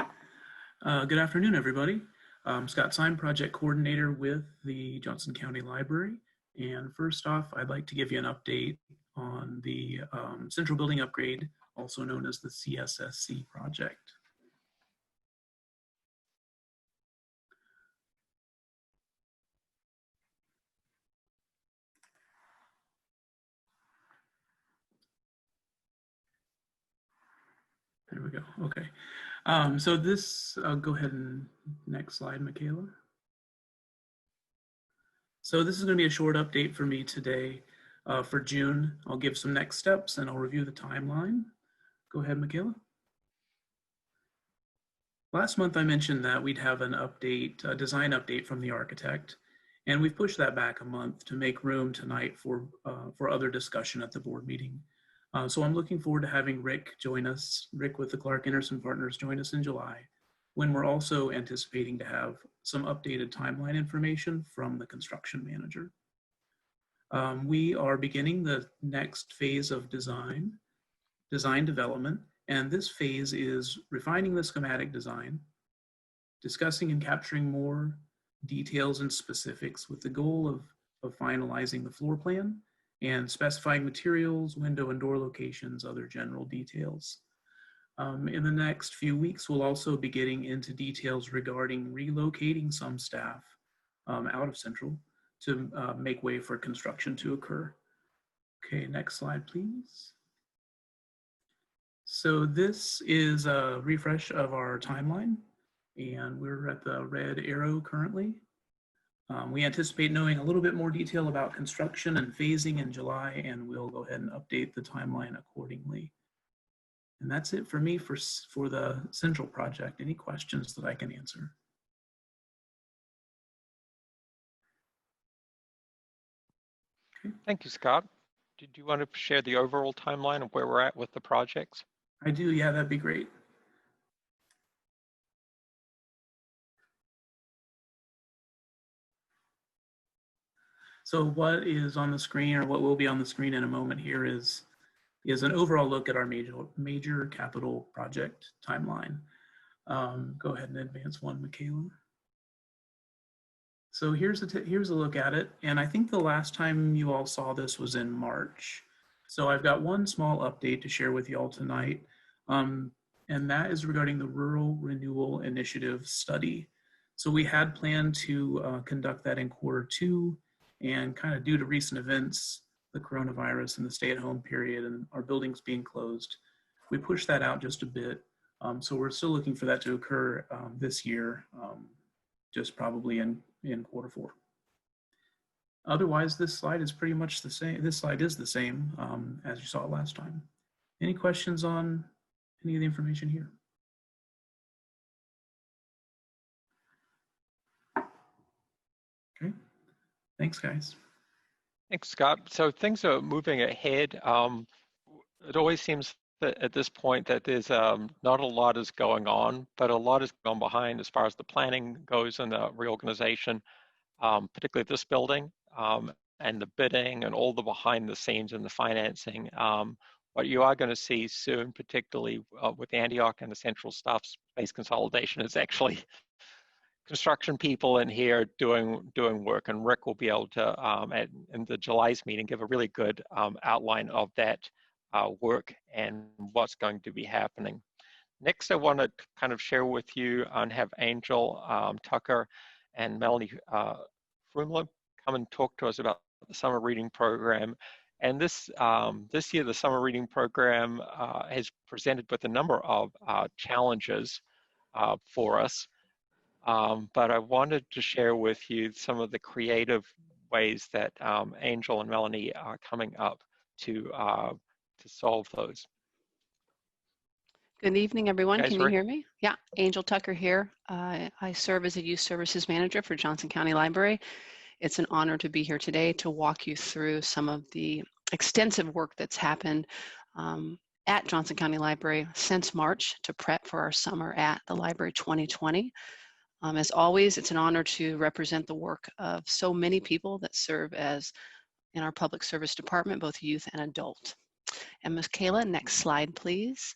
Good afternoon, everybody. I'm Scott Syme, Project Coordinator with the Johnson County Library. And first off, I'd like to give you an update on the Central Building Upgrade, also known as the Cssc project. There we go. Okay. So this, I'll go ahead and next slide, Michaela. So this is going to be a short update for me today. For June, I'll give some next steps and I'll review the timeline. Go ahead, Michaela. Last month, I mentioned that we'd have an update, a design update from the architect, and we've pushed that back a month to make room tonight for other discussion at the board meeting. So I'm looking forward to having Rick join us, Rick with the Clark Anderson Partners, join us in July, when we're also anticipating to have some updated timeline information from the construction manager. We are beginning the next phase of design development, and this phase is refining the schematic design, discussing and capturing more details and specifics with the goal of finalizing the floor plan and specifying materials, window and door locations, other general details. In the next few weeks, we'll also be getting into details regarding relocating some staff out of Central to make way for construction to occur. Okay, next slide, please. So this is a refresh of our timeline, and we're at the red arrow currently. We anticipate knowing a little bit more detail about construction and phasing in July, and we'll go ahead and update the timeline accordingly. And that's it for me for the Central project. Any questions that I can answer? Okay. Thank you, Scott. Did you want to share the overall timeline of where we're at with the projects? I do, yeah, that'd be great. So what is on the screen, or what will be on the screen in a moment here, is an overall look at our major capital project timeline. Go ahead and advance one, Michaela. So here's a look at it. And I think the last time you all saw this was in March. So I've got one small update to share with you all tonight. And that is regarding the Rural Renewal Initiative study. So we had planned to conduct that in Q2, and kind of due to recent events, the coronavirus and the stay-at-home period and our buildings being closed, we pushed that out just a bit. So we're still looking for that to occur this year, just probably in Q4. Otherwise, this slide is pretty much the same. This slide is the same as you saw last time. Any questions on any of the information here? Okay, thanks guys. Thanks, Scott. So things are moving ahead. It always seems that at this point that there's not a lot is going on, but a lot is going behind as far as the planning goes and the reorganization, particularly this building, and the bidding and all the behind the scenes and the financing. What you are going to see soon, particularly with Antioch and the central staff space consolidation, is actually construction people in here doing work, and Rick will be able to, in the July's meeting, give a really good outline of that work and what's going to be happening. Next, I want to kind of share with you and have Angel Tucker and Melanie Frumler come and talk to us about the summer reading program. And this year, the summer reading program has presented with a number of challenges for us. But I wanted to share with you some of the creative ways that Angel and Melanie are coming up to solve those. Good evening, everyone. Guys, Can you hear me? Yeah, Angel Tucker here. I serve as a Youth Services Manager for Johnson County Library. It's an honor to be here today to walk you through some of the extensive work that's happened at Johnson County Library since March to prep for our summer at the Library 2020. As always, it's an honor to represent the work of so many people that serve as in our public service department, both youth and adult. And Ms. Kayla, next slide, please.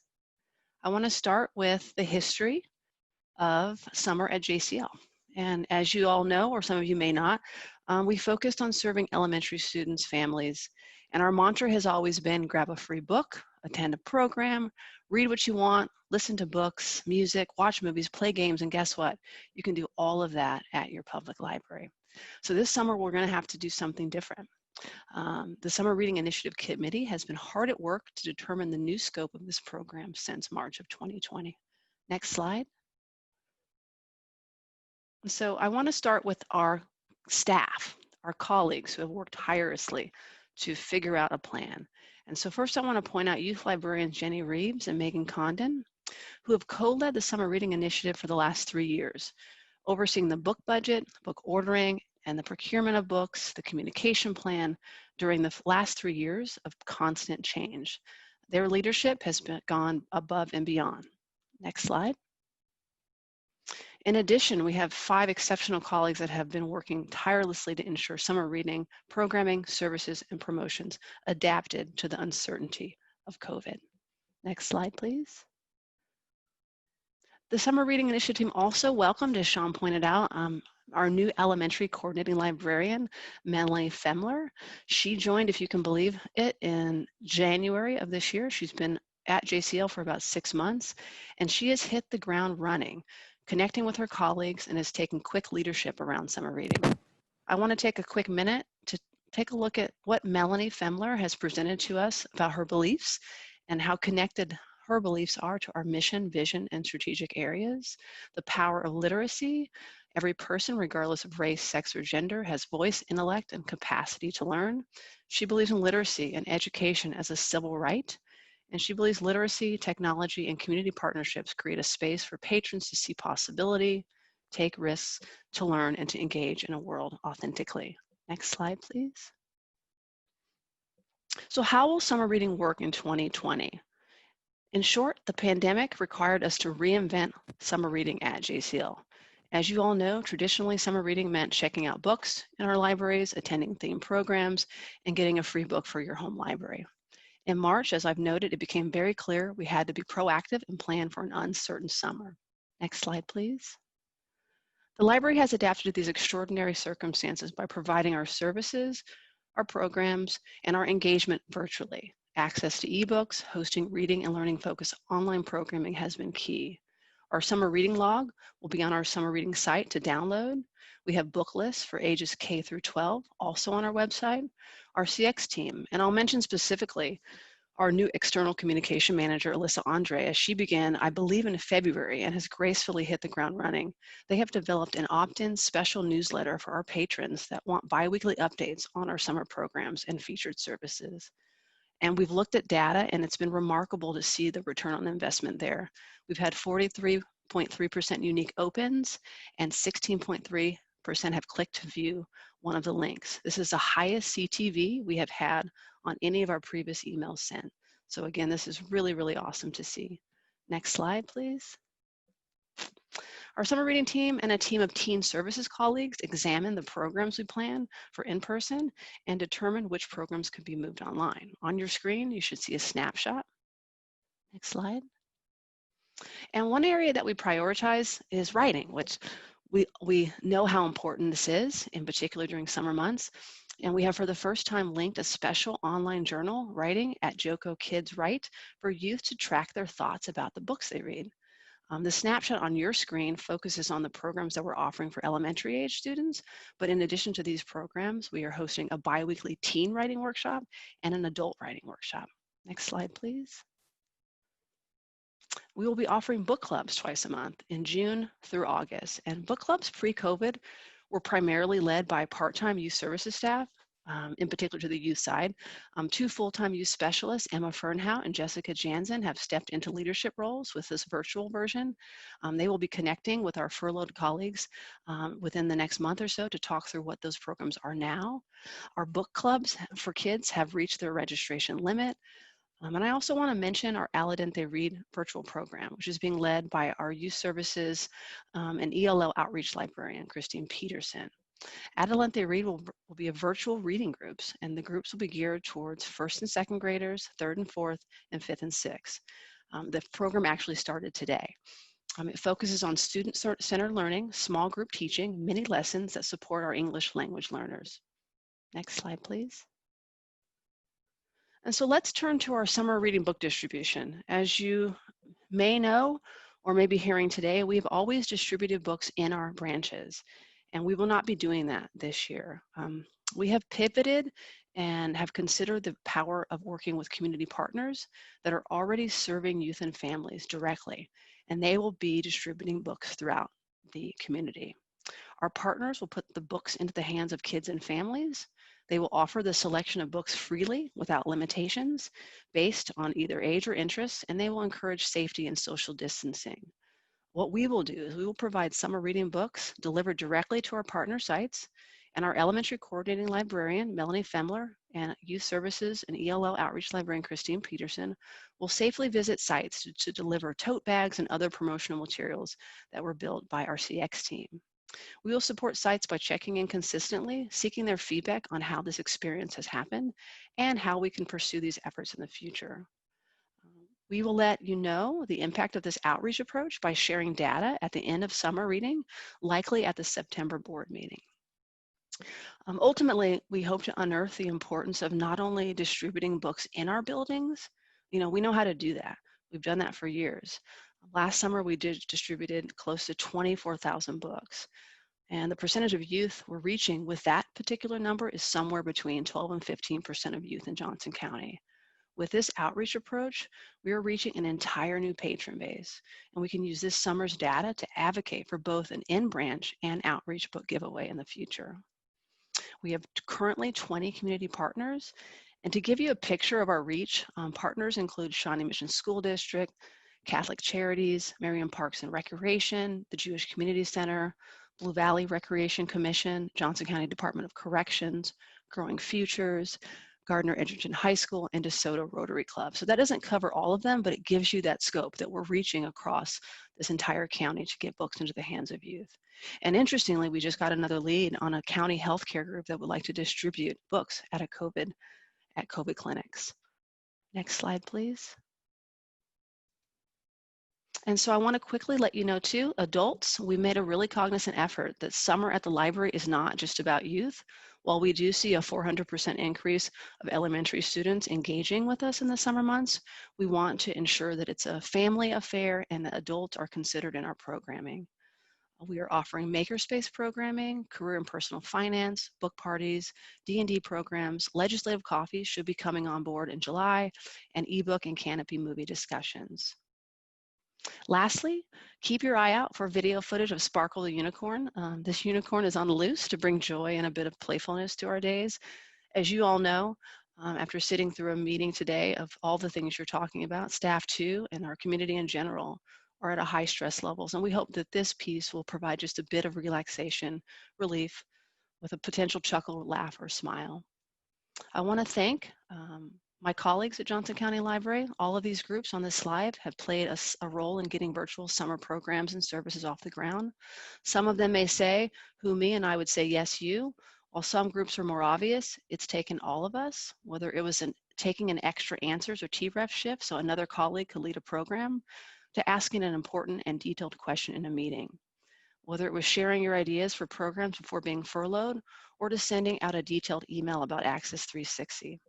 I want to start with the history of summer at JCL. And as you all know, or some of you may not, we focused on serving elementary students, families, and our mantra has always been grab a free book, attend a program, read what you want, listen to books, music, watch movies, play games, and guess what? You can do all of that at your public library. So this summer, we're going to have to do something different. The Summer Reading Initiative Committee has been hard at work to determine the new scope of this program since March of 2020. Next slide. So I want to start with our staff, our colleagues who have worked tirelessly to figure out a plan. And so first I want to point out youth librarians Jenny Reeves and Megan Condon, who have co-led the Summer Reading Initiative for the last 3 years, overseeing the book budget, book ordering, and the procurement of books, the communication plan during the last 3 years of constant change. Their leadership has gone above and beyond. Next slide. In addition, we have 5 exceptional colleagues that have been working tirelessly to ensure summer reading, programming, services, and promotions adapted to the uncertainty of COVID. Next slide, please. The Summer Reading Initiative team also welcomed, as Sean pointed out, our new elementary coordinating librarian, Melanie Femler. She joined, if you can believe it, in January of this year. She's been at JCL for about 6 months, and she has hit the ground running, connecting with her colleagues, and has taken quick leadership around summer reading. I want to take a quick minute to take a look at what Melanie Femler has presented to us about her beliefs and how connected her beliefs are to our mission, vision, and strategic areas. The power of literacy. Every person, regardless of race, sex, or gender, has voice, intellect, and capacity to learn. She believes in literacy and education as a civil right. And she believes literacy, technology, and community partnerships create a space for patrons to see possibility, take risks, to learn, and to engage in a world authentically. Next slide, please. So how will summer reading work in 2020? In short, the pandemic required us to reinvent summer reading at JCL. As you all know, traditionally summer reading meant checking out books in our libraries, attending themed programs, and getting a free book for your home library. In March, as I've noted, it became very clear we had to be proactive and plan for an uncertain summer. Next slide, please. The library has adapted to these extraordinary circumstances by providing our services, our programs, and our engagement virtually. Access to ebooks, hosting reading and learning focused online programming has been key. Our summer reading log will be on our summer reading site to download. We have book lists for ages K through 12, also on our website. Our CX team, and I'll mention specifically our new external communication manager, Alyssa Andre, as she began, I believe, in February and has gracefully hit the ground running. They have developed an opt-in special newsletter for our patrons that want bi-weekly updates on our summer programs and featured services. And we've looked at data, and it's been remarkable to see the return on investment there. We've had 43.3% unique opens, and 16.3% have clicked to view one of the links. This is the highest CTV we have had on any of our previous emails sent. So again, this is really, really awesome to see. Next slide, please. Our summer reading team and a team of teen services colleagues examine the programs we plan for in-person and determine which programs could be moved online. On your screen, you should see a snapshot. Next slide. And one area that we prioritize is writing, which we know how important this is, in particular during summer months. And we have for the first time linked a special online journal, Writing at Joco Kids Write, for youth to track their thoughts about the books they read. The snapshot on your screen focuses on the programs that we're offering for elementary age students, but in addition to these programs, we are hosting a bi-weekly teen writing workshop and an adult writing workshop. Next slide, please. We will be offering book clubs twice a month in June through August, and book clubs pre-COVID were primarily led by part-time youth services staff, in particular to the youth side. 2 full-time youth specialists, Emma Fernhout and Jessica Jansen, have stepped into leadership roles with this virtual version. They will be connecting with our furloughed colleagues within the next month or so to talk through what those programs are now. Our book clubs for kids have reached their registration limit. And I also want to mention our Addendum Read virtual program, which is being led by our youth services and ELL outreach librarian, Christine Peterson. Addendum Read will be a virtual reading groups, and the groups will be geared towards 1st and 2nd graders, 3rd and 4th, and 5th and 6th. The program actually started today. It focuses on student-centered learning, small group teaching, mini lessons that support our English language learners. Next slide, please. And so let's turn to our summer reading book distribution. As you may know, or may be hearing today, we've always distributed books in our branches, and we will not be doing that this year. We have pivoted and have considered the power of working with community partners that are already serving youth and families directly, and they will be distributing books throughout the community. Our partners will put the books into the hands of kids and families. They will offer the selection of books freely without limitations based on either age or interest, and they will encourage safety and social distancing. What we will do is we will provide summer reading books delivered directly to our partner sites, and our elementary coordinating librarian, Melanie Femler, and youth services and ELL outreach librarian, Christine Peterson, will safely visit sites to deliver tote bags and other promotional materials that were built by our CX team. We will support sites by checking in consistently, seeking their feedback on how this experience has happened and how we can pursue these efforts in the future. We will let you know the impact of this outreach approach by sharing data at the end of summer reading, likely at the September board meeting. Ultimately, we hope to unearth the importance of not only distributing books in our buildings. We know how to do that. We've done that for years. Last summer, we distributed close to 24,000 books. And the percentage of youth we're reaching with that particular number is somewhere between 12 and 15% of youth in Johnson County. With this outreach approach, we are reaching an entire new patron base, and we can use this summer's data to advocate for both an in-branch and outreach book giveaway in the future. We have currently 20 community partners, and to give you a picture of our reach, partners include Shawnee Mission School District, Catholic Charities, Merriam Parks and Recreation, the Jewish Community Center, Blue Valley Recreation Commission, Johnson County Department of Corrections, Growing Futures, Gardner Edgerton High School, and DeSoto Rotary Club. So that doesn't cover all of them, but it gives you that scope that we're reaching across this entire county to get books into the hands of youth. And interestingly, we just got another lead on a county healthcare group that would like to distribute books at COVID clinics. Next slide, please. And so I want to quickly let you know too, adults, we made a really cognizant effort that summer at the library is not just about youth. While we do see a 400% increase of elementary students engaging with us in the summer months, we want to ensure that it's a family affair and that adults are considered in our programming. We are offering makerspace programming, career and personal finance, book parties, D&D programs, legislative coffee should be coming on board in July, and ebook and canopy movie discussions. Lastly, keep your eye out for video footage of Sparkle the Unicorn. This unicorn is on the loose to bring joy and a bit of playfulness to our days. As you all know, after sitting through a meeting today of all the things you're talking about, staff too, and our community in general are at a high stress levels. And we hope that this piece will provide just a bit of relaxation, relief, with a potential chuckle, laugh, or smile. I want to thank my colleagues at Johnson County Library. All of these groups on this slide have played a role in getting virtual summer programs and services off the ground. Some of them may say, who me, and I would say, yes, you. While some groups are more obvious, it's taken all of us, whether it was taking an extra answers or TREF shift so another colleague could lead a program, to asking an important and detailed question in a meeting. Whether it was sharing your ideas for programs before being furloughed, or to sending out a detailed email about Access 360.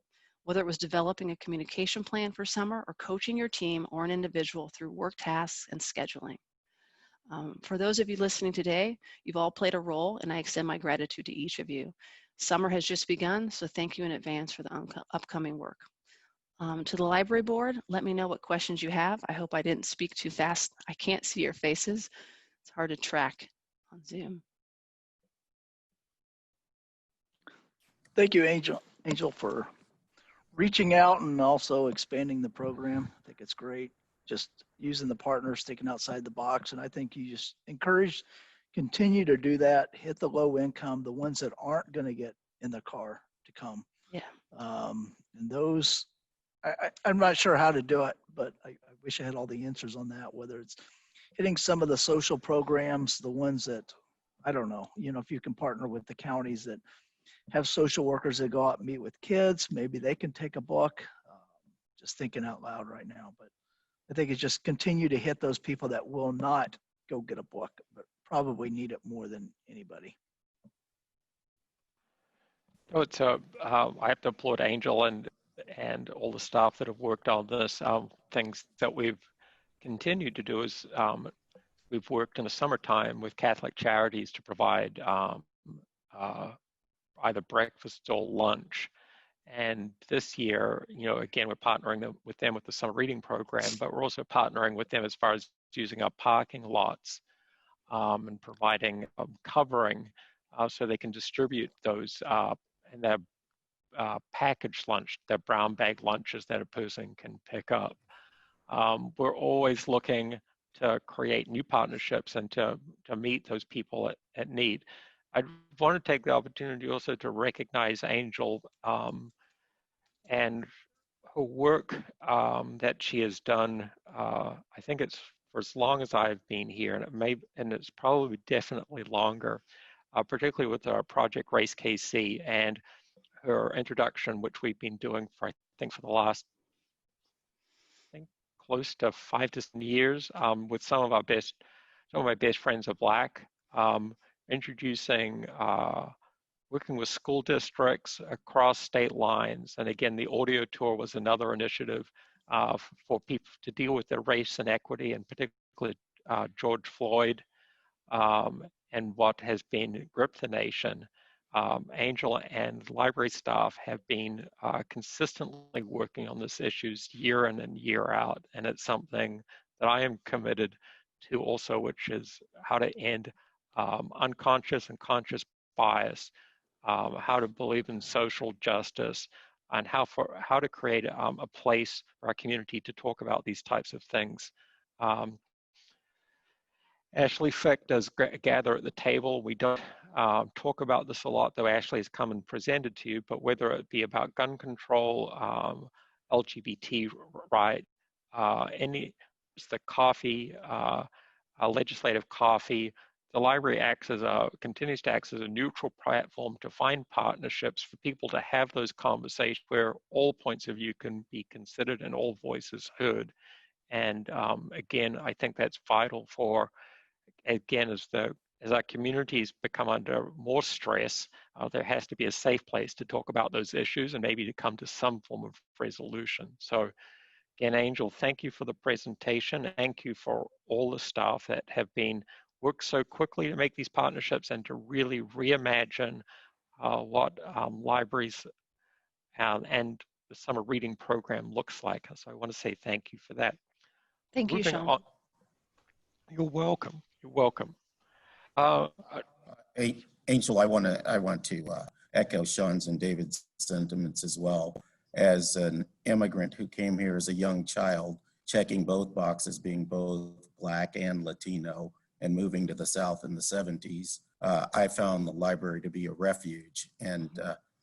Whether it was developing a communication plan for summer or coaching your team or an individual through work tasks and scheduling. For those of you listening today, you've all played a role, and I extend my gratitude to each of you. Summer has just begun, so thank you in advance for the upcoming work. To the library board, let me know what questions you have. I hope I didn't speak too fast. I can't see your faces. It's hard to track on Zoom. Thank you, Angel, for reaching out and also expanding the program. I think it's great. Just using the partners, thinking outside the box. And I think you just continue to do that, hit the low income, the ones that aren't going to get in the car to come. Yeah. And those, I'm not sure how to do it, but I wish I had all the answers on that, whether it's hitting some of the social programs, the ones that, I don't know, if you can partner with the counties that have social workers that go out and meet with kids, maybe they can take a book. Just thinking out loud right now, but I think it's just continue to hit those people that will not go get a book, but probably need it more than anybody. Oh, it's I have to applaud Angel and all the staff that have worked on this. Things that we've continued to do is we've worked in the summertime with Catholic Charities to provide either breakfast or lunch. And this year, again, we're partnering with them with the summer reading program, but we're also partnering with them as far as using our parking lots and providing covering so they can distribute those and their packaged lunch, their brown bag lunches that a person can pick up. We're always looking to create new partnerships and to meet those people at need. I want to take the opportunity also to recognize Angel and her work that she has done. I think it's for as long as I've been here, and it's probably definitely longer, particularly with our project Race Cssc and her introduction, which we've been doing for, I think, for the last, close to 5 to 7 years with some of my best friends are Black, introducing, working with school districts across state lines. And again, the audio tour was another initiative for people to deal with their race and equity, and particularly George Floyd and what has been gripped the nation. Angel and library staff have been consistently working on these issues year in and year out. And it's something that I am committed to also, which is how to end unconscious and conscious bias, how to believe in social justice, and how to create a place for our community to talk about these types of things. Ashley Fick does gather at the table. We don't talk about this a lot, though Ashley has come and presented to you, but whether it be about gun control, LGBT right, the coffee, legislative coffee, the library continues to act as a neutral platform to find partnerships for people to have those conversations where all points of view can be considered and all voices heard. And again, I think that's vital for, again, as our communities become under more stress, there has to be a safe place to talk about those issues and maybe to come to some form of resolution. So again, Angel, thank you for the presentation. Thank you for all the staff that have worked so quickly to make these partnerships and to really reimagine what libraries and the summer reading program looks like. So I want to say thank you for that. Thank you, Moving Sean. on. You're welcome. You're welcome. Angel, I want to echo Sean's and David's sentiments as well. As an immigrant who came here as a young child, checking both boxes, being both Black and Latino, and moving to the South in the 70s, I found the library to be a refuge. And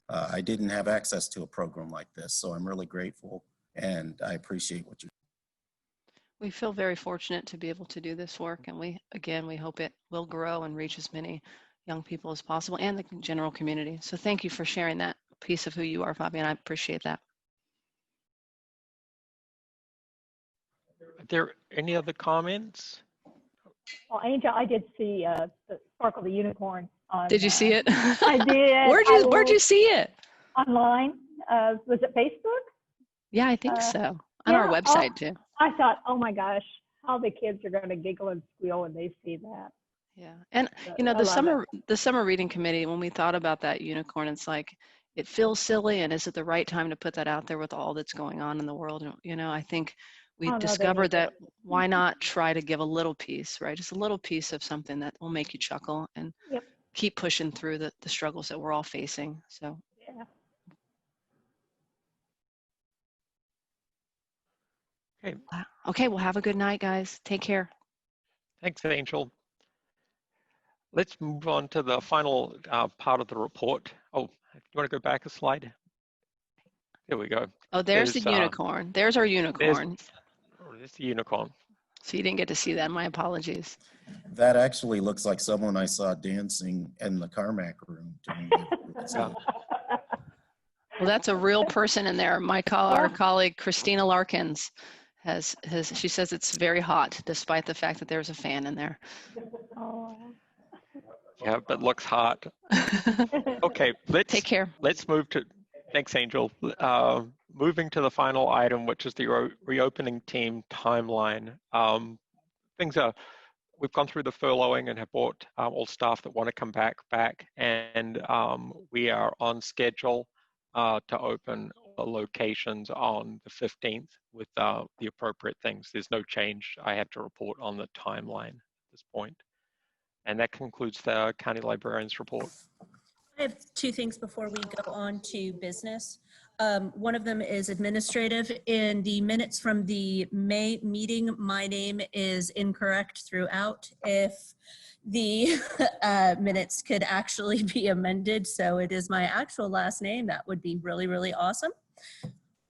I didn't have access to a program like this. So I'm really grateful and I appreciate what you. We feel very fortunate to be able to do this work, and we hope it will grow and reach as many young people as possible and the general community. So thank you for sharing that piece of who you are, Fabian. I appreciate that. Are there any other comments? Well, Angel, I did see the Sparkle the Unicorn on. Did you see it? I did. Where'd you see it? Online. Was it Facebook? Yeah, I think so. On our website too. I thought, oh my gosh, how the kids are going to giggle and squeal when they see that. Yeah, and you know, the summer reading committee, when we thought about that unicorn, it's like, it feels silly, and is it the right time to put that out there with all that's going on in the world? And, you know, I think we discovered that why not try to give a little piece, right? Just a little piece of something that will make you chuckle and keep pushing through the struggles that we're all facing. So. Yeah. Okay. Okay, well, have a good night, guys. Take care. Thanks, Angel. Let's move on to the final part of the report. Oh, you want to go back a slide? There we go. Oh, there's the unicorn. There's our unicorn. There's the unicorn. So you didn't get to see that. My apologies. That actually looks like someone I saw dancing in the Carmack room. Well, that's a real person in there. Our colleague Christina Larkins she says it's very hot, despite the fact that there's a fan in there. Oh. Yeah, but looks hot. Okay, take care. Let's move to. Thanks, Angel. Moving to the final item, which is the reopening team timeline. We've gone through the furloughing and have brought all staff that want to come back, and we are on schedule to open locations on the 15th with the appropriate things. There's no change I have to report on the timeline at this point. And that concludes the County Librarians report. I have two things before we go on to business. One of them is administrative. In the minutes from the May meeting, my name is incorrect throughout. If the minutes could actually be amended, so it is my actual last name, that would be really, really awesome.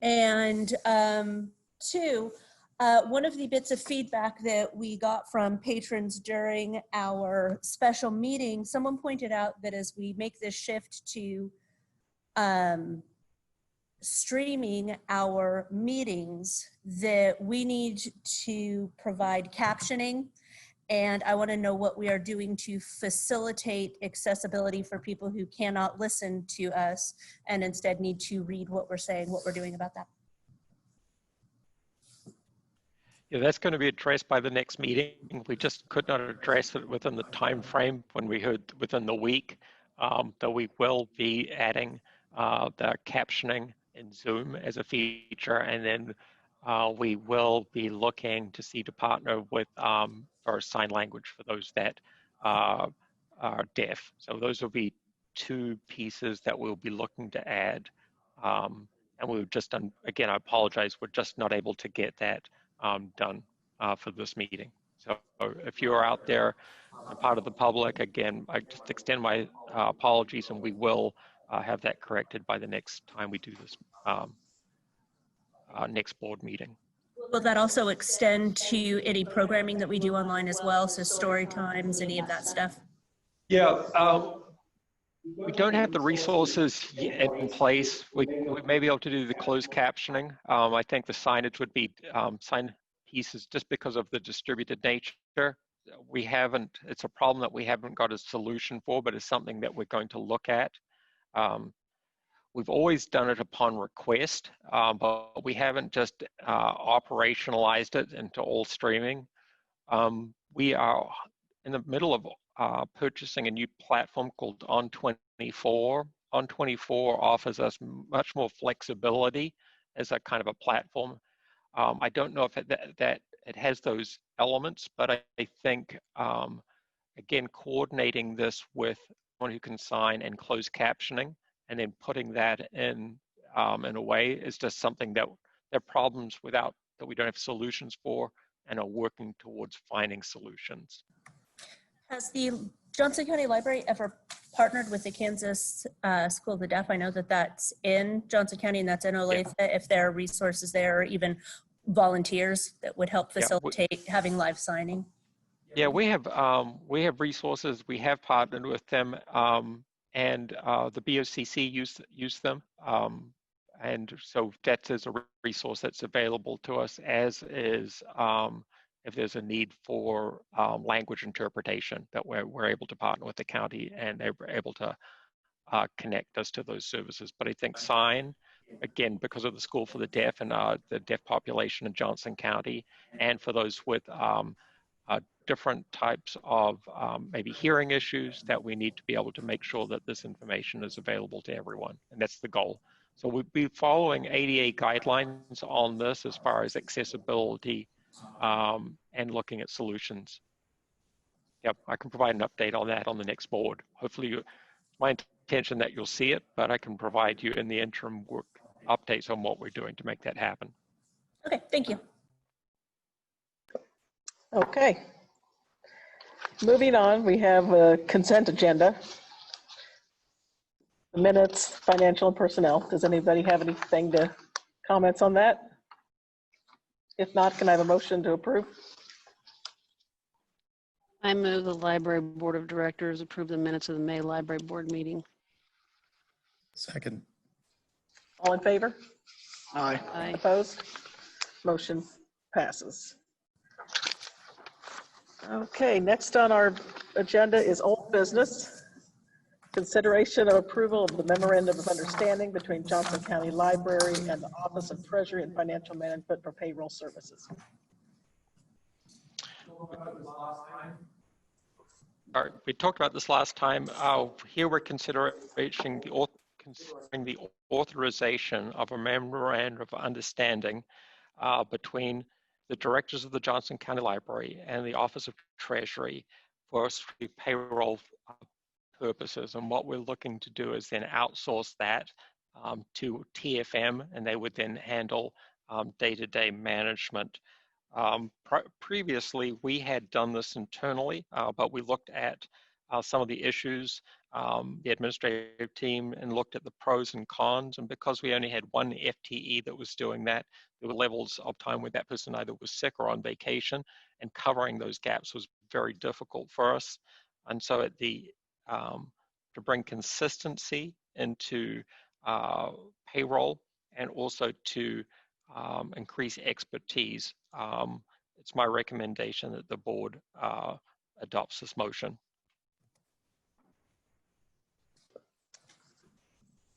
And two, one of the bits of feedback that we got from patrons during our special meeting, someone pointed out that as we make this shift to streaming our meetings, that we need to provide captioning. And I want to know what we are doing to facilitate accessibility for people who cannot listen to us and instead need to read what we're saying, what we're doing about that. Yeah, that's going to be addressed by the next meeting. We just could not address it within the time frame when we heard within the week, though we will be adding the captioning in Zoom as a feature, and then we will be looking to see to partner with for sign language for those that are deaf. So those will be two pieces that we'll be looking to add. And we've just done, again, I apologize, we're just not able to get that done for this meeting. So if you're out there and part of the public, again, I just extend my apologies, and we will have that corrected by the next time we do this next board meeting. Will that also extend to any programming that we do online as well? So story times, any of that stuff? Yeah, we don't have the resources yet in place. We may be able to do the closed captioning. I think the signage would be sign pieces just because of the distributed nature. We haven't, it's a problem that we haven't got a solution for, but it's something that we're going to look at. We've always done it upon request, but we haven't just operationalized it into all streaming. We are in the middle of purchasing a new platform called On24. On24 offers us much more flexibility as a kind of a platform. I don't know if that it has those elements, but I think, again, coordinating this with someone who can sign and close captioning, and then putting that in a way is just something that there are problems that we don't have solutions for, and are working towards finding solutions. Has the Johnson County Library ever partnered with the Kansas School of the Deaf? I know that that's in Johnson County and that's in Olathe. Yeah. If there are resources there, or even volunteers that would help facilitate having live signing. Yeah, we have resources. We have partnered with them, and the BOCC use them. And so that is a resource that's available to us, as is if there's a need for language interpretation, that we're able to partner with the county, and they're able to connect us to those services. But I think sign, again, because of the School for the Deaf and the deaf population in Johnson County, and for those with different types of maybe hearing issues, that we need to be able to make sure that this information is available to everyone, and that's the goal. So we'll be following ADA guidelines on this as far as accessibility and looking at solutions. Yep, I can provide an update on that on the next board. Hopefully, my intention that you'll see it, but I can provide you in the interim work updates on what we're doing to make that happen. Okay, thank you. Okay. Moving on, we have a consent agenda. Minutes, financial, and personnel. Does anybody have anything to comments on that? If not, can I have a motion to approve? I move the Library Board of Directors approve the minutes of the May Library Board meeting. Second. All in favor? Aye. Aye. Opposed? Motion passes. Okay, next on our agenda is old business. Consideration of approval of the memorandum of understanding between Johnson County Library and the Office of Treasury and Financial Management for payroll services. All right, we talked about this last time. Here we're considering the authorization of a memorandum of understanding between the directors of the Johnson County Library and the Office of Treasury for payroll purposes. And what we're looking to do is then outsource that to TFM, and they would then handle day-to-day management. Previously, we had done this internally, but we looked at some of the issues, the administrative team, and looked at the pros and cons. And because we only had one FTE that was doing that, there were levels of time where that person either was sick or on vacation, and covering those gaps was very difficult for us. And so at the to bring consistency into payroll, and also to increase expertise, it's my recommendation that the board adopts this motion.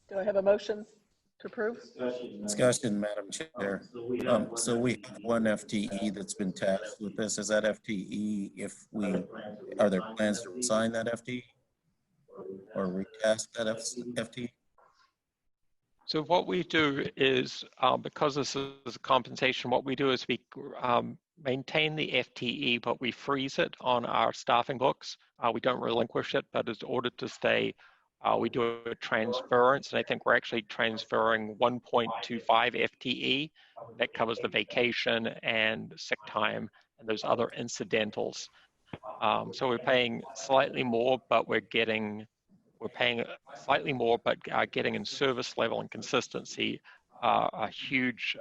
Do I have a motion to approve? Discussion, Madam Chair. So we have one FTE that's been tasked with this. Is that FTE, are there plans to resign that FTE or recast that FTE? So what we do is, because this is a compensation, what we do is we maintain the FTE, but we freeze it on our staffing books. We don't relinquish it, but in order to stay, we do a transference, and I think we're actually transferring 1.25 FTE. That covers the vacation and sick time and those other incidentals. So we're paying slightly more, but we're paying slightly more, but getting in service level and consistency a huge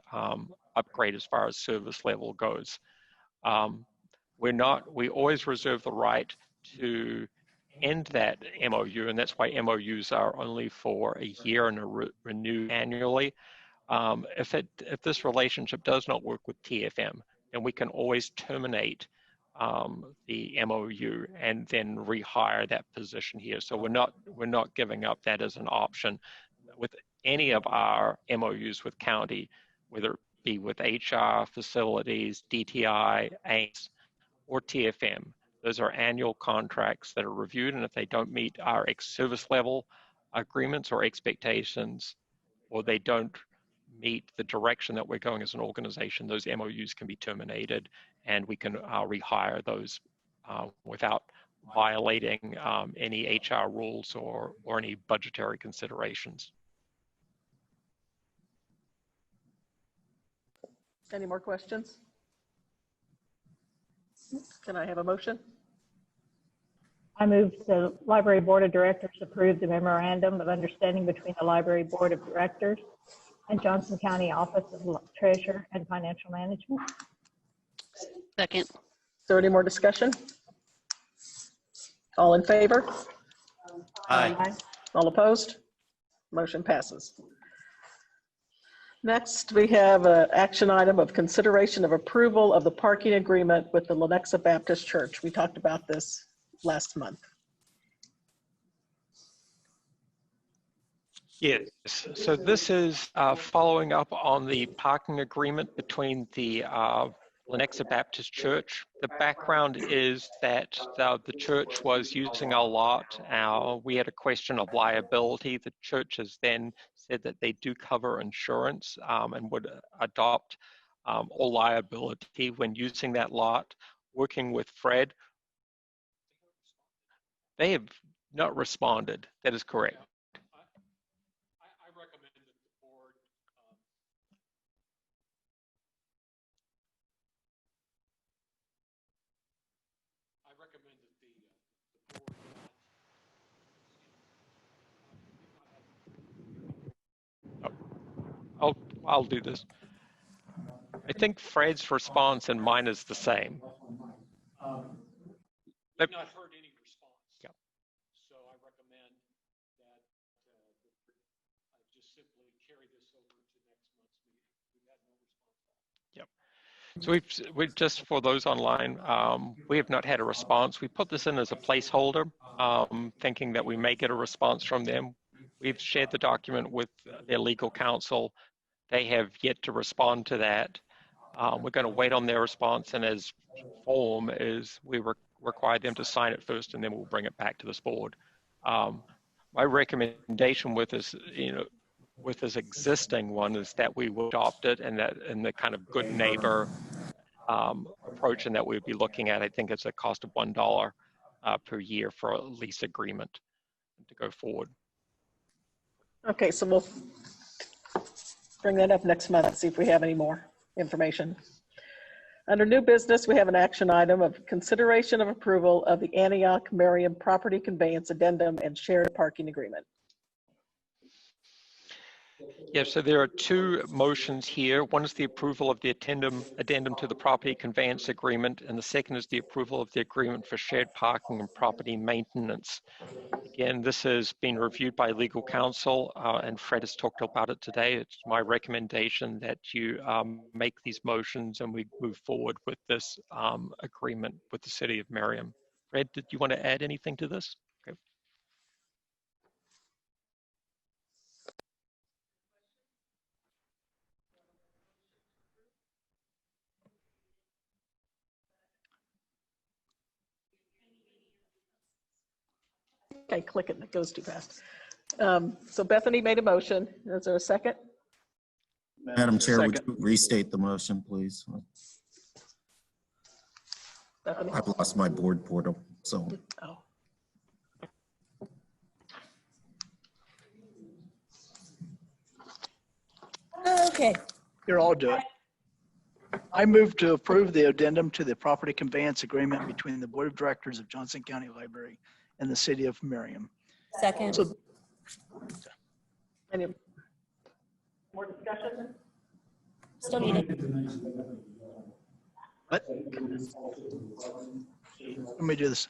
upgrade as far as service level goes. We always reserve the right to end that MOU, and that's why MOUs are only for a year and renewed annually. If this relationship does not work with TFM, then we can always terminate the MOU and then rehire that position here. So we're not giving up that as an option with any of our MOUs with county, whether it be with HR, facilities, DTI, AIMS, or TFM. Those are annual contracts that are reviewed, and if they don't meet our service level agreements or expectations, or they don't meet the direction that we're going as an organization, those MOUs can be terminated, and we can rehire those without violating any HR rules or any budgetary considerations. Any more questions? Can I have a motion? I move the Library Board of Directors approve the memorandum of understanding between the Library Board of Directors and Johnson County Office of Treasurer and Financial Management. Second. Is there any more discussion? All in favor? Aye. All opposed? Motion passes. Next, we have an action item of consideration of approval of the parking agreement with the Lenexa Baptist Church. We talked about this last month. Yes, so this is following up on the parking agreement between the Lenexa Baptist Church. The background is that the church was using our lot. We had a question of liability. The church has then said that they do cover insurance and would adopt all liability when using that lot. Working with Fred, they have not responded. That is correct. I recommend that the board I'll do this. I think Fred's response and mine is the same. I've not heard any response. Yeah. So I recommend that I just simply carry this over to next month's meeting. We've had no response. Yep. So we've just, for those online, we have not had a response. We put this in as a placeholder, thinking that we may get a response from them. We've shared the document with their legal counsel. They have yet to respond to that. We're going to wait on their response, and as form is, we require them to sign it first, and then we'll bring it back to this board. My recommendation with this, with this existing one, is that we will adopt it, and that in the kind of good neighbor approach, and that we'd be looking at. I think it's a cost of $1 per year for a lease agreement to go forward. Okay, so we'll bring that up next month and see if we have any more information. Under new business, we have an action item of consideration of approval of the Antioch Merriam Property Conveyance Addendum and Shared Parking Agreement. Yeah, so there are two motions here. One is the approval of the addendum to the property conveyance agreement, and the second is the approval of the agreement for shared parking and property maintenance. Again, this has been reviewed by legal counsel, and Fred has talked about it today. It's my recommendation that you make these motions and we move forward with this agreement with the City of Merriam. Fred, did you want to add anything to this? Okay. Okay, click it, it goes too fast. So Bethany made a motion. Is there a second? Madam Chair, would you restate the motion, please? Bethany? I've lost my board portal, so. Oh. Okay. You're all do it. I move to approve the addendum to the property conveyance agreement between the Board of Directors of Johnson County Library and the City of Merriam. Second. So, Any more discussion? Still muted. what? Let me do this.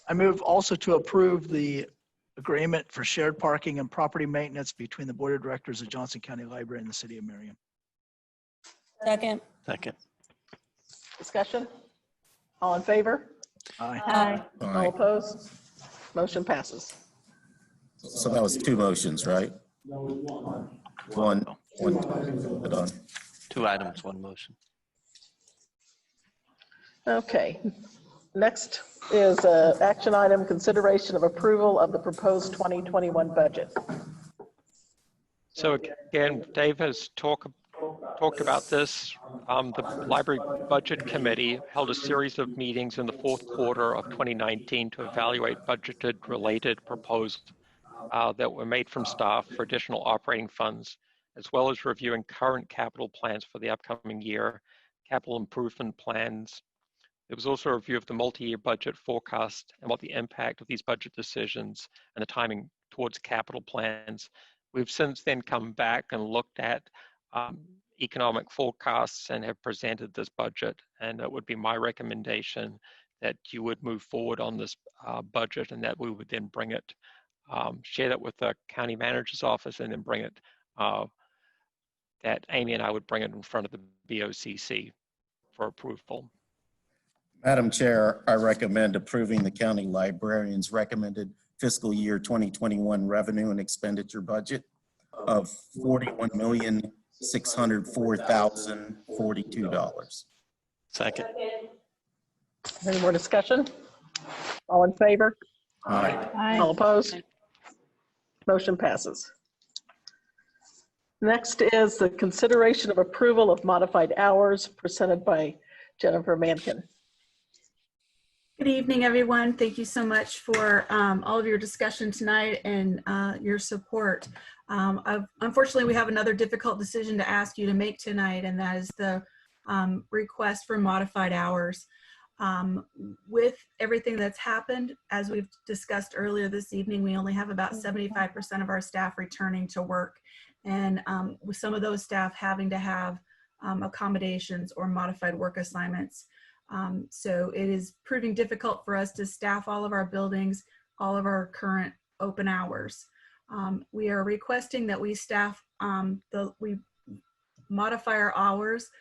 I move also to approve the agreement for shared parking and property maintenance between the Board of Directors of Johnson County Library and the City of Merriam. Second. Second. Discussion? All in favor? Aye. Aye. All opposed? Motion passes. So that was two motions, right? One. Put on. 2 items, 1 motion. Okay. Next is action item, consideration of approval of the proposed 2021 budget. So again, Dave has talked about this. The Library Budget Committee held a series of meetings in the fourth quarter of 2019 to evaluate budgeted related proposals that were made from staff for additional operating funds, as well as reviewing current capital plans for the upcoming year, capital improvement plans. There was also a review of the multi-year budget forecast and what the impact of these budget decisions and the timing towards capital plans. We've since then come back and looked at economic forecasts and have presented this budget, and it would be my recommendation that you would move forward on this budget, and that we would then bring it, share that with the county manager's office, and then bring it, that Amy and I would bring it in front of the BOCC for approval. Madam Chair, I recommend approving the county librarian's recommended fiscal year 2021 revenue and expenditure budget of $41,604,042. Second. Any more discussion? All in favor? Aye. All opposed? Motion passes. Next is the consideration of approval of modified hours presented by Jennifer Mankin. Good evening, everyone. Thank you so much for all of your discussion tonight and your support. Unfortunately, we have another difficult decision to ask you to make tonight, and that is the request for modified hours. With everything that's happened, as we've discussed earlier this evening, we only have about 75% of our staff returning to work, and with some of those staff having to have accommodations or modified work assignments. So it is proving difficult for us to staff all of our buildings, all of our current open hours. We are requesting that we staff, we modify our hours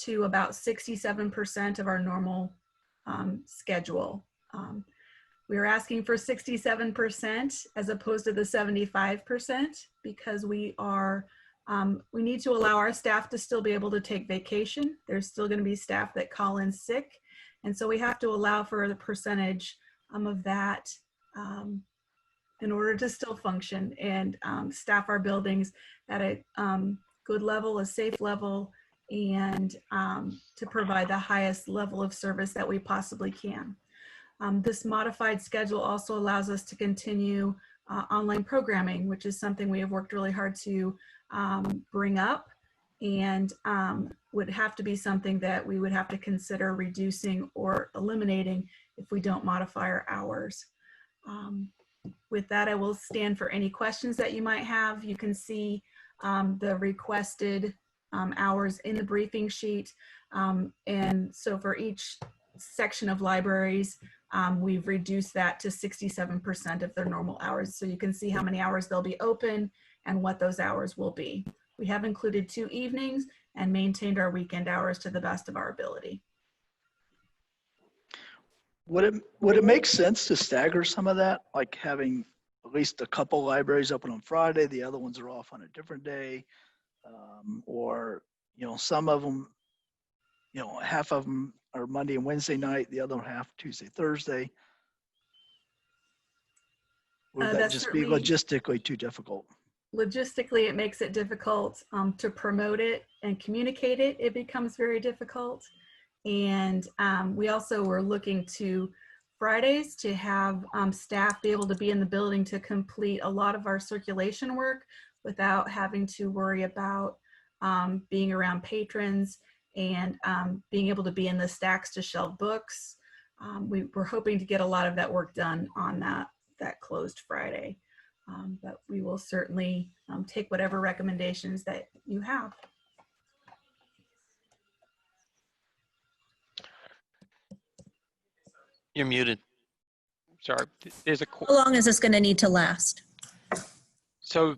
to about 67% of our normal schedule. We are asking for 67% as opposed to the 75% because we are we need to allow our staff to still be able to take vacation. There's still going to be staff that call in sick. And so we have to allow for the percentage of that in order to still function and staff our buildings at a good level, a safe level, and to provide the highest level of service that we possibly can. This modified schedule also allows us to continue online programming, which is something we have worked really hard to bring up, and would have to be something that we would have to consider reducing or eliminating if we don't modify our hours. With that, I will stand for any questions that you might have. You can see the requested hours in the briefing sheet. And so for each section of libraries, we've reduced that to 67% of their normal hours. So you can see how many hours they'll be open and what those hours will be. We have included 2 evenings and maintained our weekend hours to the best of our ability. Would it make sense to stagger some of that, like having at least a couple libraries open on Friday, the other ones are off on a different day, or some of them, half of them are Monday and Wednesday night, the other half Tuesday, Thursday? Would that just be logistically too difficult? Logistically, it makes it difficult to promote it and communicate it. It becomes very difficult. And we also were looking to Fridays to have staff be able to be in the building to complete a lot of our circulation work without having to worry about being around patrons and being able to be in the stacks to shelve books. We're hoping to get a lot of that work done on that closed Friday. But we will certainly take whatever recommendations that you have. You're muted. Sorry, there's a. How long is this going to need to last? So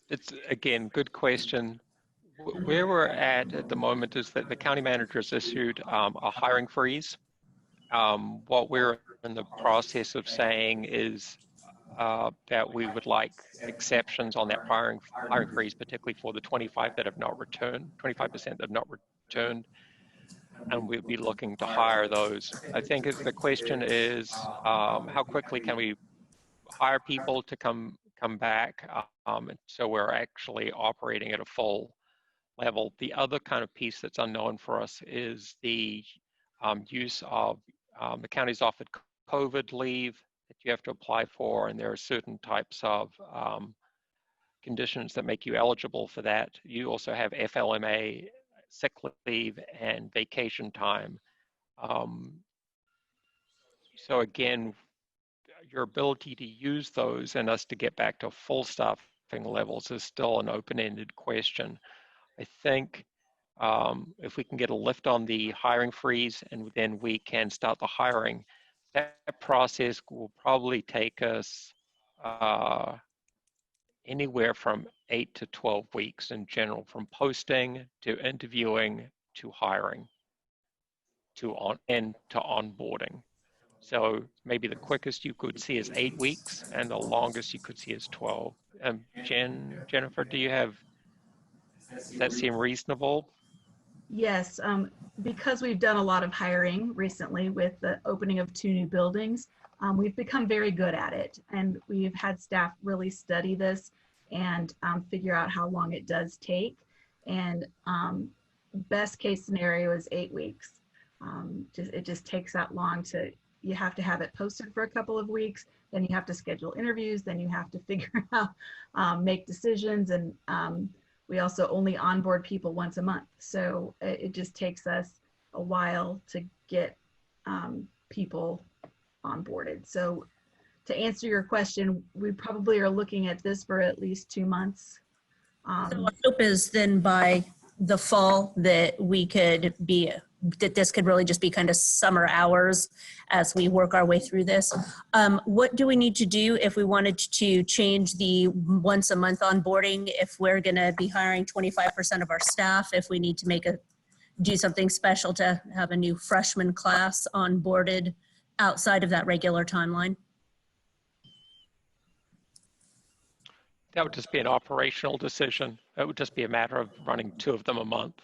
it's, again, good question. Where we're at the moment is that the county manager has issued a hiring freeze. What we're in the process of saying is that we would like exceptions on that hiring freeze, particularly for the 25 that have not returned, 25% that have not returned, and we'll be looking to hire those. I think the question is how quickly can we hire people to come back, so we're actually operating at a full level. The other kind of piece that's unknown for us is the use of the county's offered COVID leave that you have to apply for, and there are certain types of conditions that make you eligible for that. You also have FLMA, sick leave, and vacation time. So again, your ability to use those and us to get back to full staffing levels is still an open-ended question. I think if we can get a lift on the hiring freeze and then we can start the hiring, that process will probably take us anywhere from 8 to 12 weeks in general, from posting to interviewing to hiring to onboarding. So maybe the quickest you could see is 8 weeks, and the longest you could see is 12. Jennifer, does that seem reasonable? Yes, because we've done a lot of hiring recently with the opening of 2 new buildings, we've become very good at it. And we've had staff really study this and figure out how long it does take. And best case scenario is 8 weeks. It just takes that long you have to have it posted for a couple of weeks, then you have to schedule interviews, then you have to figure out, make decisions, and we also only onboard people once a month. So it just takes us a while to get people onboarded. So to answer your question, we probably are looking at this for at least 2 months. So our hope is then by the fall that this could really just be kind of summer hours as we work our way through this. What do we need to do if we wanted to change the once a month onboarding, if we're going to be hiring 25% of our staff, if we need to do something special to have a new freshman class onboarded outside of that regular timeline? That would just be an operational decision. It would just be a matter of running 2 of them a month.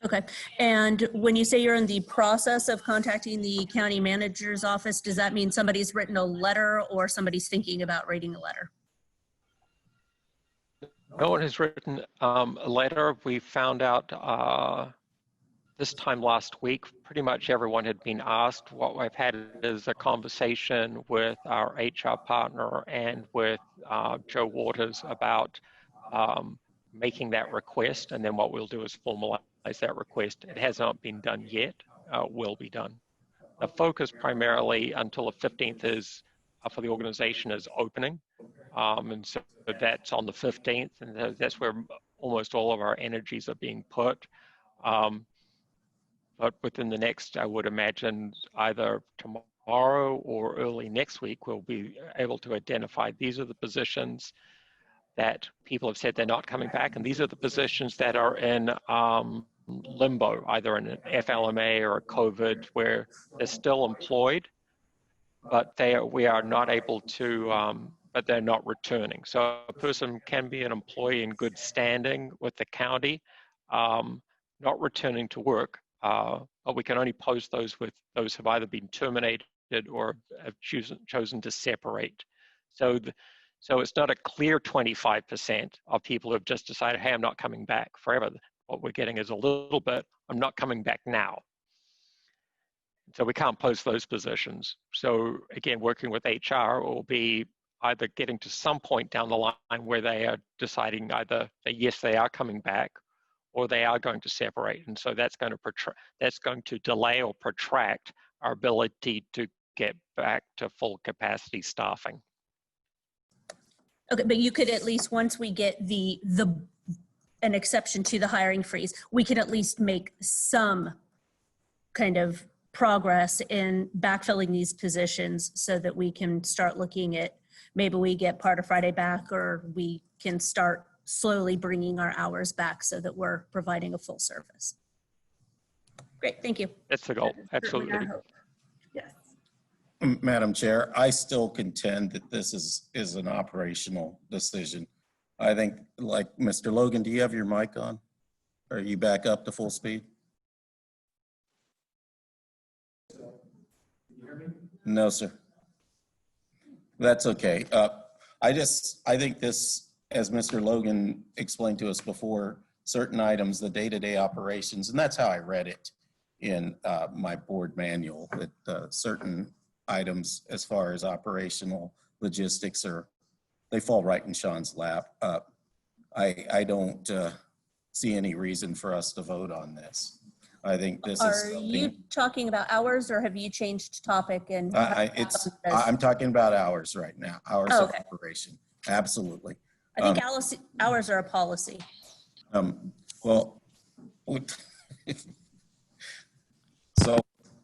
Okay. And when you say you're in the process of contacting the county manager's office, does that mean somebody's written a letter or somebody's thinking about writing a letter? No one has written a letter. We found out this time last week, pretty much everyone had been asked. What we've had is a conversation with our HR partner and with Joe Waters about making that request, and then what we'll do is formalize that request. It has not been done yet, will be done. The focus primarily until the 15th is for the organization is opening, and so that's on the 15th, and that's where almost all of our energies are being put. But within the next, I would imagine either tomorrow or early next week, we'll be able to identify these are the positions that people have said they're not coming back, and these are the positions that are in limbo, either in an FLMA or a COVID, where they're still employed, but we are not able to, but they're not returning. So a person can be an employee in good standing with the county, not returning to work, but we can only post those with those who have either been terminated or have chosen to separate. So it's not a clear 25% of people who have just decided, hey, I'm not coming back forever. What we're getting is a little bit, I'm not coming back now. So we can't post those positions. So again, working with HR will be either getting to some point down the line where they are deciding either that yes, they are coming back, or they are going to separate. And so that's going to delay or protract our ability to get back to full capacity staffing. Okay, but you could at least, once we get an exception to the hiring freeze, we can at least make some kind of progress in backfilling these positions so that we can start looking at, maybe we get part of Friday back, or we can start slowly bringing our hours back so that we're providing a full service. Great, thank you. That's the goal, absolutely. Yes. Madam Chair, I still contend that this is an operational decision. I think, like Mr. Logan, do you have your mic on? Are you back up to full speed? No, sir. That's okay. I think this, as Mr. Logan explained to us before, certain items, the day-to-day operations, and that's how I read it in my board manual, that certain items as far as operational logistics they fall right in Sean's lap. I don't see any reason for us to vote on this. I think this is Are you talking about hours, or have you changed topic? And I'm talking about hours right now, hours of operation. Absolutely. I think hours are a policy. Well, so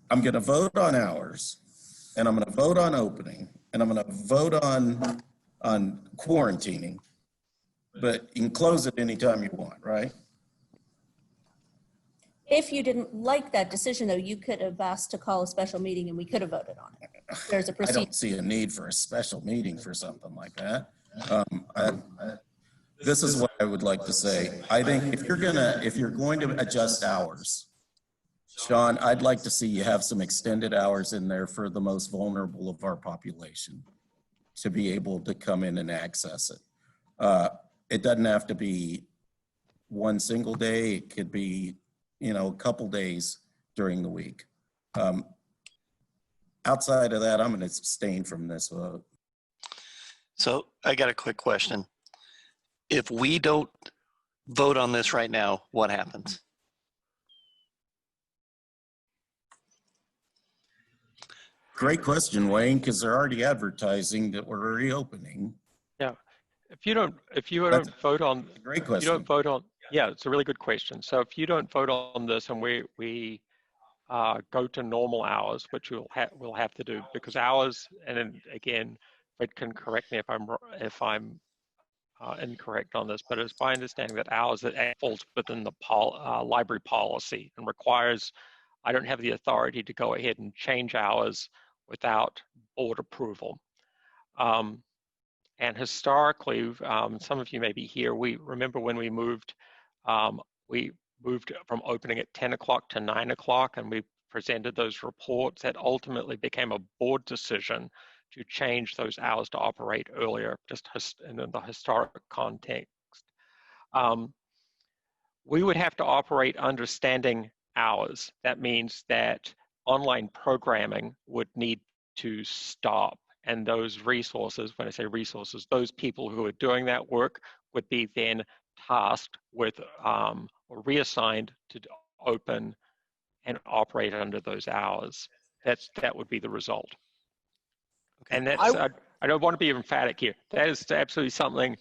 I'm going to vote on hours, and I'm going to vote on opening, and I'm going to vote on quarantining, but you can close it anytime you want, right? If you didn't like that decision, though, you could have asked to call a special meeting and we could have voted on it. There's a procedure. I don't see a need for a special meeting for something like that. This is what I would like to say. I think if you're going to adjust hours, Sean, I'd like to see you have some extended hours in there for the most vulnerable of our population to be able to come in and access it. It doesn't have to be one single day. It could be, a couple days during the week. Outside of that, I'm going to abstain from this vote. So I got a quick question. If we don't vote on this right now, what happens? Great question, Wayne, because they're already advertising that we're reopening. Yeah, if you don't vote on, great question. You don't vote on. Yeah, it's a really good question. So if you don't vote on this and we go to normal hours, which we'll have to do, because hours, and then again, Fred can correct me if I'm incorrect on this, but it's my understanding that hours that falls within the library policy and requires, I don't have the authority to go ahead and change hours without board approval. And historically, some of you may be here, we remember when we moved from opening at 10 o'clock to 9 o'clock, and we presented those reports. That ultimately became a board decision to change those hours to operate earlier, just in the historic context. We would have to operate understanding hours. That means that online programming would need to stop. And those resources, when I say resources, those people who are doing that work would be then tasked with or reassigned to open and operate under those hours. That would be the result. Okay. And that's, I don't want to be emphatic here. That is absolutely something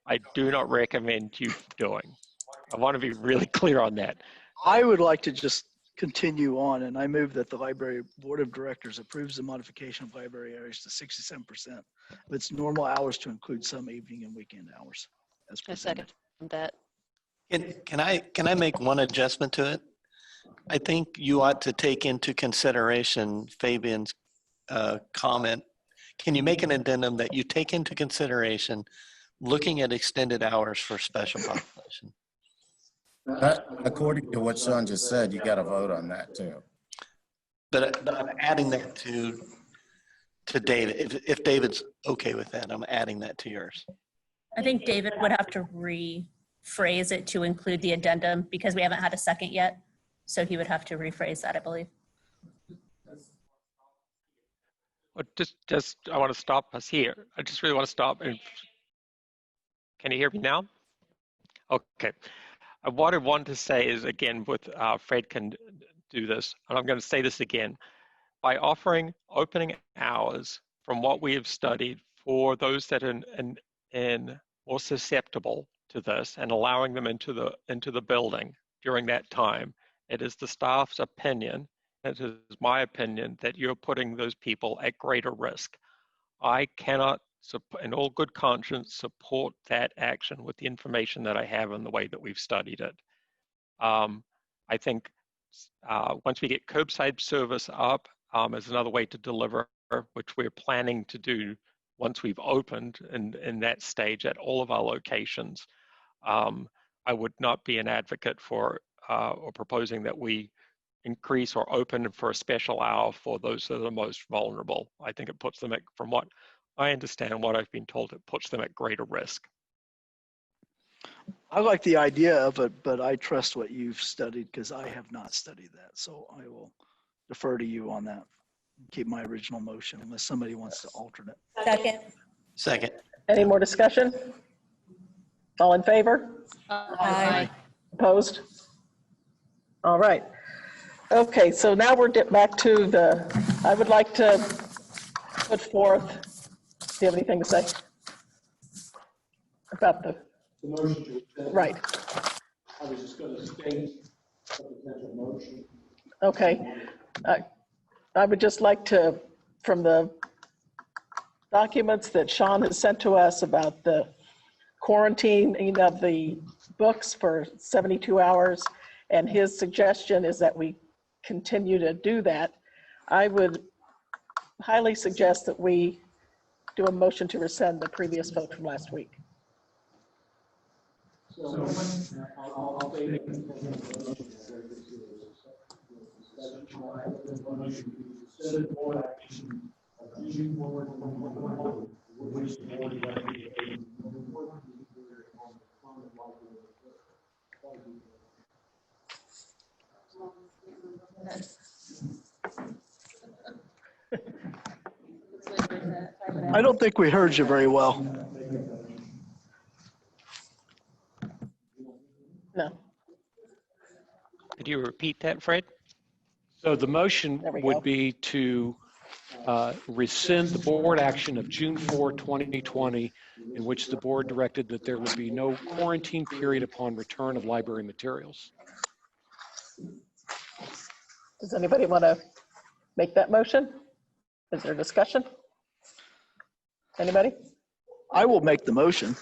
I do not recommend you doing. I want to be really clear on that. I would like to just continue on, and I move that the Library Board of Directors approves the modification of library hours to 67% of its normal hours to include some evening and weekend hours. A second that. Can I make one adjustment to it? I think you ought to take into consideration Fabian's comment. Can you make an addendum that you take into consideration looking at extended hours for special population? According to what Sean just said, you got to vote on that too. But I'm adding that to David. If David's okay with that, I'm adding that to yours. I think David would have to rephrase it to include the addendum because we haven't had a second yet. So he would have to rephrase that, I believe. Well, I want to stop us here. I just really want to stop. And can you hear me now? Okay. what I want to say is, again, with Fred can do this, and I'm going to say this again, by offering opening hours from what we have studied for those that are more susceptible to this and allowing them into the building during that time, it is the staff's opinion, it is my opinion, that you're putting those people at greater risk. I cannot, in all good conscience, support that action with the information that I have and the way that we've studied it. I think once we get curbside service up is another way to deliver, which we're planning to do once we've opened in that stage at all of our locations. I would not be an advocate for or proposing that we increase or open for a special hour for those that are the most vulnerable. I think it puts them at, from what I understand and what I've been told, it puts them at greater risk. I like the idea of it, but I trust what you've studied because I have not studied that. So I will defer to you on that. Keep my original motion unless somebody wants to alter it. Second. Second. Any more discussion? All in favor? Aye. Opposed? All right. Okay, so now we're back to I would like to put forth, do you have anything to say? About the motion to right. I was just going to state a potential motion. Okay. I would just like to, from the documents that Sean has sent to us about the quarantining of the books for 72 hours, and his suggestion is that we continue to do that, I would highly suggest that we do a motion to rescind the previous vote from last week. So I'll say I don't think we heard you very well. No. Could you repeat that, Fred? So the motion would be to rescind the board action of June 4, 2020, in which the board directed that there would be no quarantine period upon return of library materials. Does anybody want to make that motion? Is there discussion? Anybody? I will make the motion.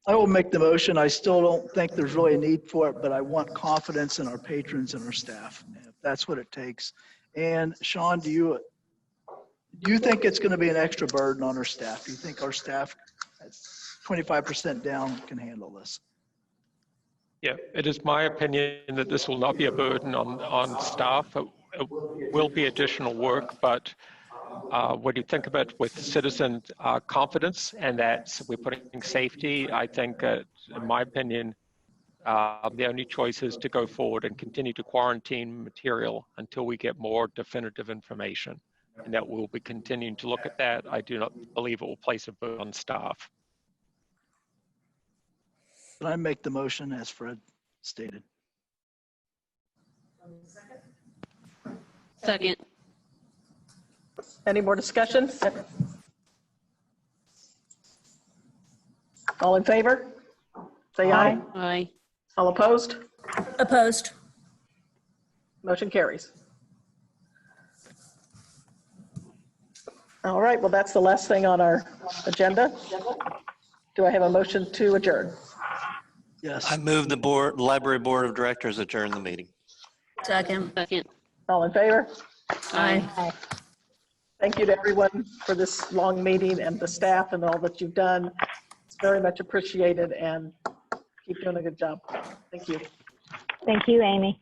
I will make the motion. I still don't think there's really a need for it, but I want confidence in our patrons and our staff. If that's what it takes. And Sean, do you think it's going to be an extra burden on our staff? Do you think our staff at 25% down can handle this? Yeah, it is my opinion that this will not be a burden on staff. It will be additional work, but when you think about with citizen confidence and that we're putting safety, I think, in my opinion, the only choice is to go forward and continue to quarantine material until we get more definitive information. And that we'll be continuing to look at that. I do not believe it will place a burden on staff. Can I make the motion as Fred stated? Second. Any more discussion? All in favor? Say aye. Aye. All opposed? Opposed. Motion carries. All right, well, that's the last thing on our agenda. Do I have a motion to adjourn? Yes. I move the library board of directors adjourn the meeting. Second. Second. All in favor? Aye. Thank you to everyone for this long meeting and the staff and all that you've done. It's very much appreciated, and keep doing a good job. Thank you. Thank you, Amy.